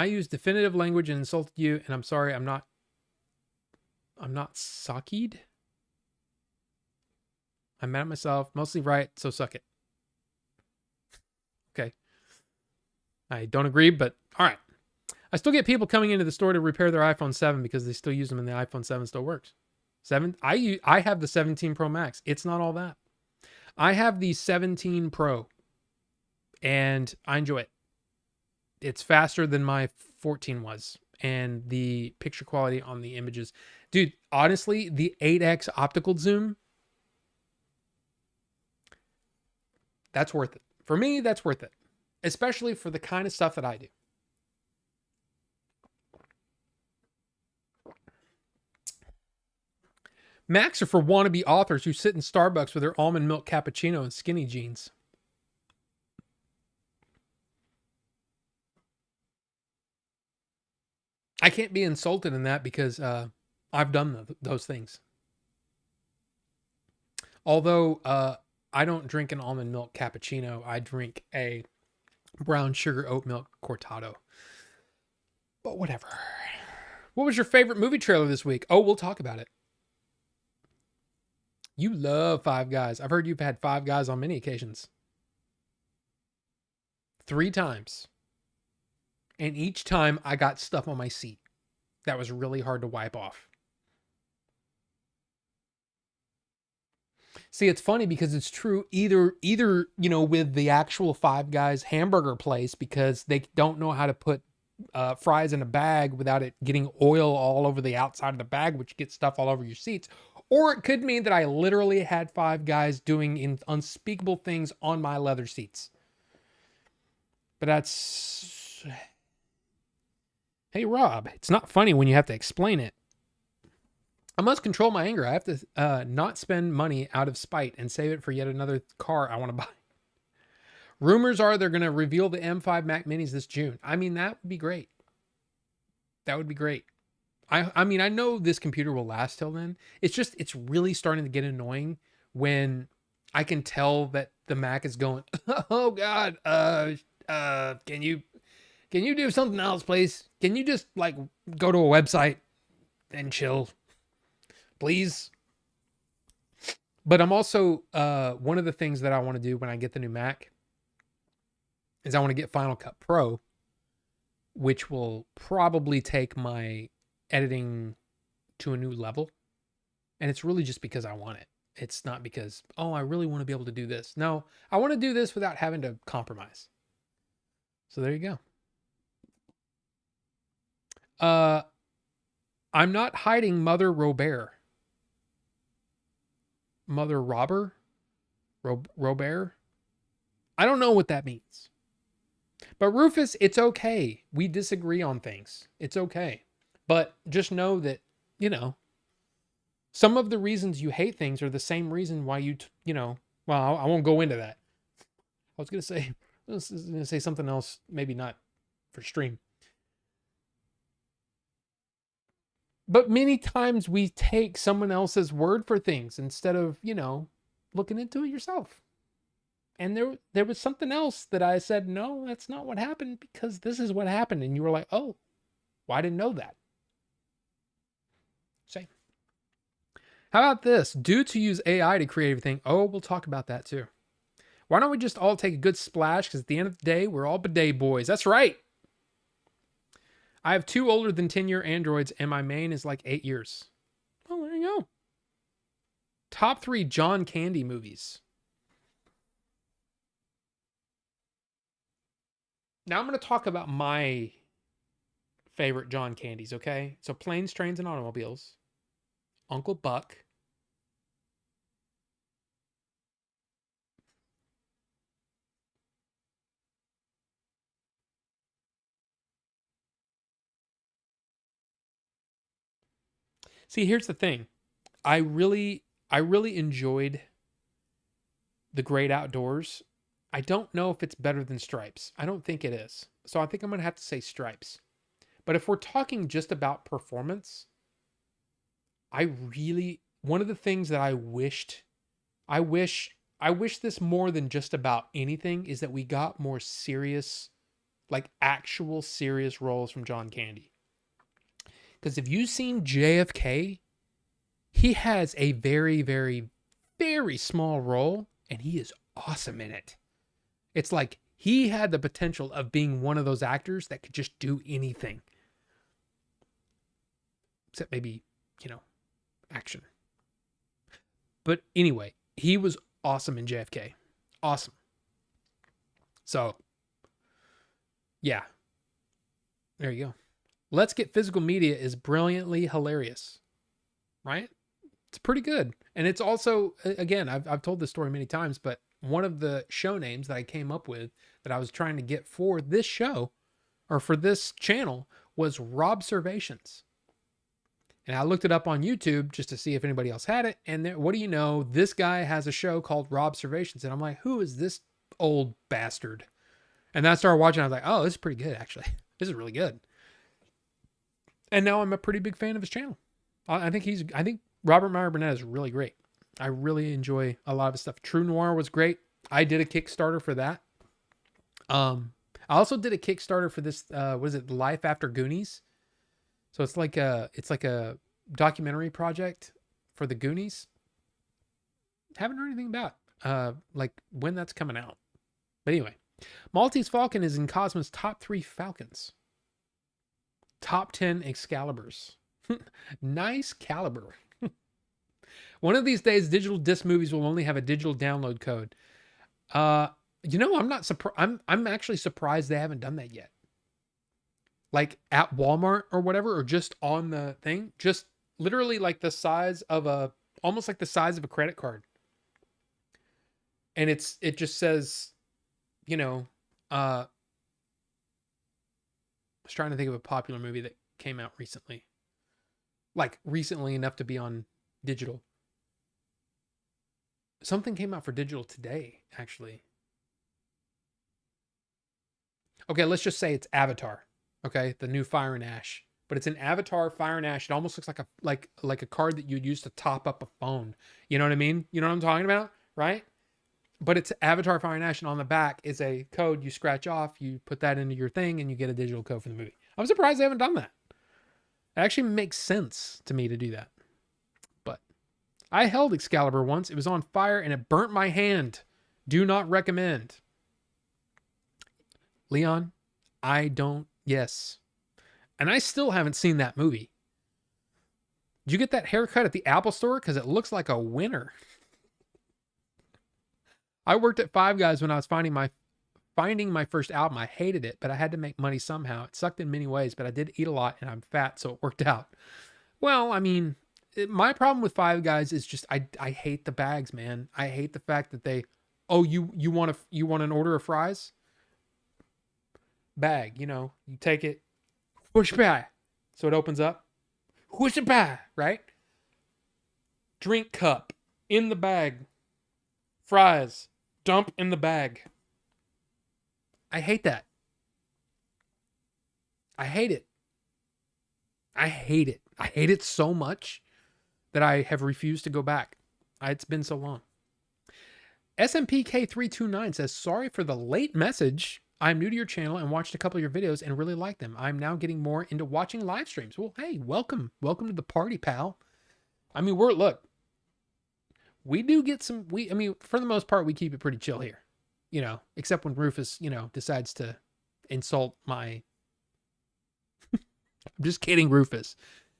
used definitive language and insulted you, and I'm sorry. I'm not suckied. I'm mad at myself. Mostly right, so suck it. Okay. I don't agree, but all right. I still get people coming into the store to repair their iPhone 7 because they still use them and the iPhone 7 still works. I have the 17 Pro Max. It's not all that. I have the 17 Pro and I enjoy it. It's faster than my 14 was, and the picture quality on the images. Dude, honestly, the 8x optical zoom, that's worth it. For me, that's worth it. Especially for the kind of stuff that I do. Macs are for wannabe authors who sit in Starbucks with their almond milk cappuccino and skinny jeans. I can't be insulted in that because I've done those things. Although I don't drink an almond milk cappuccino, I drink a brown sugar oat milk cortado. But whatever. What was your favorite movie trailer this week? Oh, we'll talk about it. You love Five Guys. I've heard you've had Five Guys on many occasions. 3 times. And each time I got stuff on my seat that was really hard to wipe off. See, it's funny because it's true either, with the actual Five Guys hamburger place, because they don't know how to put fries in a bag without it getting oil all over the outside of the bag, which gets stuff all over your seats. Or it could mean that I literally had Five Guys doing unspeakable things on my leather seats. But that's... Hey, Rob, it's not funny when you have to explain it. I must control my anger. I have to not spend money out of spite and save it for yet another car I want to buy. Rumors are they're going to reveal the M5 Mac Minis this June. I mean, that would be great. That would be great. I mean, I know this computer will last till then. It's really starting to get annoying when I can tell that the Mac is going, oh God, can you do something else, please? Can you just go to a website and chill, please? But I'm also, one of the things that I want to do when I get the new Mac is I want to get Final Cut Pro, which will probably take my editing to a new level. And it's really just because I want it. It's not because, I really want to be able to do this. No, I want to do this without having to compromise. So there you go. I'm not hiding Mother Robert. Mother Robber? Robert? I don't know what that means. But Rufus, it's okay. We disagree on things. It's okay. But just know that, some of the reasons you hate things are the same reason why well, I won't go into that. I was going to say something else, maybe not for stream. But many times we take someone else's word for things instead of, looking into it yourself. And there was something else that I said, no, that's not what happened because this is what happened. And you were like, oh, well, I didn't know that. Same. How about this? Due to use AI to create everything. Oh, we'll talk about that too. Why don't we just all take a good splash? Because at the end of the day, we're all bidet boys. That's right. I have 2 older than 10-year Androids, and my main is like 8 years. Oh, there you go. Top 3 John Candy movies. Now I'm going to talk about my favorite John Candies, okay? So Planes, Trains, and Automobiles. Uncle Buck. See, here's the thing. I really enjoyed The Great Outdoors. I don't know if it's better than Stripes. I don't think it is. So I think I'm going to have to say Stripes. But if we're talking just about performance, one of the things that I wish this more than just about anything is that we got more serious, like actual serious roles from John Candy. Because if you've seen JFK, he has a very, very, very small role and he is awesome in it. It's like he had the potential of being one of those actors that could just do anything. Except maybe, action. But anyway, he was awesome in JFK. Awesome. So, yeah. There you go. Let's Get Physical Media is brilliantly hilarious. Right? It's pretty good. And it's also, again, I've told this story many times, but one of the show names that I came up with that I was trying to get for this show or for this channel was Robservations. And I looked it up on YouTube just to see if anybody else had it. And what do you know? This guy has a show called Robservations. And I'm like, who is this old bastard? And then I started watching. I was like, oh, this is pretty good, actually. This is really good. And now I'm a pretty big fan of his channel. I think Robert Meyer Burnett is really great. I really enjoy a lot of his stuff. True Noir was great. I did a Kickstarter for that. I also did a Kickstarter for this, what is it? Life After Goonies. So it's like a documentary project for the Goonies. Haven't heard anything about like when that's coming out. But anyway, Maltese Falcon is in Cosmo's top 3 Falcons. Top 10 Excaliburs. Nice caliber. One of these days, digital disc movies will only have a digital download code. I'm not surprised. I'm actually surprised they haven't done that yet. Like at Walmart or whatever, or just on the thing, just literally like the size of almost like the size of a credit card. And it just says, I was trying to think of a popular movie that came out recently. Like recently enough to be on digital. Something came out for digital today, actually. Okay, let's just say it's Avatar. Okay, the new Fire and Ash. But it's an Avatar Fire and Ash. It almost looks like a card that you'd use to top up a phone. You know what I mean? You know what I'm talking about? Right? But it's Avatar Fire and Ash, and on the back is a code you scratch off, you put that into your thing, and you get a digital code for the movie. I'm surprised they haven't done that. It actually makes sense to me to do that. But I held Excalibur once. It was on fire, and it burnt my hand. Do not recommend. Leon, yes. And I still haven't seen that movie. Did you get that haircut at the Apple store? Because it looks like a winner. I worked at Five Guys when I was finding my first album. I hated it, but I had to make money somehow. It sucked in many ways, but I did eat a lot and I'm fat, so it worked out. Well, I mean, my problem with Five Guys is just I hate the bags, man. I hate the fact that you want an order of fries? Bag, you take it, whoosh by, so it opens up, whoosh by, right? Drink cup in the bag, fries, dump in the bag. I hate that. I hate it. I hate it. I hate it so much that I have refused to go back. It's been so long. SMPK329 says, sorry for the late message. I'm new to your channel and watched a couple of your videos and really like them. I'm now getting more into watching live streams. Well, hey, welcome. Welcome to the party, pal. I mean, we do get some, for the most part, we keep it pretty chill here. except when Rufus, decides to insult my. I'm just kidding, Rufus.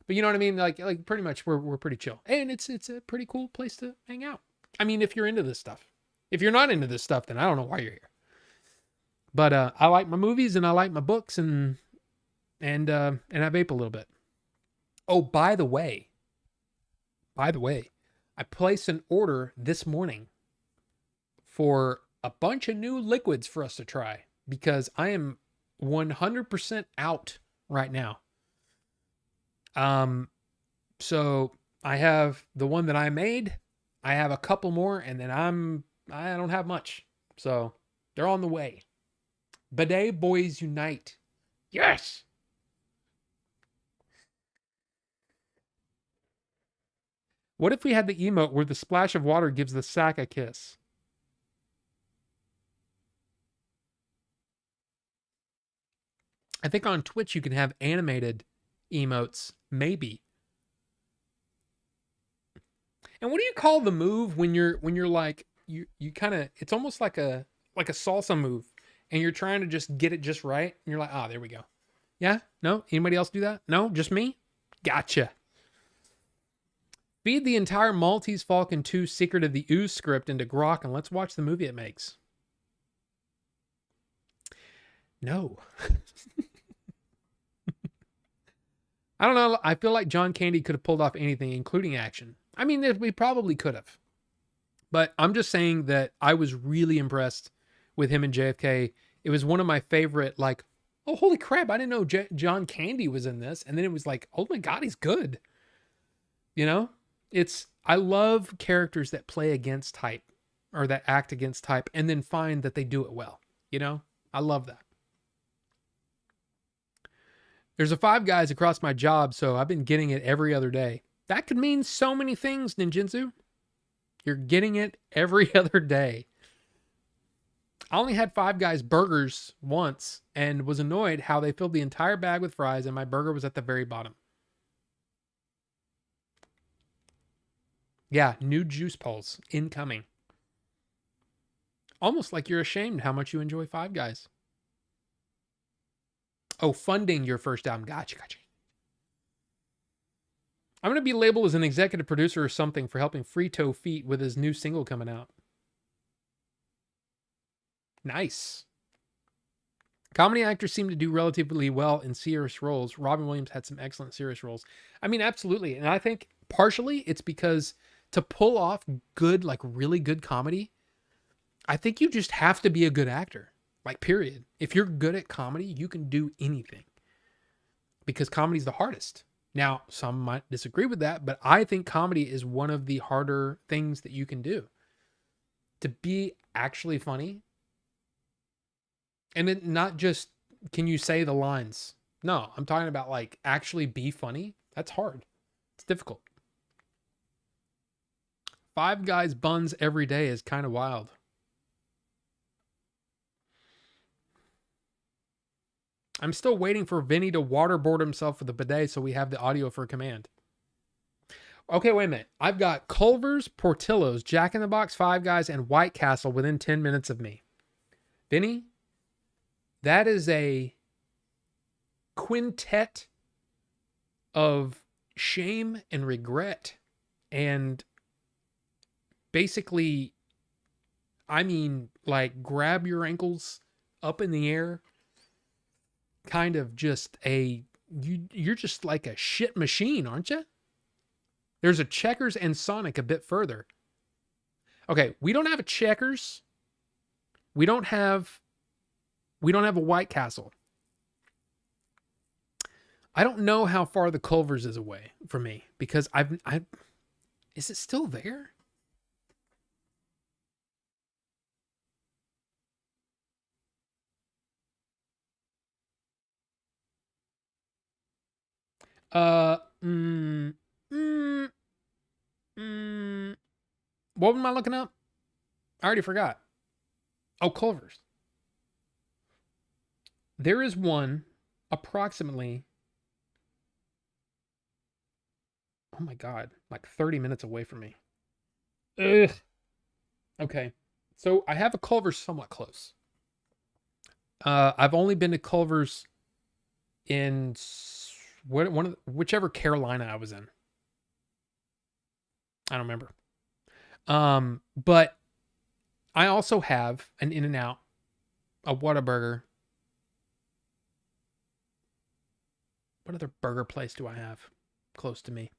But you know what I mean? Like pretty much we're pretty chill. And it's a pretty cool place to hang out. I mean, if you're into this stuff. If you're not into this stuff, then I don't know why you're here. But I like my movies and I like my books and I vape a little bit. Oh, by the way, I placed an order this morning for a bunch of new liquids for us to try because I am 100% out right now. So I have the one that I made. I have a couple more and then I don't have much. So they're on the way. Bidet Boys Unite. Yes. What if we had the emote where the splash of water gives the sack a kiss? I think on Twitch you can have animated emotes, maybe. And what do you call the move when you're like you kind of, it's almost like a salsa move and you're trying to just get it just right and you're like, "Ah, there we go." Yeah? No? Anybody else do that? No? Just me? Gotcha. Feed the entire Maltese Falcon 2 Secret of the Ooze script into Grok and let's watch the movie it makes. No. I don't know. I feel like John Candy could have pulled off anything, including action. I mean, we probably could have. But I'm just saying that I was really impressed with him and JFK. It was one of my favorite, like, oh, holy crap, I didn't know John Candy was in this. And then it was like, oh my God, he's good. I love characters that play against type or that act against type and then find that they do it well. I love that. There's a Five Guys across my job, so I've been getting it every other day. That could mean so many things, Ninjinzu. You're getting it every other day. I only had Five Guys burgers once and was annoyed how they filled the entire bag with fries and my burger was at the very bottom. Yeah, new juice pulls incoming. Almost like you're ashamed how much you enjoy Five Guys. Oh, funding your first album. Gotcha. I'm going to be labeled as an executive producer or something for helping Frito Feet with his new single coming out. Nice. Comedy actors seem to do relatively well in serious roles. Robin Williams had some excellent serious roles. I mean, absolutely. And I think partially it's because to pull off good, like really good comedy, I think you just have to be a good actor. Like, period. If you're good at comedy, you can do anything. Because comedy's the hardest. Now, some might disagree with that, but I think comedy is one of the harder things that you can do. To be actually funny. And it not just, can you say the lines? No, I'm talking about like actually be funny. That's hard. It's difficult. Five Guys buns every day is kind of wild. I'm still waiting for Vinny to waterboard himself with the bidet so we have the audio for command. Okay, wait a minute. I've got Culver's, Portillo's, Jack in the Box, Five Guys, and White Castle within 10 minutes of me. Vinny, that is a quintet of shame and regret. And basically, I mean, like, grab your ankles up in the air. Kind of just you're just like a shit machine, aren't you? There's a Checkers and Sonic a bit further. Okay, we don't have a Checkers. We don't have a White Castle. I don't know how far the Culver's is away from me because is it still there? What am I looking up? I already forgot. Oh, Culver's. There is one approximately, oh my God, like 30 minutes away from me. Ugh. Okay. So I have a Culver's somewhat close. I've only been to Culver's in whichever Carolina I was in. I don't remember. But I also have an In-N-Out, a Whataburger. What other burger place do I have close to me?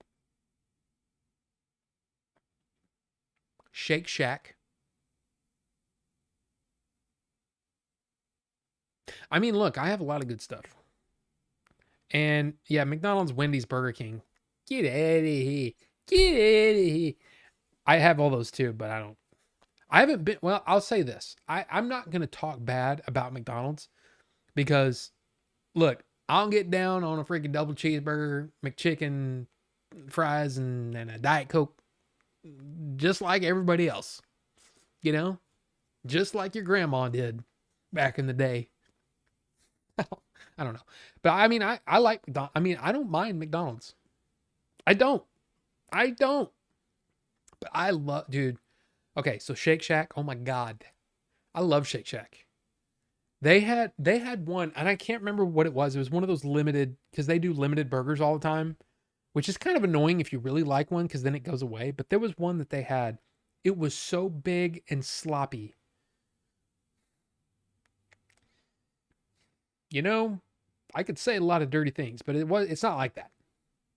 Shake Shack. I mean, look, I have a lot of good stuff. And yeah, McDonald's, Wendy's, Burger King. Get out of here. Get out of here. I have all those too, but I haven't been, well, I'll say this. I'm not going to talk bad about McDonald's because, look, I'll get down on a freaking double cheeseburger, McChicken, fries, and a Diet Coke just like everybody else, you know? Just like your grandma did back in the day. I don't know. But I mean, I like McDonald's. I mean, I don't mind McDonald's. I don't. I don't. But I love, dude. Okay, so Shake Shack. Oh my God. I love Shake Shack. They had one, and I can't remember what it was. It was one of those limited, because they do limited burgers all the time, which is kind of annoying if you really like one, because then it goes away. But there was one that they had. It was so big and sloppy. You know, I could say a lot of dirty things, but it's not like that.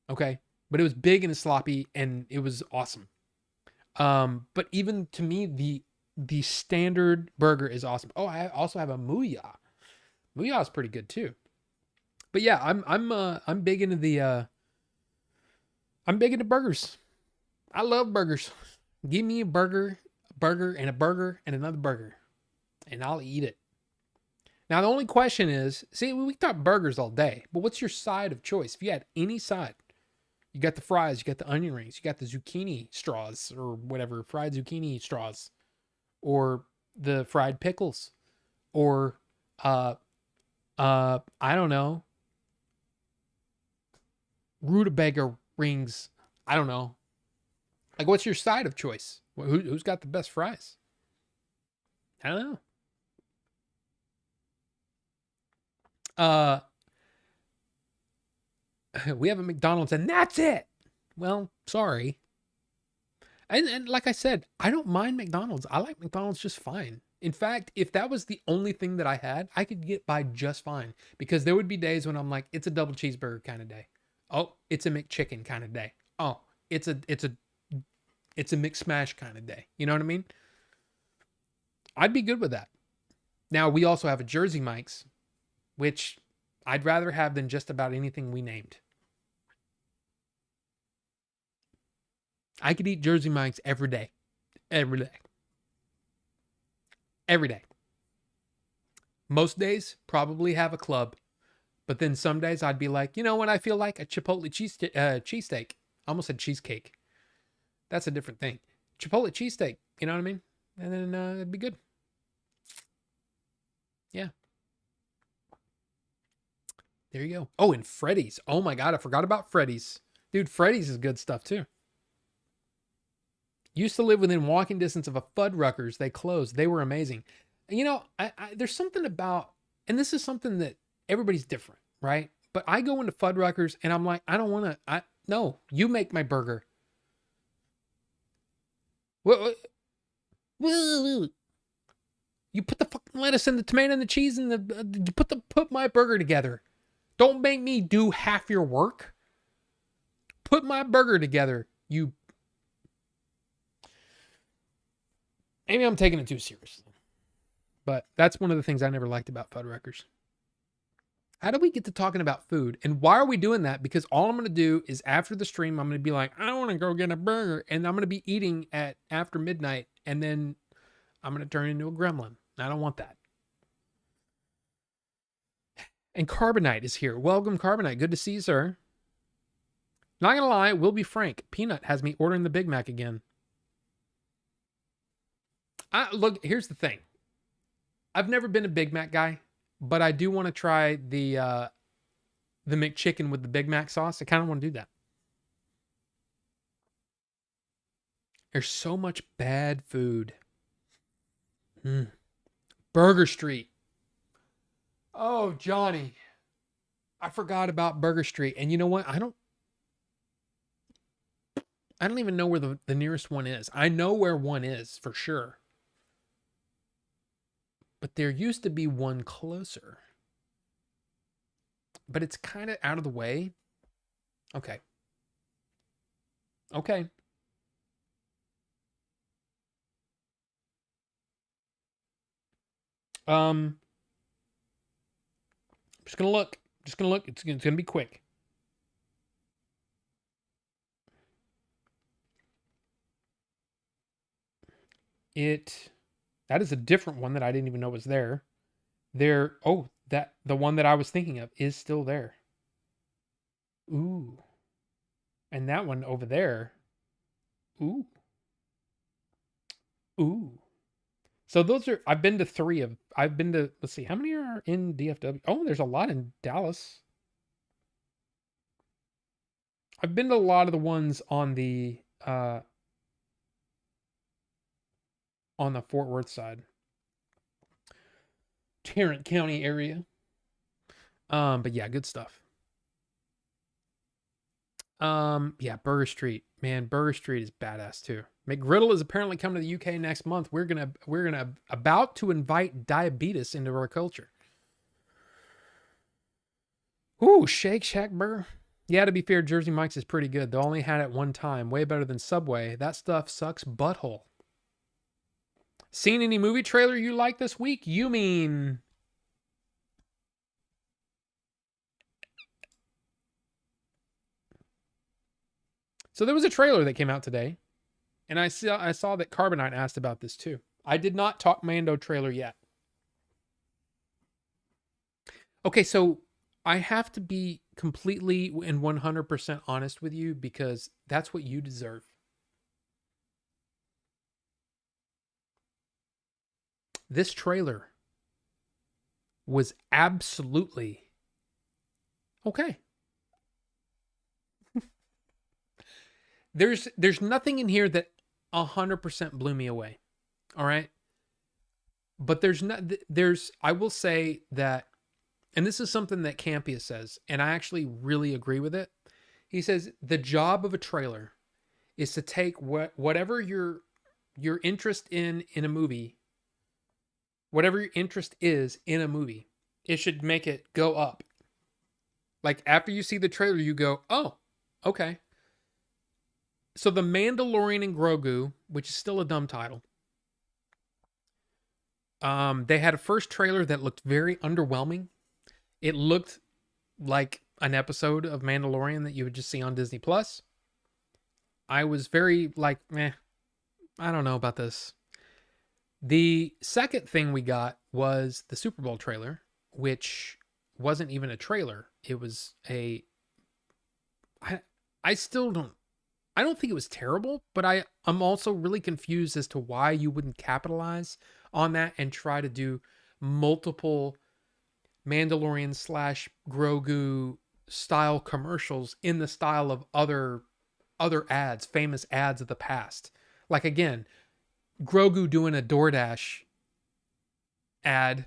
Okay. But it was big and sloppy and it was awesome. But even to me, the standard burger is awesome. Oh, I also have a Muya. Muya is pretty good too. But yeah, I'm big into I'm big into burgers. I love burgers. Give me a burger, and a burger and another burger, and I'll eat it. Now the only question is, see, we talk burgers all day, but what's your side of choice? If you had any side, you got the fries, you got the onion rings, you got the zucchini straws or whatever, fried zucchini straws, or the fried pickles, or I don't know, rutabaga rings. I don't know. Like, what's your side of choice? Who's got the best fries? I don't know. Uh, we have a McDonald's and that's it. Well, sorry. And like I said, I don't mind McDonald's. I like McDonald's just fine. In fact, if that was the only thing that I had, I could get by just fine because there would be days when I'm like, it's a double cheeseburger kind of day. Oh, it's a McChicken kind of day. Oh, it's a McSmash kind of day. You know what I mean? I'd be good with that. Now, we also have a Jersey Mike's, which I'd rather have than just about anything we named. I could eat Jersey Mike's every day. Every day. Every day. Most days, probably have a club. But then some days I'd be like, you know what I feel like? A Chipotle cheesesteak. I almost said cheesecake. That's a different thing. Chipotle cheesesteak. You know what I mean? And then it'd be good. Yeah. There you go. Oh, and Freddy's. Oh my God, I forgot about Freddy's. Dude, Freddy's is good stuff too. Used to live within walking distance of a Fuddruckers. They closed. They were amazing. You know, there's something about, and this is something that everybody's different, right? But I go into Fuddruckers and I'm like, I don't want to, no, you make my burger. What? You put the fucking lettuce and the tomato and the cheese and you put my burger together. Don't make me do half your work. Put my burger together. You. Maybe I'm taking it too seriously. But that's one of the things I never liked about Fuddruckers. How do we get to talking about food? And why are we doing that? Because all I'm going to do is after the stream, I'm going to be like, I want to go get a burger. And I'm going to be eating at after midnight. And then I'm going to turn into a gremlin. I don't want that. And Carbonite is here. Welcome, Carbonite. Good to see you, sir. Not going to lie, we'll be frank. Peanut has me ordering the Big Mac again. Look, here's the thing. I've never been a Big Mac guy, but I do want to try the McChicken with the Big Mac sauce. I kind of want to do that. There's so much bad food. Mm. Burger Street. Oh, Johnny. I forgot about Burger Street. And you know what? I don't even know where the nearest one is. I know where one is for sure. But there used to be one closer. But it's kind of out of the way. Okay. Okay. I'm just gonna look. Just gonna look. It's gonna be quick. It that is a different one that I didn't even know was there. There. Oh, that the one that I was thinking of is still there. Ooh. And that one over there. Ooh. Ooh. So those are I've been to 3 of I've been to let's see, how many are in DFW? Oh, there's a lot in Dallas. I've been to a lot of the ones on the Fort Worth side. Tarrant County area. But yeah, good stuff. Yeah, Burger Street. Man, Burger Street is badass too. McGriddle is apparently coming to the UK next month. We're gonna about to invite diabetes into our culture. Ooh, Shake Shack burger. Yeah, to be fair, Jersey Mike's is pretty good. They only had it one time. Way better than Subway. That stuff sucks butthole. Seen any movie trailer you like this week? You mean so there was a trailer that came out today, and I saw that Carbonite asked about this too. I did not talk Mando trailer yet. Okay, so I have to be completely and 100% honest with you because that's what you deserve. This trailer was absolutely okay. There's nothing in here that 100% blew me away. All right? But there's I will say that, and this is something that Campia says, and I actually really agree with it. He says the job of a trailer is to take whatever your interest in a movie, whatever your interest is in a movie, it should make it go up. Like after you see the trailer, you go, "Oh, okay." So the Mandalorian and Grogu, which is still a dumb title, they had a first trailer that looked very underwhelming. It looked like an episode of Mandalorian that you would just see on Disney Plus. I was very like, I don't know about this. The second thing we got was the Super Bowl trailer, which wasn't even a trailer. It was I I still don't think it was terrible, but I'm also really confused as to why you wouldn't capitalize on that and try to do multiple Mandalorian slash Grogu style commercials in the style of other ads, famous ads of the past. Like again, Grogu doing a DoorDash ad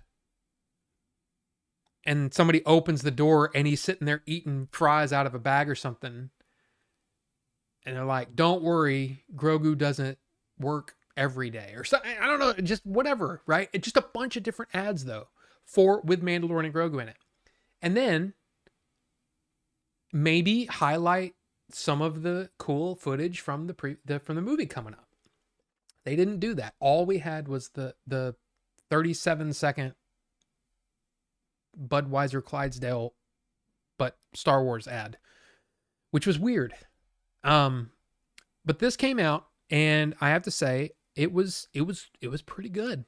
and somebody opens the door and he's sitting there eating fries out of a bag or something. And they're like, "Don't worry, Grogu doesn't work every day," or something. I don't know, just whatever, right? It's just a bunch of different ads though, with Mandalorian and Grogu in it. And then maybe highlight some of the cool footage from from the movie coming up. They didn't do that. All we had was the 37-second Budweiser Clydesdale but Star Wars ad, which was weird. But this came out and I have to say it was pretty good.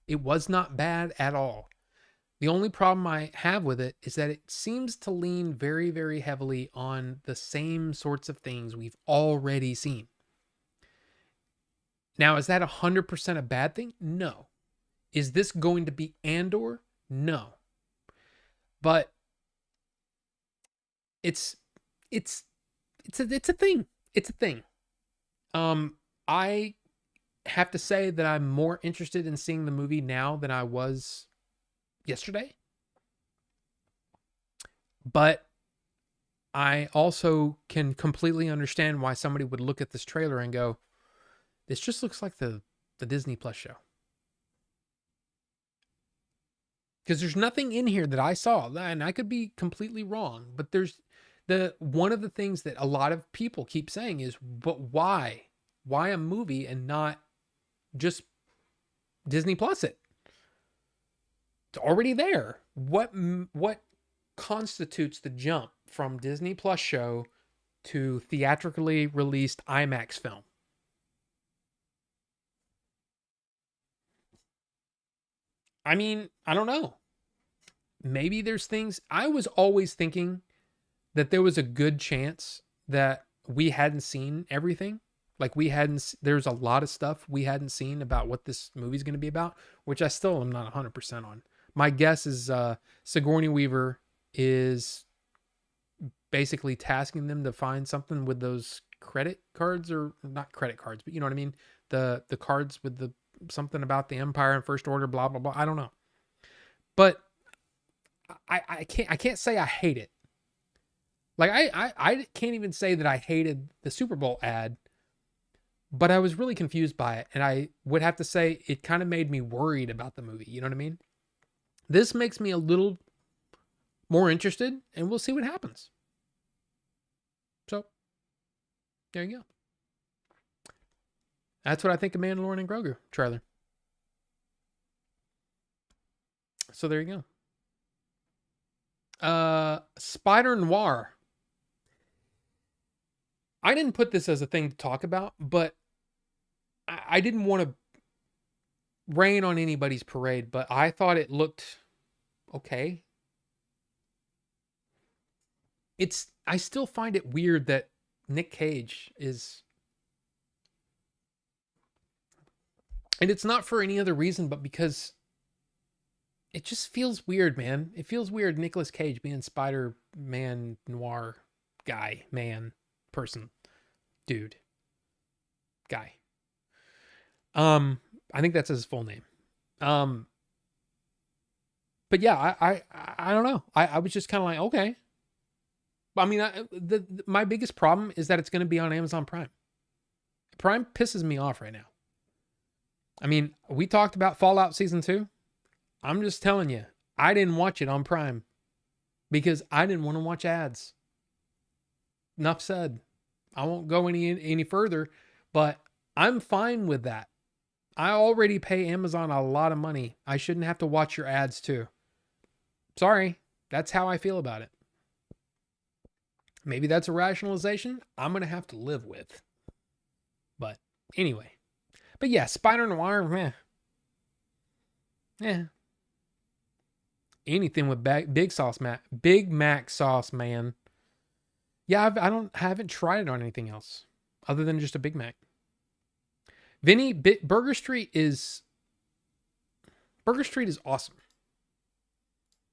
It was not bad at all. The only problem I have with it is that it seems to lean very, very heavily on the same sorts of things we've already seen. Now, is that 100% a bad thing? No. Is this going to be Andor? No. But it's a thing. It's a thing. I have to say that I'm more interested in seeing the movie now than I was yesterday. But I also can completely understand why somebody would look at this trailer and go, this just looks like the Disney Plus show. Because there's nothing in here that I saw, and I could be completely wrong, but there's one of the things that a lot of people keep saying is, but why? Why a movie and not just Disney Plus it? It's already there. What constitutes the jump from Disney Plus show to theatrically released IMAX film? I mean, I don't know. Maybe there's things. I was always thinking that there was a good chance that we hadn't seen everything. Like we hadn't, there's a lot of stuff we hadn't seen about what this movie's going to be about, which I still am not 100% on. My guess is Sigourney Weaver is basically tasking them to find something with those credit cards, or not credit cards, but you know what I mean? The cards with the something about the Empire and First Order, blah, blah, blah. I don't know. But I can't say I hate it. Like I can't even say that I hated the Super Bowl ad, but I was really confused by it. And I would have to say it kind of made me worried about the movie. You know what I mean? This makes me a little more interested, and we'll see what happens. So there you go. That's what I think of Mandalorian and Grogu trailer. So there you go. Spider Noir. I didn't put this as a thing to talk about, but I didn't want to rain on anybody's parade, but I thought it looked okay. I still find it weird that Nick Cage is, and it's not for any other reason but because it just feels weird, man. It feels weird Nicolas Cage being Spider-Man Noir guy, man, person, dude, guy. I think that's his full name. But yeah, I don't know. I was just kind of like, okay. I mean, my biggest problem is that it's going to be on Amazon Prime. Prime pisses me off right now. I mean, we talked about Fallout Season 2. I'm just telling you, I didn't watch it on Prime because I didn't want to watch ads. Enough said. I won't go any further, but I'm fine with that. I already pay Amazon a lot of money. I shouldn't have to watch your ads too. Sorry, that's how I feel about it. Maybe that's a rationalization I'm going to have to live with. But anyway. But yeah, Spider Noir, meh. Yeah. Anything with Big Mac sauce, man. Yeah, I haven't tried it on anything else other than just a Big Mac. Vinny, Burger Street is awesome.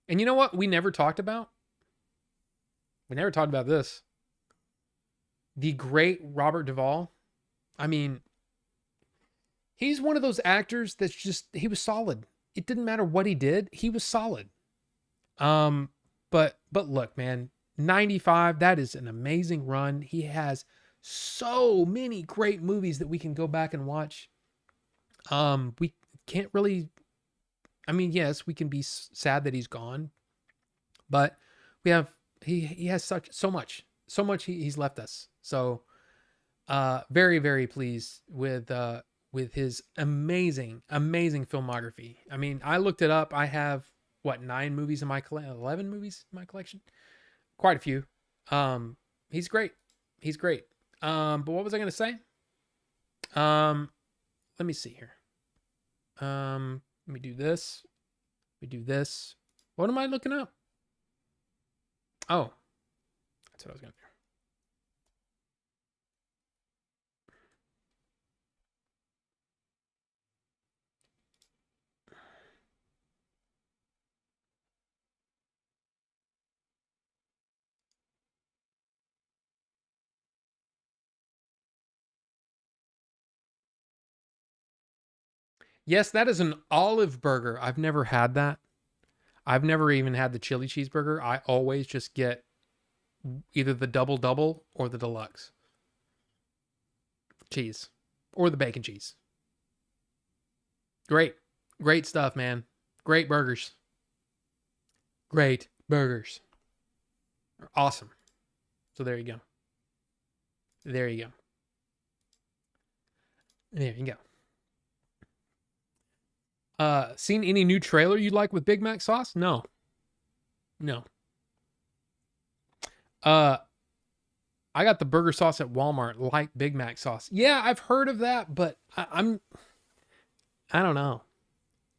And you know what? We never talked about this. The great Robert Duvall. I mean, he's one of those actors that's just, he was solid. It didn't matter what he did. He was solid. But look, man, 95, that is an amazing run. He has so many great movies that we can go back and watch. We can't really, I mean, yes, we can be sad that he's gone, but we have, he has so much he's left us. So, very, very pleased with his amazing filmography. I mean, I looked it up. I have 9 movies in my 11 movies in my collection. Quite a few. He's great. But what was I going to say? Let me see here. Let me do this. What am I looking up? Oh, that's what I was going to do. Yes, that is an olive burger. I've never had that. I've never even had the chili cheeseburger. I always just get either the double double or the deluxe cheese or the bacon cheese. Great. Great stuff, man. Great burgers. Great burgers. Awesome. So there you go. There you go. There you go. Seen any new trailer you like with Big Mac sauce? No. No. I got the burger sauce at Walmart, like Big Mac sauce. Yeah, I've heard of that, but I don't know.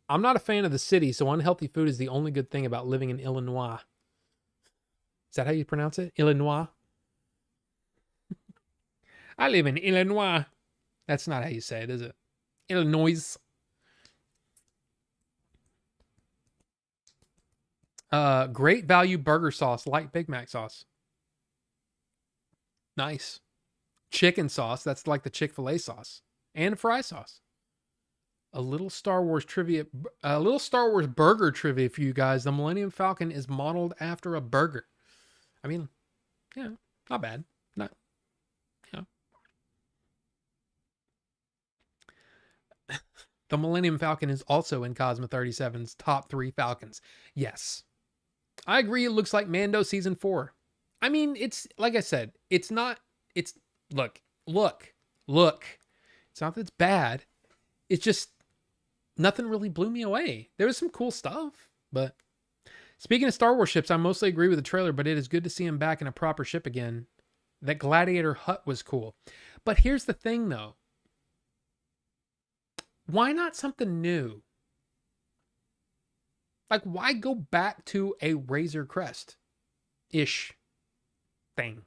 I'm not a fan of the city, so unhealthy food is the only good thing about living in Illinois. Is that how you pronounce it? Illinois? I live in Illinois. That's not how you say it, is it? Illinois. Great value burger sauce, like Big Mac sauce. Nice. Chicken sauce, that's like the Chick-fil-A sauce. And fry sauce. A little Star Wars burger trivia for you guys. The Millennium Falcon is modeled after a burger. I mean, yeah, not bad. Not, yeah. The Millennium Falcon is also in Cosmo 37's top 3 Falcons. Yes. I agree, it looks like Mando Season 4. I mean, it's, like I said, it's not, it's, look. It's not that it's bad. It's just, nothing really blew me away. There was some cool stuff, but speaking of Star Wars ships, I mostly agree with the trailer, but it is good to see him back in a proper ship again. That Gladiator hut was cool. But here's the thing, though. Why not something new? Like, why go back to a Razor Crest-ish thing?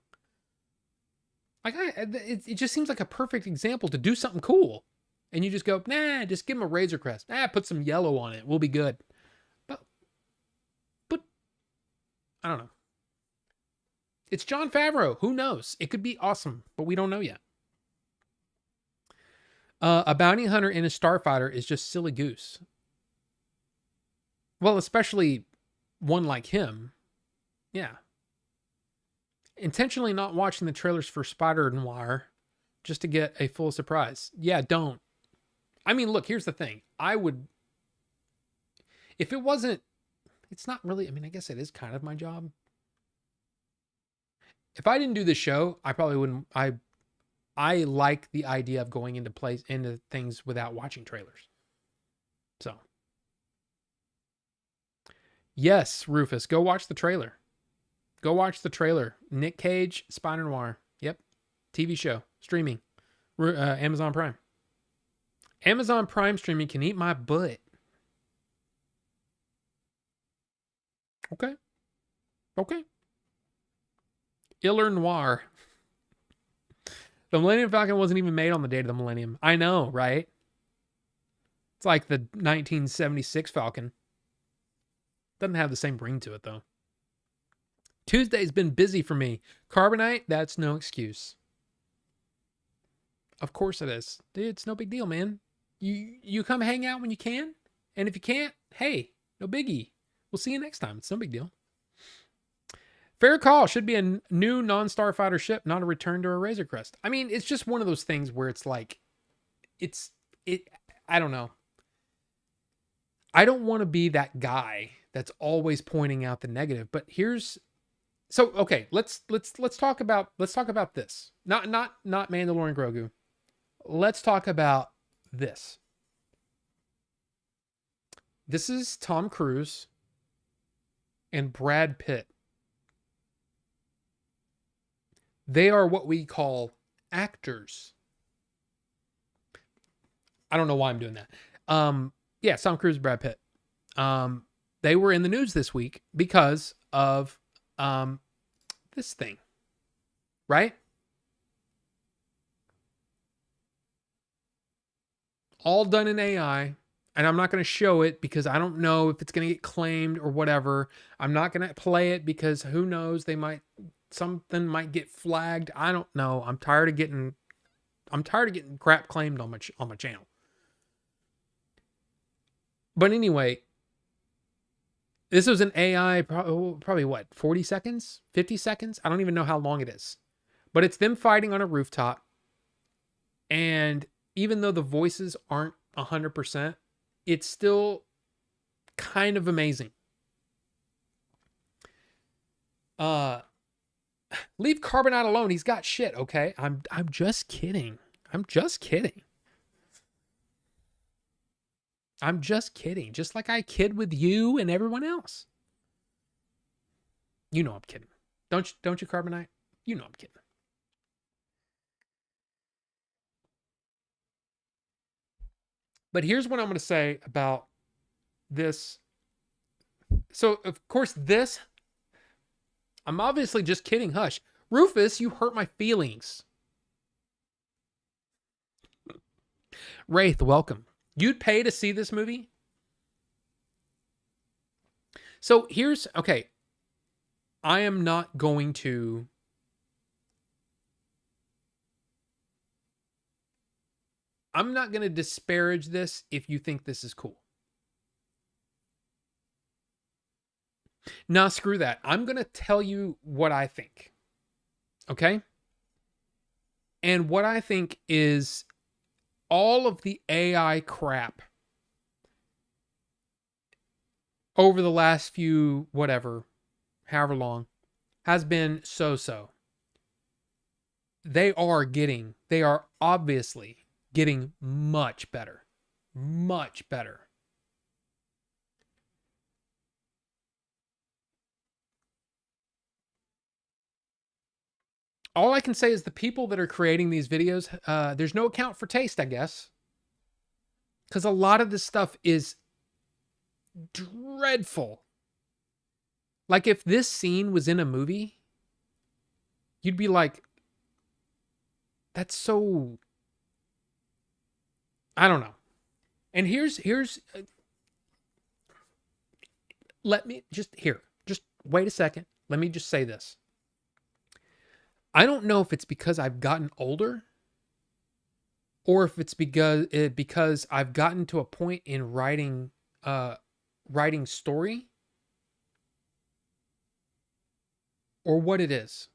Like, it just seems like a perfect example to do something cool. And you just go, nah, just give him a Razor Crest. Put some yellow on it. We'll be good. But I don't know. It's Jon Favreau. Who knows? It could be awesome, but we don't know yet. A bounty hunter in a starfighter is just silly goose. Well, especially one like him. Yeah. Intentionally not watching the trailers for Spider-Noir just to get a full surprise. Yeah, don't. I mean, look, here's the thing. I would, if it wasn't, it's not really, I mean, I guess it is kind of my job. If I didn't do this show, I probably wouldn't, I like the idea of going into things without watching trailers. So. Yes, Rufus, go watch the trailer. Go watch the trailer. Nick Cage, Spider-Noir. Yep. TV show. Streaming. Amazon Prime. Amazon Prime streaming can eat my butt. Okay. Iller Noir. The Millennium Falcon wasn't even made on the date of the Millennium. I know, right? It's like the 1976 Falcon. Doesn't have the same ring to it, though. Tuesday's been busy for me. Carbonite, that's no excuse. Of course it is. Dude, it's no big deal, man. You come hang out when you can. And if you can't, hey, no biggie. We'll see you next time. It's no big deal. Fair call. Should be a new non-starfighter ship, not a return to a Razor Crest. I mean, it's just one of those things where it's like, I don't know. I don't want to be that guy that's always pointing out the negative, but okay, let's talk about this. Not Mandalorian Grogu. Let's talk about this. This is Tom Cruise and Brad Pitt. They are what we call actors. I don't know why I'm doing that. Yeah, Tom Cruise, Brad Pitt. They were in the news this week because of this thing, right? All done in AI, and I'm not going to show it because I don't know if it's going to get claimed or whatever. I'm not going to play it because who knows, something might get flagged. I don't know. I'm tired of getting crap claimed on my channel. But anyway, this was an AI, probably what, 40 seconds, 50 seconds? I don't even know how long it is. But it's them fighting on a rooftop. And even though the voices aren't 100%, it's still kind of amazing. Leave Carbonite alone. He's got shit, okay? I'm just kidding. I'm just kidding. I'm just kidding. Just like I kid with you and everyone else. You know I'm kidding. Don't you, Carbonite? You know I'm kidding. But here's what I'm going to say about this. So, of course, this, I'm obviously just kidding. Hush. Rufus, you hurt my feelings. Wraith, welcome. You'd pay to see this movie? So here's, okay. I am not going to disparage this if you think this is cool. Nah, screw that. I'm going to tell you what I think. Okay? And what I think is all of the AI crap over the last few, however long, has been so-so. They are obviously getting much better. Much better. All I can say is the people that are creating these videos, there's no account for taste, I guess. Because a lot of this stuff is dreadful. Like if this scene was in a movie, you'd be like, that's so, I don't know. And here's let me just wait a second. Let me just say this. I don't know if it's because I've gotten older or if it's because I've gotten to a point in writing story, or what it is.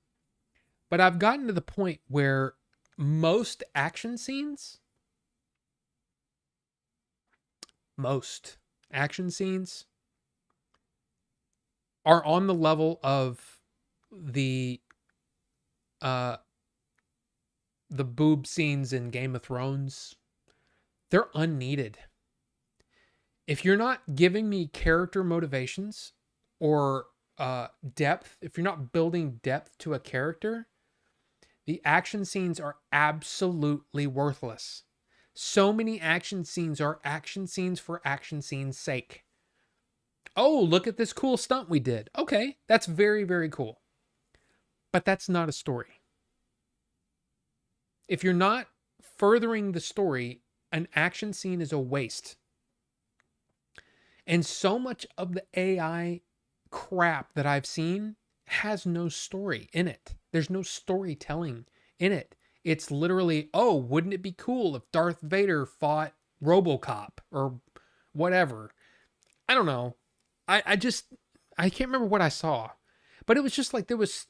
But I've gotten to the point where most action scenes are on the level of the boob scenes in Game of Thrones. They're unneeded. If you're not giving me character motivations or depth, if you're not building depth to a character, the action scenes are absolutely worthless. So many action scenes are action scenes for action scenes' sake. Oh, look at this cool stunt we did. Okay, that's very, very cool. But that's not a story. If you're not furthering the story, an action scene is a waste. And so much of the AI crap that I've seen has no story in it. There's no storytelling in it. It's literally, oh, wouldn't it be cool if Darth Vader fought RoboCop or whatever? I don't know. I can't remember what I saw. But it was just like there's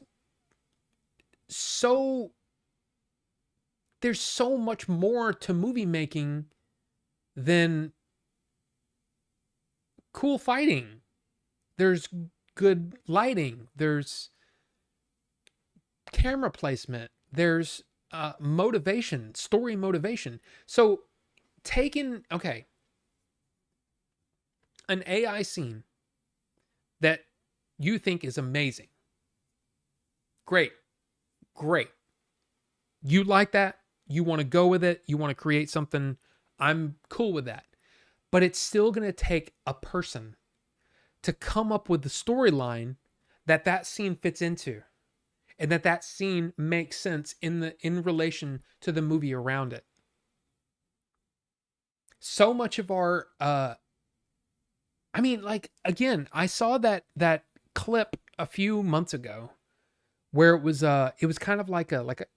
so much more to movie making than cool fighting. There's good lighting. There's camera placement. There's motivation, story motivation. So an AI scene that you think is amazing. Great. You like that? You want to go with it? You want to create something? I'm cool with that. But it's still going to take a person to come up with the storyline that scene fits into, and that scene makes sense in relation to the movie around it. So much of our again, I saw that clip a few months ago where it was kind of it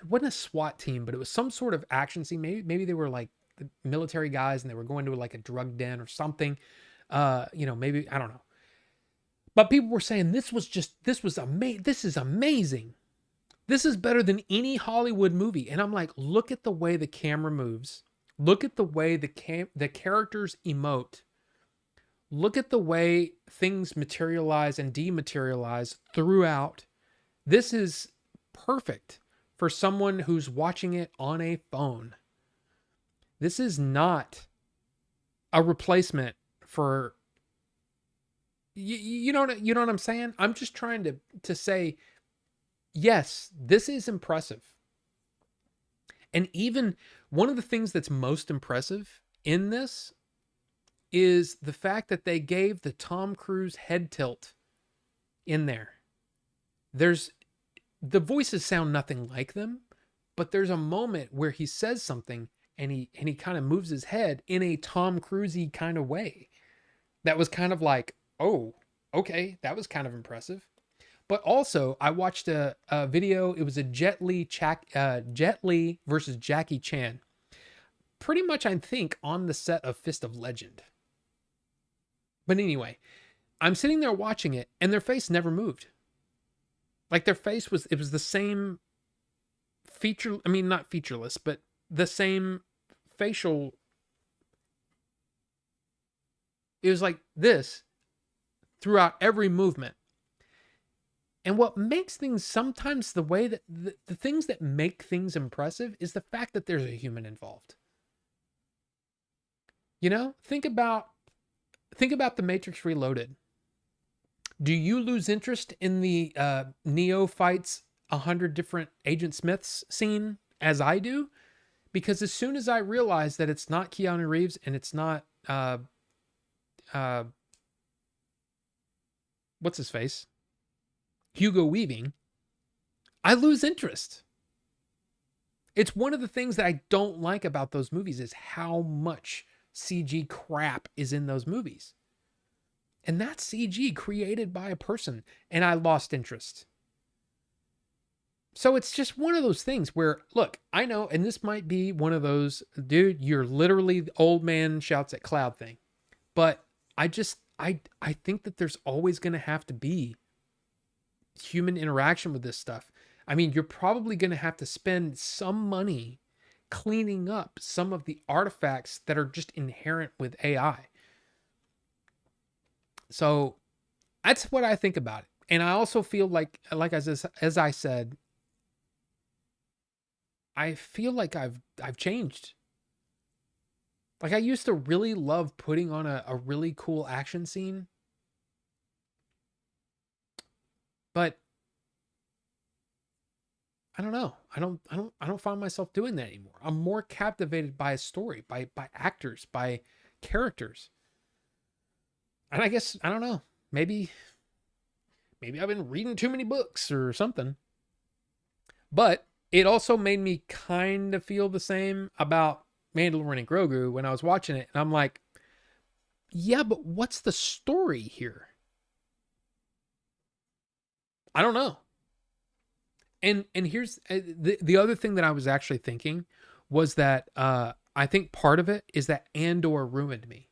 wasn't a SWAT team, but it was some sort of action scene. Maybe they were like the military guys and they were going to like a drug den or something. Maybe, I don't know. But people were saying this was amazing. This is amazing. This is better than any Hollywood movie. And I'm like, look at the way the camera moves. Look at the way the characters emote. Look at the way things materialize and dematerialize throughout. This is perfect for someone who's watching it on a phone. This is not a replacement for you know what I'm saying? I'm just trying to say, yes, this is impressive. And even one of the things that's most impressive in this is the fact that they gave the Tom Cruise head tilt in there. The voices sound nothing like them, but there's a moment where he says something and he kind of moves his head in a Tom Cruise-y kind of way. That was kind of like, oh, okay, that was kind of impressive. But also, I watched a video. It was a Jet Li versus Jackie Chan. Pretty much, I think, on the set of Fist of Legend. But anyway, I'm sitting there watching it, and their face never moved. Like their face was the same feature. I mean, not featureless, but the same facial. It was like this throughout every movement. And what makes things sometimes the way that the things that make things impressive is the fact that there's a human involved. You know, think about The Matrix Reloaded. Do you lose interest in the Neo fights 100 different Agent Smiths scene as I do? Because as soon as I realize that it's not Keanu Reeves and it's not what's his face? Hugo Weaving, I lose interest. It's one of the things that I don't like about those movies is how much CG crap is in those movies. And that's CG created by a person, and I lost interest. So it's just one of those things where, look, I know, and this might be one of those, dude, you're literally the old man shouts at cloud thing. But I think that there's always going to have to be human interaction with this stuff. I mean, you're probably going to have to spend some money cleaning up some of the artifacts that are just inherent with AI. So that's what I think about it. And I also feel like as I said, I feel like I've changed. Like I used to really love putting on a really cool action scene. But I don't know. I don't find myself doing that anymore. I'm more captivated by a story, by actors, by characters. And I guess, I don't know. Maybe I've been reading too many books or something. But it also made me kind of feel the same about Mandalorian and Grogu when I was watching it. And I'm like, yeah, but what's the story here? I don't know. And here's the other thing that I was actually thinking was that I think part of it is that Andor ruined me.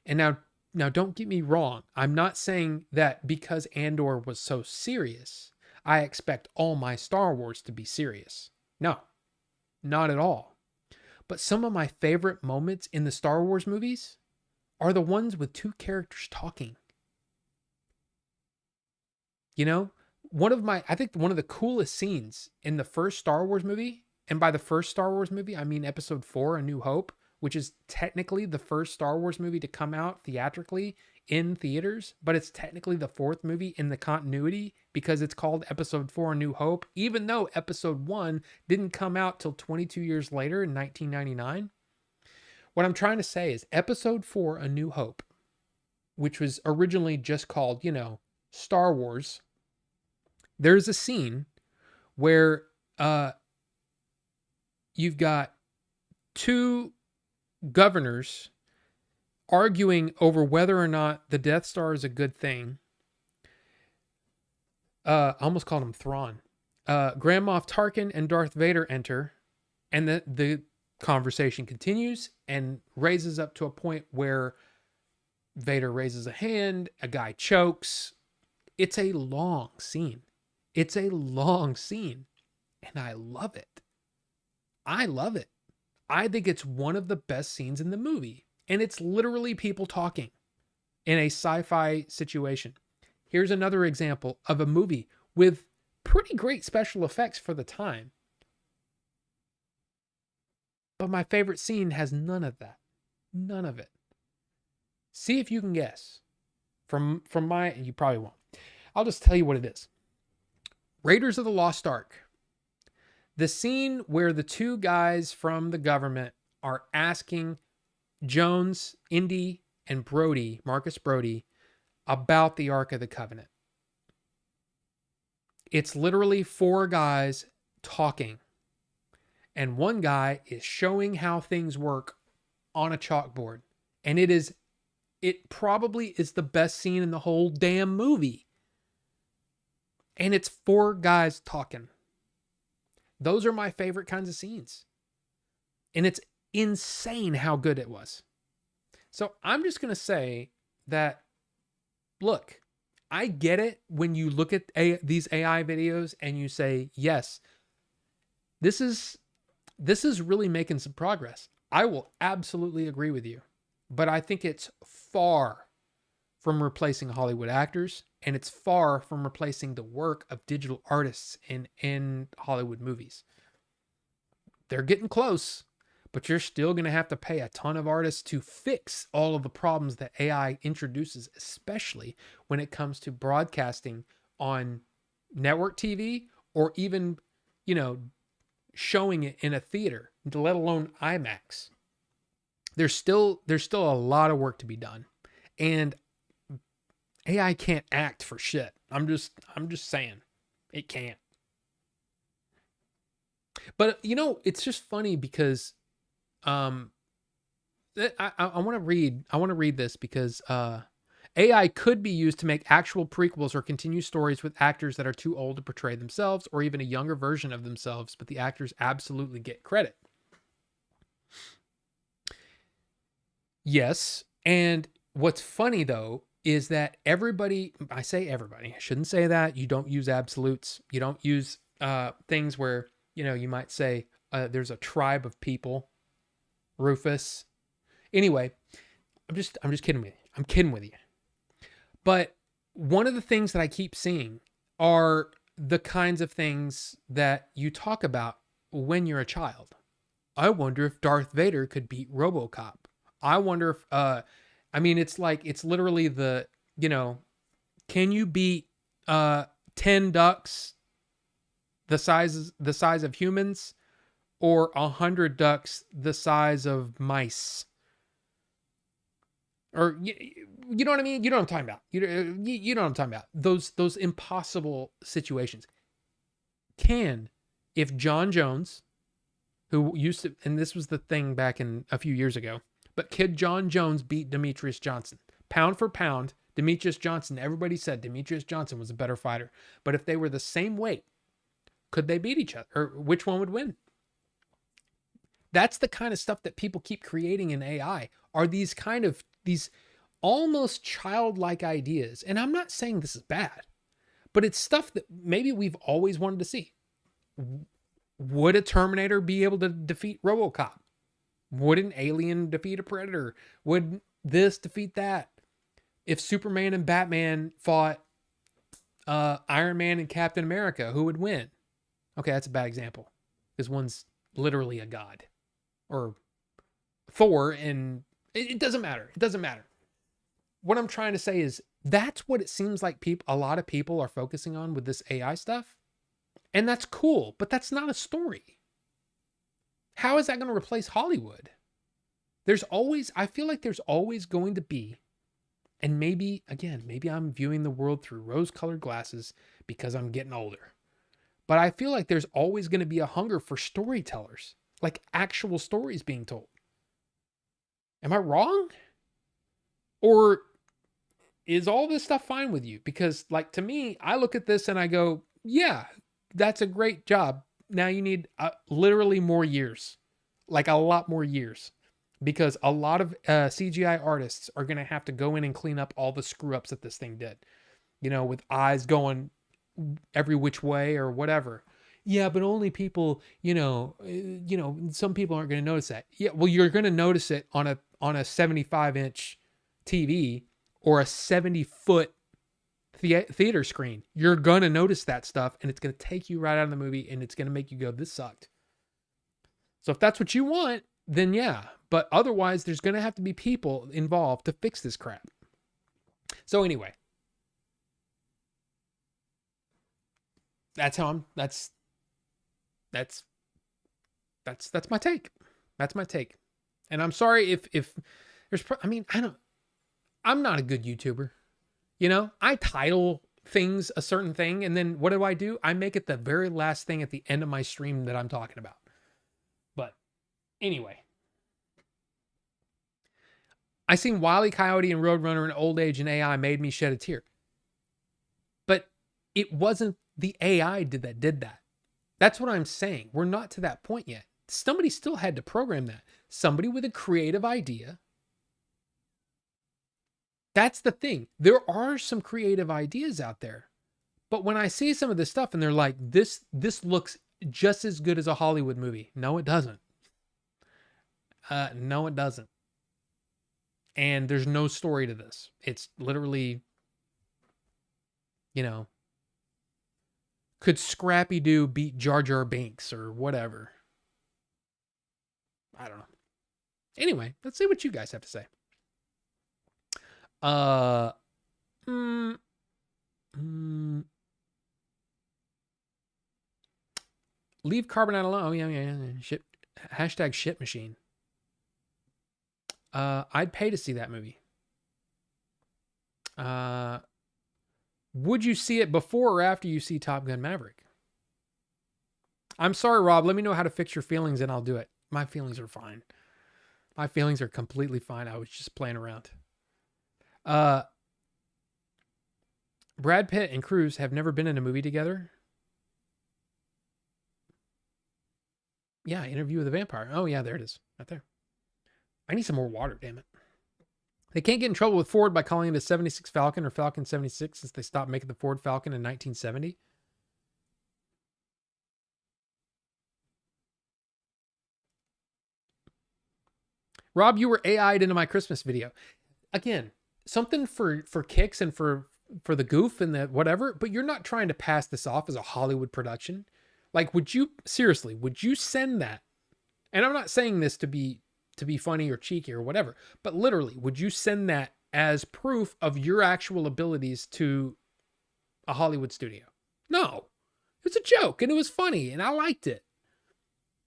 And now don't get me wrong. I'm not saying that because Andor was so serious, I expect all my Star Wars to be serious. No, not at all. But some of my favorite moments in the Star Wars movies are the ones with two characters talking. You know, I think one of the coolest scenes in the first Star Wars movie, and by the first Star Wars movie, I mean Episode 4, A New Hope, which is technically the first Star Wars movie to come out theatrically in theaters, but it's technically the fourth movie in the continuity because it's called Episode 4, A New Hope, even though Episode 1 didn't come out till 22 years later in 1999. What I'm trying to say is Episode 4, A New Hope, which was originally just called, Star Wars. There's a scene where you've got two governors arguing over whether or not the Death Star is a good thing. I almost called him Thrawn. Grand Moff Tarkin and Darth Vader enter, and the Conversation continues and raises up to a point where Vader raises a hand, a guy chokes. It's a long scene. It's a long scene, and I love it. I love it. I think it's one of the best scenes in the movie, and it's literally people talking in a sci-fi situation. Here's another example of a movie with pretty great special effects for the time. But my favorite scene has none of that. None of it. See if you can guess. From my, you probably won't. I'll just tell you what it is. Raiders of the Lost Ark. The scene where the two guys from the government are asking Jones, Indy, and Brody, Marcus Brody, about the Ark of the Covenant. It's literally four guys talking. And one guy is showing how things work on a chalkboard. And it probably is the best scene in the whole damn movie. And it's four guys talking. Those are my favorite kinds of scenes. And it's insane how good it was. So I'm just going to say that, look, I get it when you look at these AI videos and you say, yes, this is really making some progress. I will absolutely agree with you. But I think it's far from replacing Hollywood actors, and it's far from replacing the work of digital artists in Hollywood movies. They're getting close, but you're still going to have to pay a ton of artists to fix all of the problems that AI introduces, especially when it comes to broadcasting on network TV or even, showing it in a theater, let alone IMAX. There's still a lot of work to be done. And AI can't act for shit. I'm just saying. It can't. But it's just funny because I want to read this because AI could be used to make actual prequels or continue stories with actors that are too old to portray themselves or even a younger version of themselves, but the actors absolutely get credit. Yes, and what's funny though is that everybody, I shouldn't say that. You don't use absolutes. You don't use things where, you might say there's a tribe of people, Rufus. Anyway, I'm just kidding with you. I'm kidding with you. But one of the things that I keep seeing are the kinds of things that you talk about when you're a child. I wonder if Darth Vader could beat RoboCop. I wonder if, it's literally the, can you beat 10 ducks the size of humans or 100 ducks the size of mice? Or you know what I mean? You know what I'm talking about. You know what I'm talking about. Those impossible situations. If John Jones, who used to, and this was the thing back in a few years ago, but could John Jones beat Demetrius Johnson? Pound for pound, Demetrius Johnson, everybody said Demetrius Johnson was a better fighter. But if they were the same weight, could they beat each other? Or which one would win? That's the kind of stuff that people keep creating in AI, are these almost childlike ideas. And I'm not saying this is bad, but it's stuff that maybe we've always wanted to see. Would a Terminator be able to defeat RoboCop? Would an alien defeat a Predator? Would this defeat that? If Superman and Batman fought Iron Man and Captain America, who would win? Okay, that's a bad example because one's literally a god. Or Thor, and it doesn't matter. It doesn't matter. What I'm trying to say is that's what it seems like a lot of people are focusing on with this AI stuff. And that's cool, but that's not a story. How is that going to replace Hollywood? I feel like there's always going to be, and maybe I'm viewing the world through rose-colored glasses because I'm getting older. But I feel like there's always going to be a hunger for storytellers, like actual stories being told. Am I wrong? Or is all this stuff fine with you? Because to me, I look at this and I go, yeah, that's a great job. Now you need literally more years like a lot more years, because a lot of CGI artists are going to have to go in and clean up all the screw ups that this thing did, with eyes going every which way or whatever. Yeah, but only people, some people aren't going to notice that. Yeah, well, you're going to notice it on a 75-inch TV or a 70-foot theater screen. You're going to notice that stuff, and it's going to take you right out of the movie, and it's going to make you go, this sucked. So if that's what you want, then yeah. But otherwise, there's going to have to be people involved to fix this crap. So anyway, that's my take. That's my take. And I'm sorry if there's, I'm not a good YouTuber. I title things a certain thing, and then what do? I make it the very last thing at the end of my stream that I'm talking about. But anyway, I seen Wile E. Coyote and Roadrunner in old age and AI made me shed a tear. But it wasn't the AI did that. That's what I'm saying. We're not to that point yet. Somebody still had to program that. Somebody with a creative idea. That's the thing. There are some creative ideas out there. But when I see some of this stuff and they're like, this looks just as good as a Hollywood movie. No, it doesn't. No, it doesn't. And there's no story to this. It's literally, could Scrappy Doo beat Jar Jar Binks or whatever? I don't know. Anyway, let's see what you guys have to say. Leave Carbonite alone. Oh, yeah. Shit. Hashtag shit machine. I'd pay to see that movie. Would you see it before or after you see Top Gun Maverick? I'm sorry, Rob. Let me know how to fix your feelings and I'll do it. My feelings are fine. My feelings are completely fine. I was just playing around. Brad Pitt and Cruise have never been in a movie together. Yeah, Interview with a Vampire. Oh, yeah, there it is. Right there. I need some more water, damn it. They can't get in trouble with Ford by calling it a 76 Falcon or Falcon 76 since they stopped making the Ford Falcon in 1970. Rob, you were AI'd into my Christmas video. Again, something for kicks and for the goof and the whatever, but you're not trying to pass this off as a Hollywood production. Like, would you send that? And I'm not saying this to be funny or cheeky or whatever, but literally, would you send that as proof of your actual abilities to a Hollywood studio? No. It's a joke and it was funny and I liked it.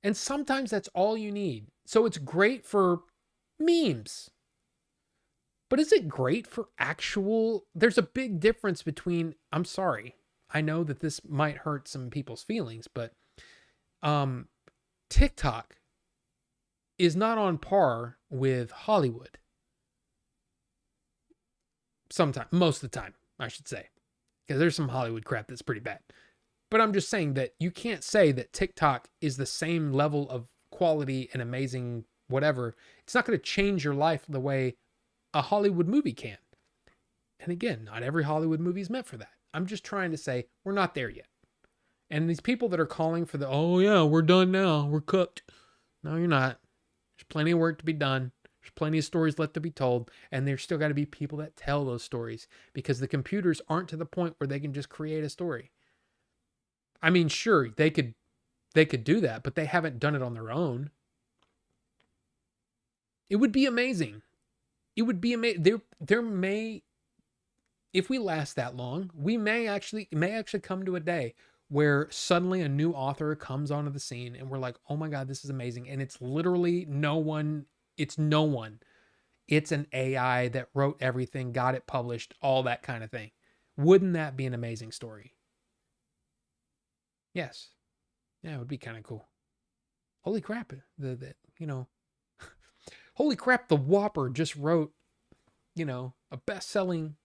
And sometimes that's all you need. So it's great for memes. But is it great for actual... There's a big difference between... I'm sorry. I know that this might hurt some people's feelings, but TikTok is not on par with Hollywood. Sometimes, most of the time, I should say. Because there's some Hollywood crap that's pretty bad. But I'm just saying that you can't say that TikTok is the same level of quality and amazing whatever. It's not going to change your life the way a Hollywood movie can. And again, not every Hollywood movie is meant for that. I'm just trying to say we're not there yet. And these people that are calling for oh yeah, we're done now, we're cooked. No, you're not. There's plenty of work to be done. There's plenty of stories left to be told. And there's still got to be people that tell those stories because the computers aren't to the point where they can just create a story. I mean, sure, they could do that, but they haven't done it on their own. It would be amazing. It would be amazing. There may, if we last that long, we may actually come to a day where suddenly a new author comes onto the scene and we're like, oh my God, this is amazing. And it's literally no one. It's an AI that wrote everything, got it published, all that kind of thing. Wouldn't that be an amazing story? Yes. Yeah, it would be kind of cool. Holy crap. Holy crap, the Whopper just wrote, a best-selling.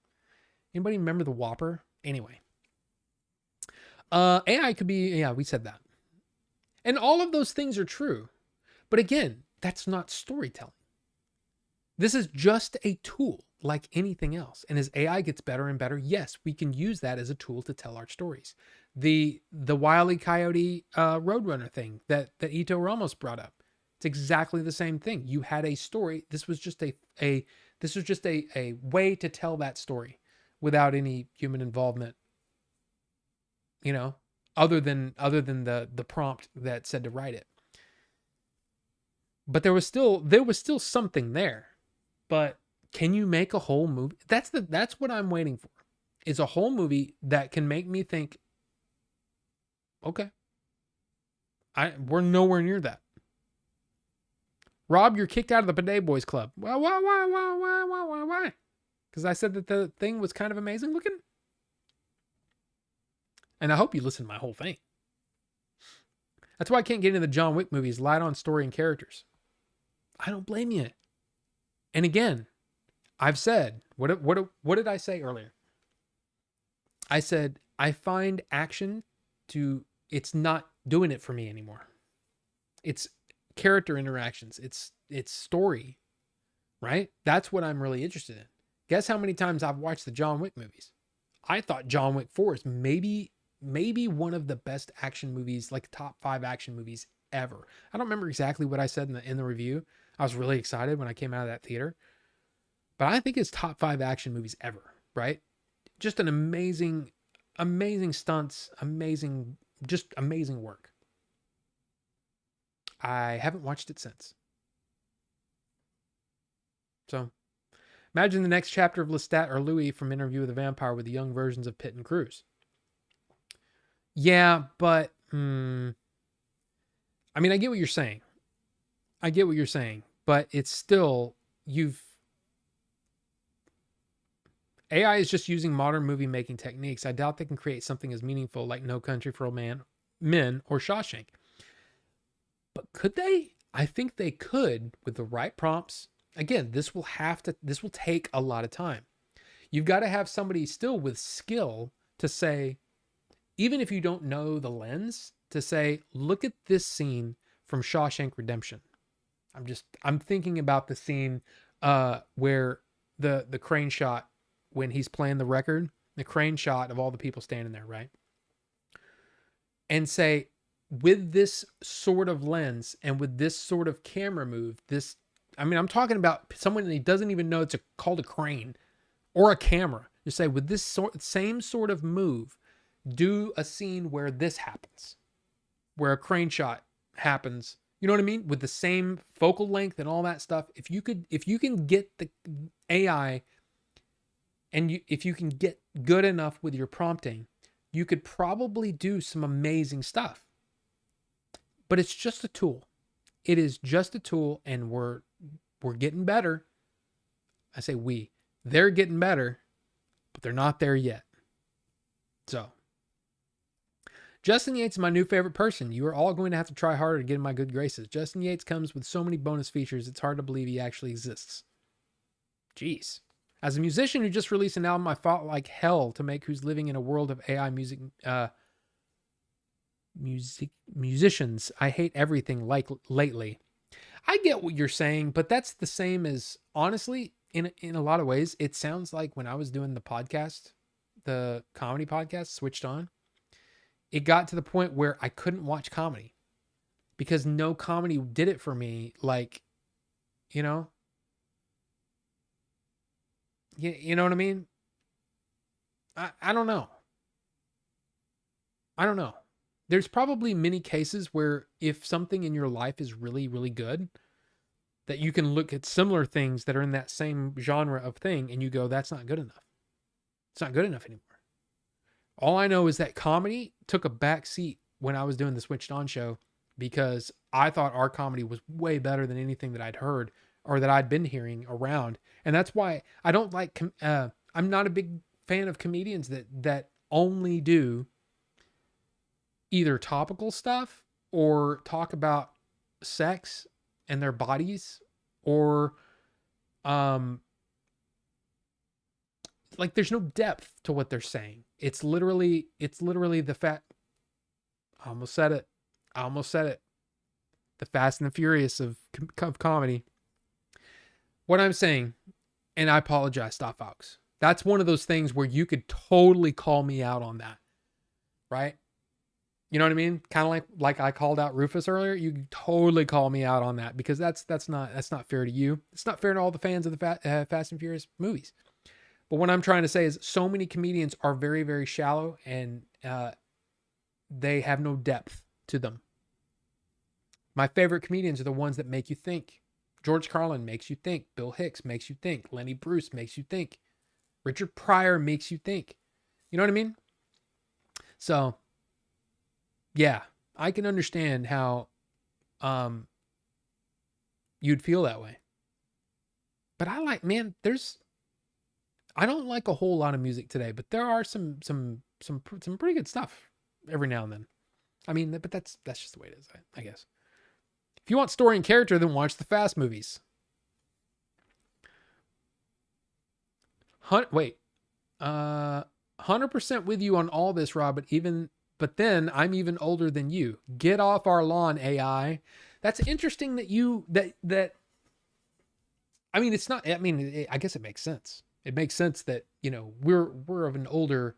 Anybody remember the Whopper? Anyway. AI could be, yeah, we said that. And all of those things are true. But again, that's not storytelling. This is just a tool like anything else. And as AI gets better and better, yes, we can use that as a tool to tell our stories. The Wile E. Coyote Roadrunner thing that Ito Ramos brought up. It's exactly the same thing. You had a story. This was just a way to tell that story without any human involvement, other than the prompt that said to write it. But there was still something there. But can you make a whole movie? That's what I'm waiting for. Is a whole movie that can make me think, okay, we're nowhere near that. Rob, you're kicked out of the Bidet Boys Club. Well, why? Because I said that the thing was kind of amazing looking. And I hope you listened to my whole thing. That's why I can't get into the John Wick movies, light on story and characters. I don't blame you. And again, I've said, what did I say earlier? I said, I find action it's not doing it for me anymore. It's character interactions. It's story, right? That's what I'm really interested in. Guess how many times I've watched the John Wick movies? I thought John Wick 4 is maybe one of the best action movies, like top 5 action movies ever. I don't remember exactly what I said in the review. I was really excited when I came out of that theater. But I think it's top 5 action movies ever, right? Just an amazing stunts, amazing work. I haven't watched it since. So, imagine the next chapter of Lestat or Louis from Interview with the Vampire with the young versions of Pitt and Cruz. Yeah, but I mean, I get what you're saying. But it's still, AI is just using modern movie making techniques. I doubt they can create something as meaningful like No Country for Old Men or Shawshank. But could they? I think they could with the right prompts. Again, this will take a lot of time. You've got to have somebody still with skill to say, even if you don't know the lens, to say, look at this scene from Shawshank Redemption. I'm thinking about the scene where the crane shot when he's playing the record, the crane shot of all the people standing there, right? And say, with this sort of lens and with this sort of camera move, I'm talking about someone that doesn't even know it's called a crane or a camera. You say, with this same sort of move, do a scene where this happens, where a crane shot happens. You know what I mean? With the same focal length and all that stuff. If you can get the AI and if you can get good enough with your prompting, you could probably do some amazing stuff. But it's just a tool. It is just a tool, and we're getting better. I say they're getting better, but they're not there yet. So, Justin Yates is my new favorite person. You are all going to have to try harder to get in my good graces. Justin Yates comes with so many bonus features, it's hard to believe he actually exists. Jeez. As a musician who just released an album I fought like hell to make, who's living in a world of AI musicians, I hate everything like lately. I get what you're saying, but that's the same as, honestly, in a lot of ways, it sounds like when I was doing the podcast, the comedy podcast, Switched On, it got to the point where I couldn't watch comedy because no comedy did it for me. Like, you know what I mean? I don't know. There's probably many cases where if something in your life is really, really good, that you can look at similar things that are in that same genre of thing and you go, that's not good enough. It's not good enough anymore. All I know is that comedy took a back seat when I was doing the Switched On show because I thought our comedy was way better than anything that I'd heard or that I'd been hearing around. And that's why I don't like, I'm not a big fan of comedians that only do either topical stuff or talk about sex and their bodies or, like there's no depth to what they're saying. It's literally the fact. I almost said it. the Fast and the Furious of comedy. What I'm saying, and I apologize, Stop Fox. That's one of those things where you could totally call me out on that, right? You know what I mean? Kind of like I called out Rufus earlier. You can totally call me out on that because that's not fair to you. It's not fair to all the fans of the Fast and Furious movies. But what I'm trying to say is, so many comedians are very, very shallow, and they have no depth to them. My favorite comedians are the ones that make you think. George Carlin makes you think. Bill Hicks makes you think. Lenny Bruce makes you think. Richard Pryor makes you think. You know what I mean? So, yeah, I can understand how you'd feel that way. But I don't like a whole lot of music today, but there are some pretty good stuff every now and then. I mean, but that's just the way it is, I guess. If you want story and character, then watch the Fast movies. 100% with you on all this, Rob, but then I'm even older than you. Get off our lawn, AI. That's interesting that I mean, it's not, I mean, I guess it makes sense. It makes sense that, we're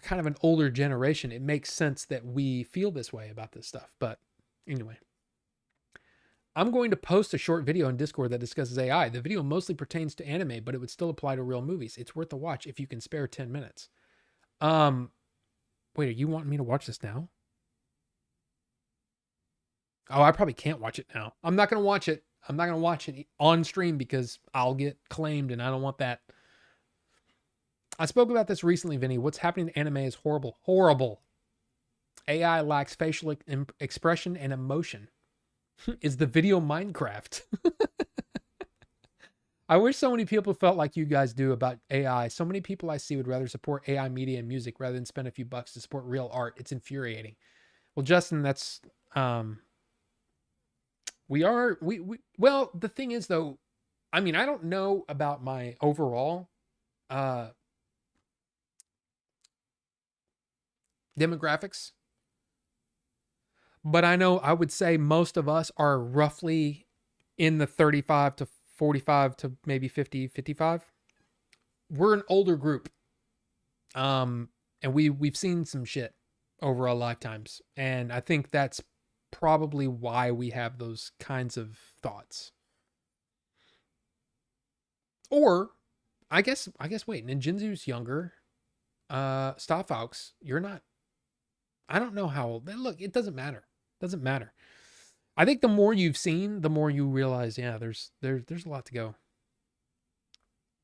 kind of an older generation. It makes sense that we feel this way about this stuff. But anyway, I'm going to post a short video on Discord that discusses AI. The video mostly pertains to anime, but it would still apply to real movies. It's worth a watch if you can spare 10 minutes. Wait, are you wanting me to watch this now? Oh, I probably can't watch it now. I'm not going to watch it. I'm not going to watch it on stream because I'll get claimed and I don't want that. I spoke about this recently, Vinny. What's happening in anime is horrible. Horrible. AI lacks facial expression and emotion. Is the video Minecraft? I wish so many people felt like you guys do about AI. So many people I see would rather support AI media and music rather than spend a few bucks to support real art. It's infuriating. Well, Justin, that's well, the thing is though, I mean, I don't know about my overall demographics, but I would say most of us are roughly in the 35 to 45 to maybe 50, 55. We're an older group. And we've seen some shit over our lifetimes. And I think that's probably why we have those kinds of thoughts. Or I guess wait, Ninjinzu's younger. Star Fox, you're not. I don't know how old. Look, it doesn't matter. Doesn't matter. I think the more you've seen, the more you realize, yeah, there's a lot to go.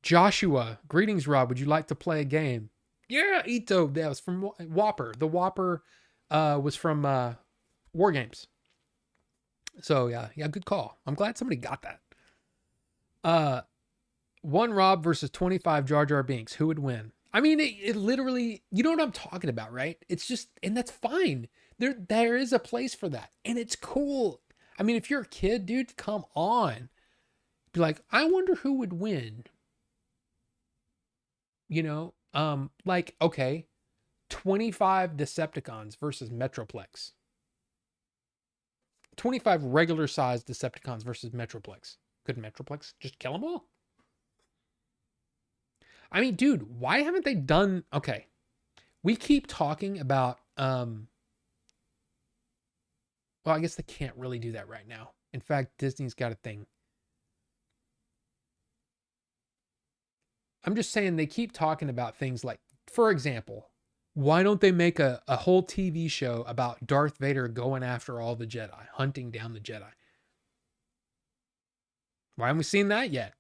Joshua, greetings, Rob. Would you like to play a game? Yeah, Ito. That was from Whopper. The Whopper was from War Games. So yeah, good call. I'm glad somebody got that. 1 Rob versus 25 Jar Jar Binks. Who would win? I mean, it literally, you know what I'm talking about, right? It's just, and that's fine. There is a place for that, and it's cool. I mean, if you're a kid, dude, come on. Be like, I wonder who would win. Like, okay, 25 Decepticons versus Metroplex. 25 regular sized Decepticons versus Metroplex. Could Metroplex just kill them all? I mean, dude, why haven't they done... Okay, we keep talking about... Well, I guess they can't really do that right now. In fact, Disney's got a thing. I'm just saying they keep talking about things like, for example, why don't they make a whole TV show about Darth Vader going after all the Jedi, hunting down the Jedi? Why haven't we seen that yet?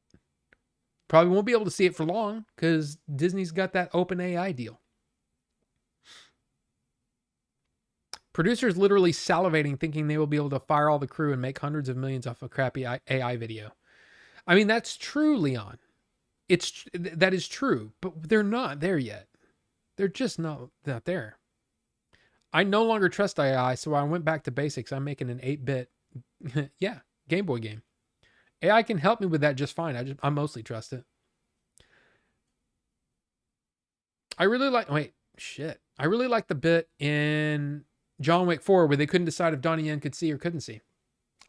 Probably won't be able to see it for long because Disney's got that OpenAI deal. Producers literally salivating thinking they will be able to fire all the crew and make hundreds of millions off a crappy AI video. I mean, that's true, Leon. That is true, but they're not there yet. They're just not there. I no longer trust AI, so I went back to basics. I'm making an 8-bit, yeah, Game Boy game. AI can help me with that just fine. I mostly trust it. I really like the bit in John Wick 4 where they couldn't decide if Donnie Yen could see or couldn't see.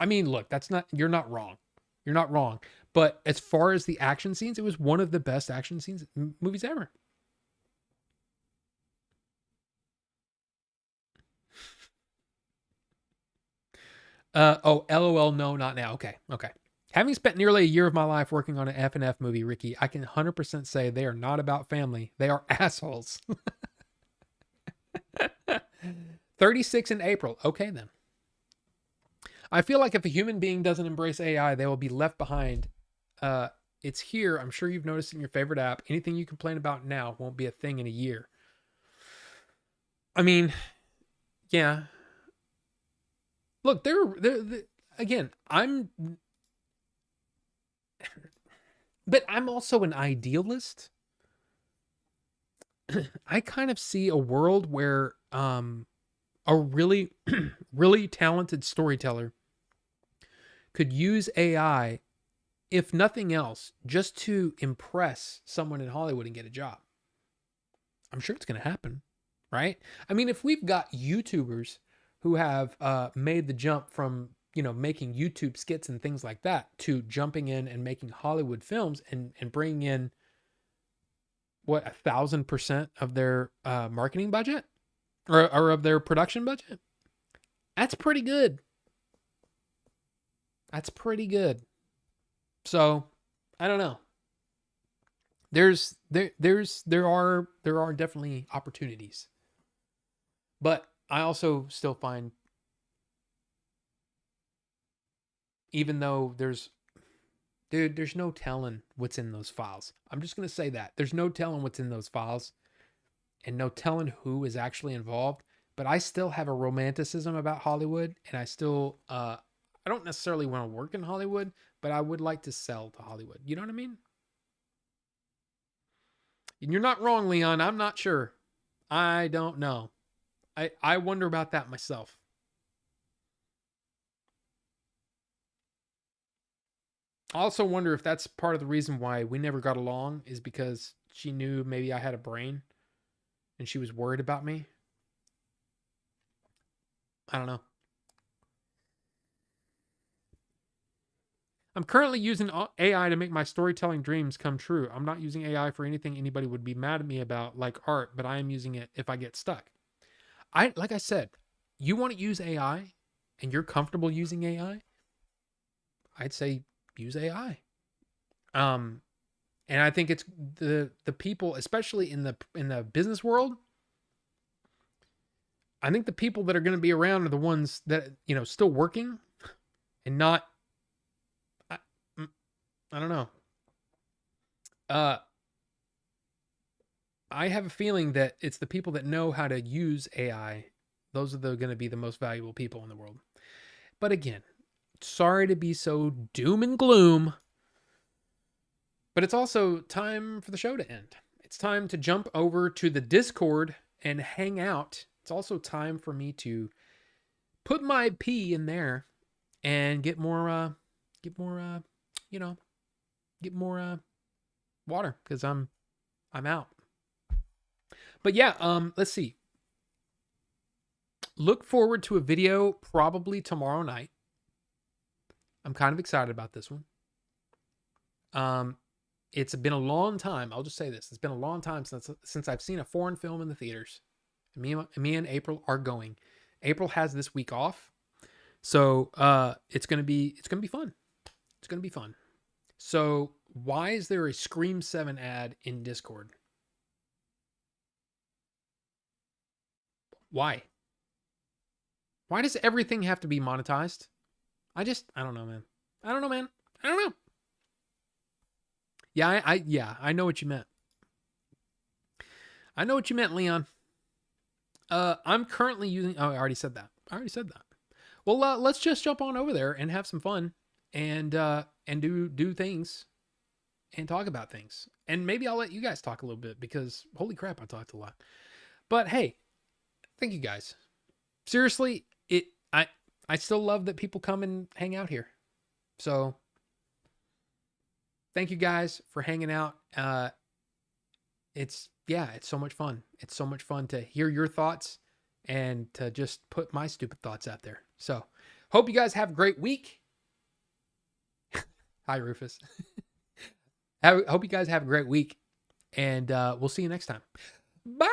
I mean, look, you're not wrong. You're not wrong. But as far as the action scenes, it was one of the best action scenes movies ever. LOL, no, not now. Okay. Having spent nearly a year of my life working on an F&F movie, Ricky, I can 100% say they are not about family. They are assholes. 36 in April. Okay, then. I feel like if a human being doesn't embrace AI, they will be left behind. It's here. I'm sure you've noticed in your favorite app. Anything you complain about now won't be a thing in a year. I mean, yeah. Look, again, but I'm also an idealist. I kind of see a world where a really really talented storyteller could use AI, if nothing else, just to impress someone in Hollywood and get a job. I'm sure it's going to happen, right? I mean, if we've got YouTubers who have made the jump from, making YouTube skits and things like that to jumping in and making Hollywood films and bringing in what 1,000% of their marketing budget or of their production budget, that's pretty good. That's pretty good. So I don't know. There are definitely opportunities, but I also still find, even though there's no telling what's in those files. I'm just going to say that there's no telling what's in those files and no telling who is actually involved. But I still have a romanticism about Hollywood, and I still, I don't necessarily want to work in Hollywood, but I would like to sell to Hollywood. You know what I mean? And you're not wrong, Leon. I'm not sure. I don't know. I wonder about that myself. I also wonder if that's part of the reason why we never got along, is because she knew maybe I had a brain and she was worried about me. I don't know. I'm currently using AI to make my storytelling dreams come true. I'm not using AI for anything anybody would be mad at me about, like art, but I am using it if I get stuck. Like I said, you want to use AI and you're comfortable using AI, I'd say use AI. And I think it's the people, especially in the business world. I think the people that are going to be around are the ones that, still working and not. I don't know. I have a feeling that it's the people that know how to use AI. Those are going to be the most valuable people in the world. But again, sorry to be so doom and gloom, but it's also time for the show to end. It's time to jump over to the Discord and hang out. It's also time for me to put my pee in there and get more water, because I'm out. But yeah, let's see. Look forward to a video probably tomorrow night. I'm kind of excited about this one. It's been a long time. I'll just say this. It's been a long time since I've seen a foreign film in the theaters. Me and April are going. April has this week off. So it's gonna be fun. It's gonna be fun. So why is there a Scream 7 ad in Discord? Why? Why does everything have to be monetized? I don't know, man. I don't know. Yeah, I know what you meant. I know what you meant, Leon. I'm currently using. Oh, I already said that. Well, let's just jump on over there and have some fun, and do things, and talk about things, and maybe I'll let you guys talk a little bit, because holy crap, I talked a lot. But hey, thank you guys. Seriously, I still love that people come and hang out here. So thank you guys for hanging out. It's so much fun. It's so much fun to hear your thoughts and to just put my stupid thoughts out there. So Hope you guys have a great week. Hi, Rufus. Hope you guys have a great week, and we'll see you next time. Bye.